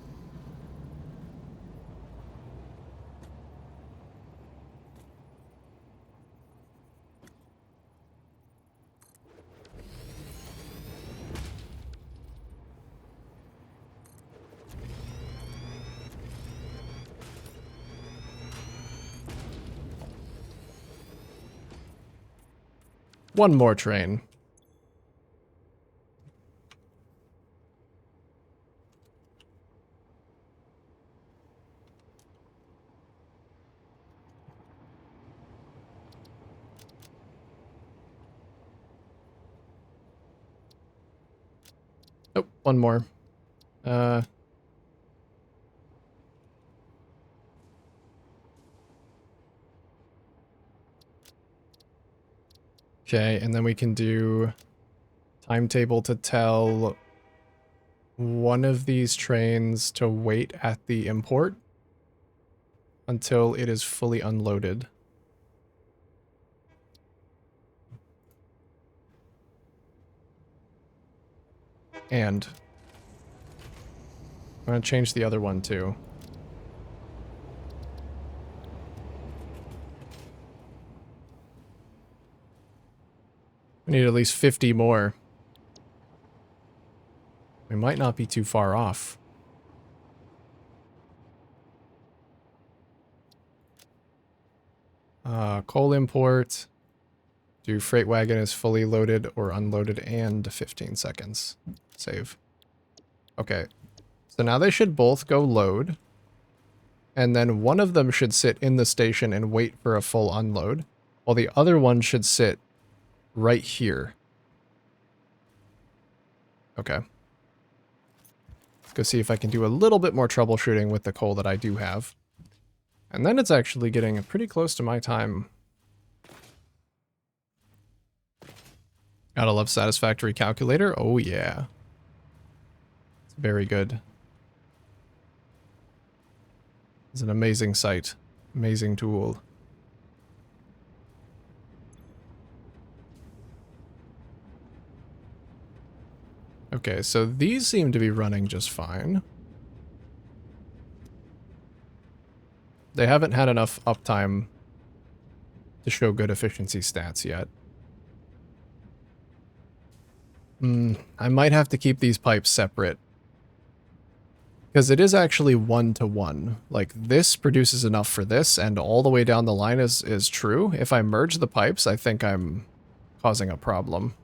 A: One more train. Oh, one more. Okay, and then we can do timetable to tell one of these trains to wait at the import until it is fully unloaded. And I'm going to change the other one too. We need at least 50 more. We might not be too far off. Coal import. Do freight wagon is fully loaded or unloaded and 15 seconds. Save. Okay. So now they should both go load. And then one of them should sit in the station and wait for a full unload, while the other one should sit right here. Okay. Let's go see if I can do a little bit more troubleshooting with the coal that I do have. And then it's actually getting pretty close to my time. Gotta love satisfactory calculator. Oh yeah. It's very good. It's an amazing site. Amazing tool. Okay, so these seem to be running just fine. They haven't had enough uptime to show good efficiency stats yet. I might have to keep these pipes separate. Because it is actually 1-to-1. Like, this produces enough for this, and all the way down the line is true. If I merge the pipes, I think I'm causing a problem.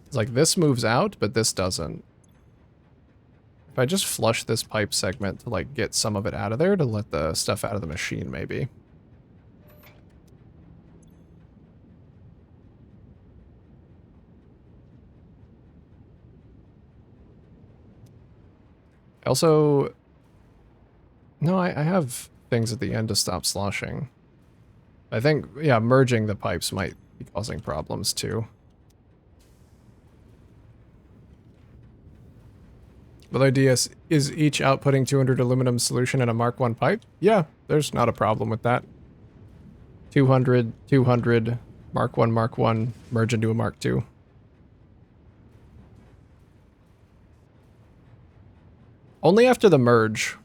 A: It's like, this moves out, but this doesn't. If I just flush this pipe segment to, like, get some of it out of there to let the stuff out of the machine, maybe. Also, no, I have things at the end to stop sloshing. I think, yeah, merging the pipes might be causing problems too. But the idea is each outputting 200 aluminum solution in a Mark 1 pipe? Yeah, there's not a problem with that. 200, 200, Mark 1, merge into a Mark 2. Only after the merge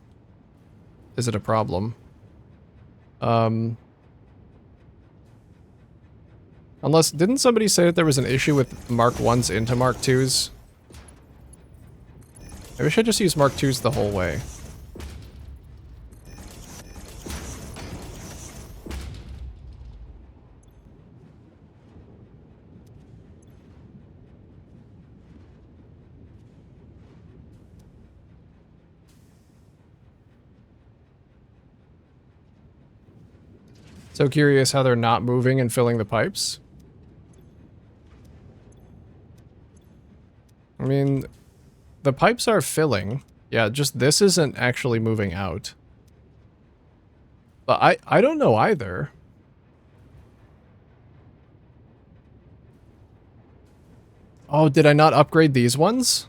A: is it a problem. Unless, didn't somebody say that there was an issue with Mark 1s into Mark 2s? Maybe I should just use Mark 2s the whole way. So curious how they're not moving and filling the pipes. I mean, the pipes are filling. Yeah, just this isn't actually moving out. But I don't know either. Oh, did I not upgrade these ones?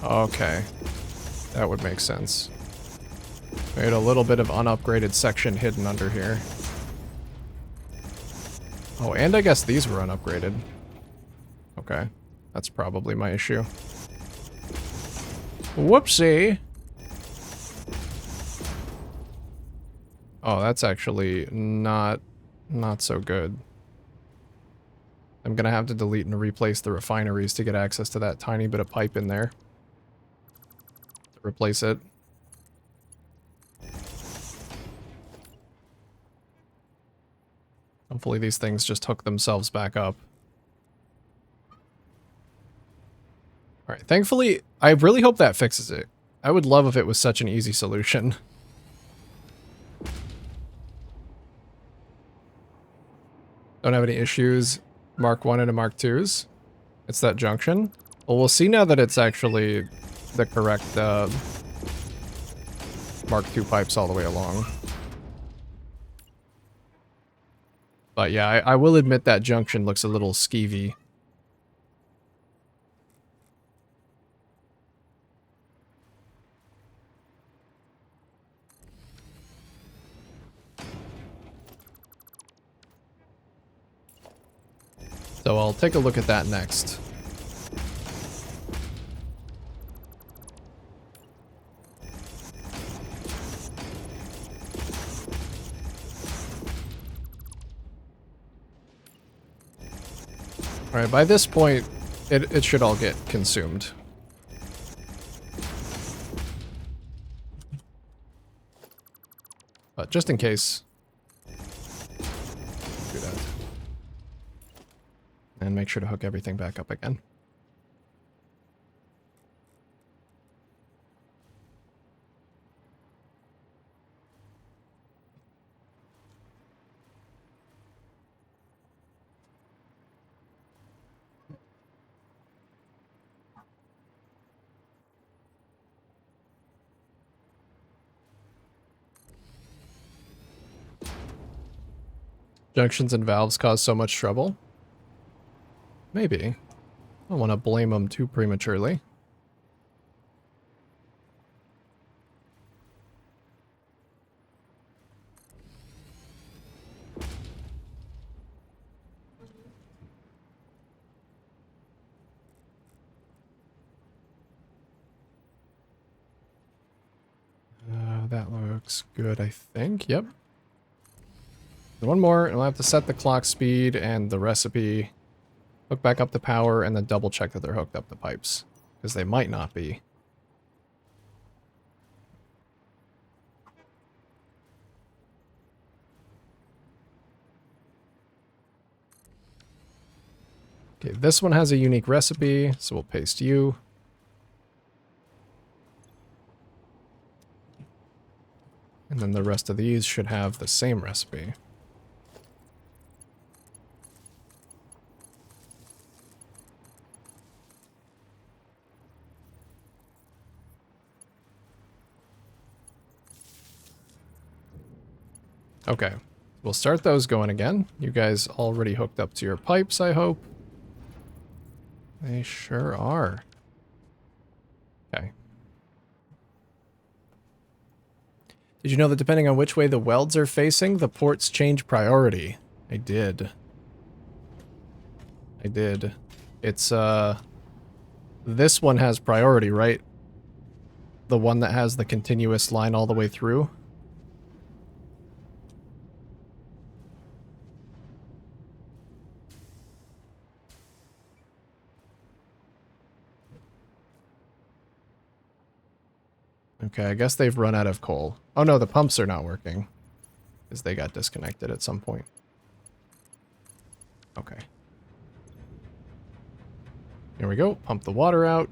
A: Okay. That would make sense. We had a little bit of unupgraded section hidden under here. Oh, and I guess these were unupgraded. Okay. That's probably my issue. Whoopsie! Oh, that's actually not so good. I'm gonna have to delete and replace the refineries to get access to that tiny bit of pipe in there. To replace it. Hopefully these things just hook themselves back up. Alright, thankfully, I really hope that fixes it. I would love if it was such an easy solution. Don't have any issues. Mark 1 into Mark 2s. It's that junction. Well, we'll see now that it's actually the correct Mark 2 pipes all the way along. But yeah, I will admit that junction looks a little skeevy. So I'll take a look at that next. Alright, by this point, it should all get consumed. But just in case, do that. And make sure to hook everything back up again. Junctions and valves cause so much trouble? Maybe. I don't want to blame them too prematurely. That looks good, I think. Yep. One more, and we'll have to set the clock speed and the recipe. Hook back up the power, and then double check that they're hooked up the pipes. Because they might not be. Okay, this one has a unique recipe, so we'll paste you. And then the rest of these should have the same recipe. Okay, we'll start those going again. You guys already hooked up to your pipes, I hope. They sure are. Did you know that depending on which way the welds are facing, the ports change priority? I did. I did. It's, this one has priority, right? The one that has the continuous line all the way through? Okay, I guess they've run out of coal. Oh no, the pumps are not working. Because they got disconnected at some point. Okay. Here we go. Pump the water out.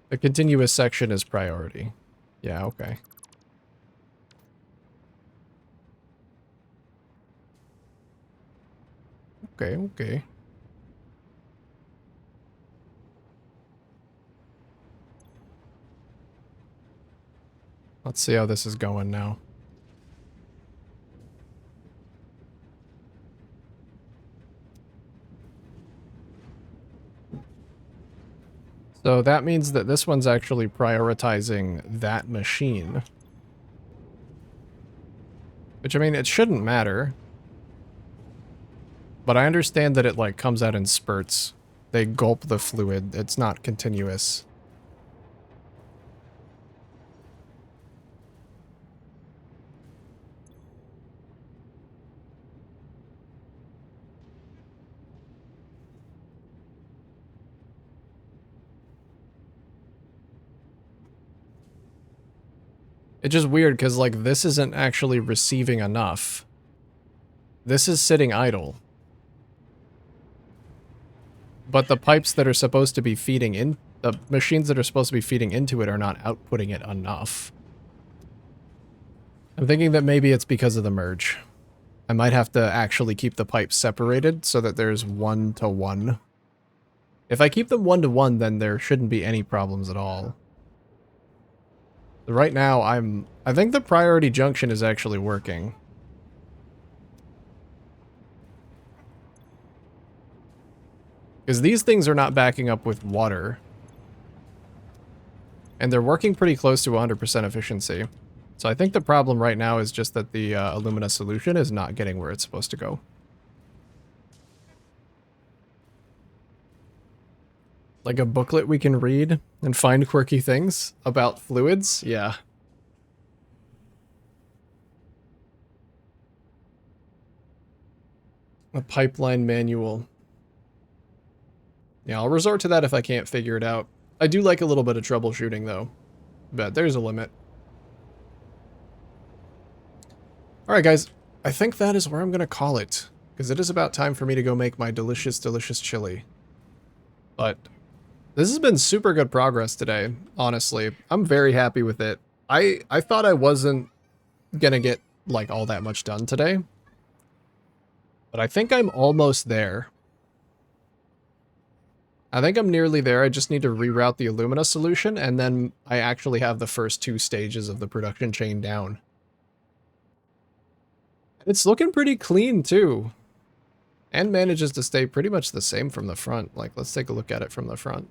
A: The continuous section is priority. Yeah, okay. Okay, okay. Let's see how this is going now. So that means that this one's actually prioritizing that machine. Which, I mean, it shouldn't matter. But I understand that it, like, comes out in spurts. They gulp the fluid. It's not continuous. It's just weird because, like, this isn't actually receiving enough. This is sitting idle. But the pipes that are supposed to be feeding in... The machines that are supposed to be feeding into it are not outputting it enough. I'm thinking that maybe it's because of the merge. I might have to actually keep the pipes separated so that there's 1-to-1. If I keep them 1-to-1, then there shouldn't be any problems at all. Right now, I think the priority junction is actually working. Because these things are not backing up with water. And they're working pretty close to 100% efficiency. So I think the problem right now is just that the alumina solution is not getting where it's supposed to go. Like a booklet we can read and find quirky things about fluids? Yeah. A pipeline manual. Yeah, I'll resort to that if I can't figure it out. I do like a little bit of troubleshooting, though. But there's a limit. Alright, guys. I think that is where I'm going to call it. Because it is about time for me to go make my delicious, delicious chili. But this has been super good progress today, honestly. I'm very happy with it. I thought I wasn't going to get, like, all that much done today. But I think I'm almost there. I think I'm nearly there. I just need to reroute the alumina solution, and then I actually have the first 2 stages of the production chain down. It's looking pretty clean, too. And manages to stay pretty much the same from the front. Like, let's take a look at it from the front.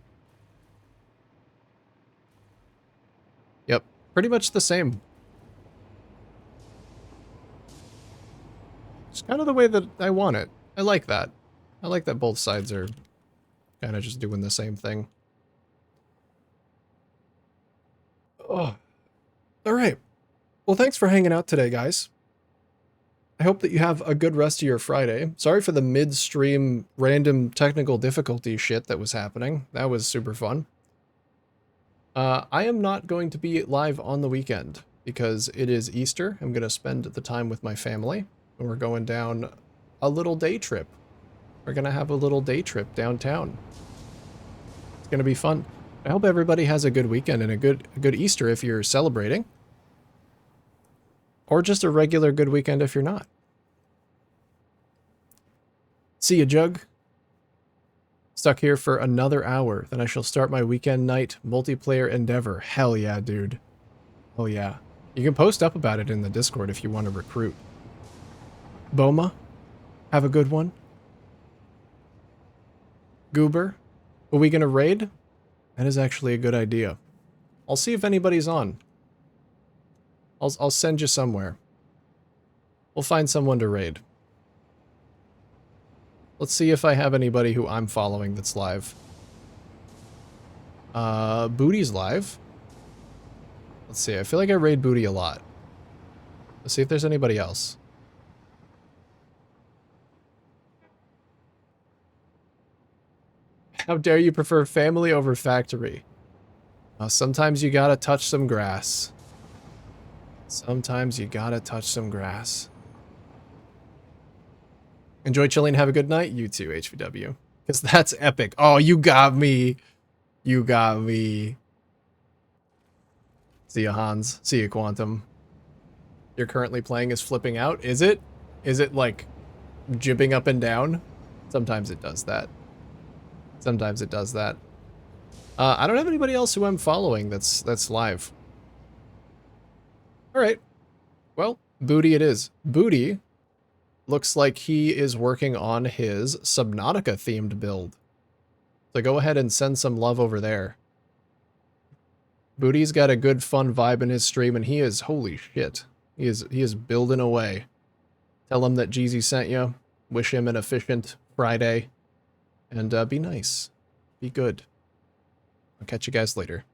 A: Yep, pretty much the same. It's kind of the way that I want it. I like that. I like that both sides are kind of just doing the same thing. Oh. Alright. Well, thanks for hanging out today, guys. I hope that you have a good rest of your Friday. Sorry for the mid-stream random technical difficulty shit that was happening. That was super fun. I am not going to be live on the weekend because it is Easter. I'm going to spend the time with my family. And we're going down a little day trip. We're going to have a little day trip downtown. It's going to be fun. I hope everybody has a good weekend and a good Easter if you're celebrating. Or just a regular good weekend if you're not. See ya, Jug. Stuck here for another hour, then I shall start my weekend night multiplayer endeavor. Hell yeah, dude. Oh yeah. You can post up about it in the Discord if you want to recruit. Boma, have a good one. Goober, Are we gonna raid? That is actually a good idea. I'll see if anybody's on. I'll send you somewhere. We'll find someone to raid. Let's see if I have anybody who I'm following that's live. Booty's live. Let's see, I feel like I raid Booty a lot. Let's see if there's anybody else. How dare you prefer family over factory? Sometimes you gotta touch some grass. Sometimes you gotta touch some grass. Enjoy chilling, have a good night. You too, HVW. Because that's epic. Oh, you got me. You got me. See ya, Hans. See ya, Quantum. You're currently playing as flipping out? Is it? Is it like jibbing up and down? Sometimes it does that. Sometimes it does that. I don't have anybody else who I'm following that's live. Alright. Well, Booty it is. Booty looks like he is working on his Subnautica themed build. So go ahead and send some love over there. Booty's got a good fun vibe in his stream and he is, holy shit. He is building away. Tell him that Jeezy sent you. Wish him an efficient Friday. And be nice. Be good. I'll catch you guys later.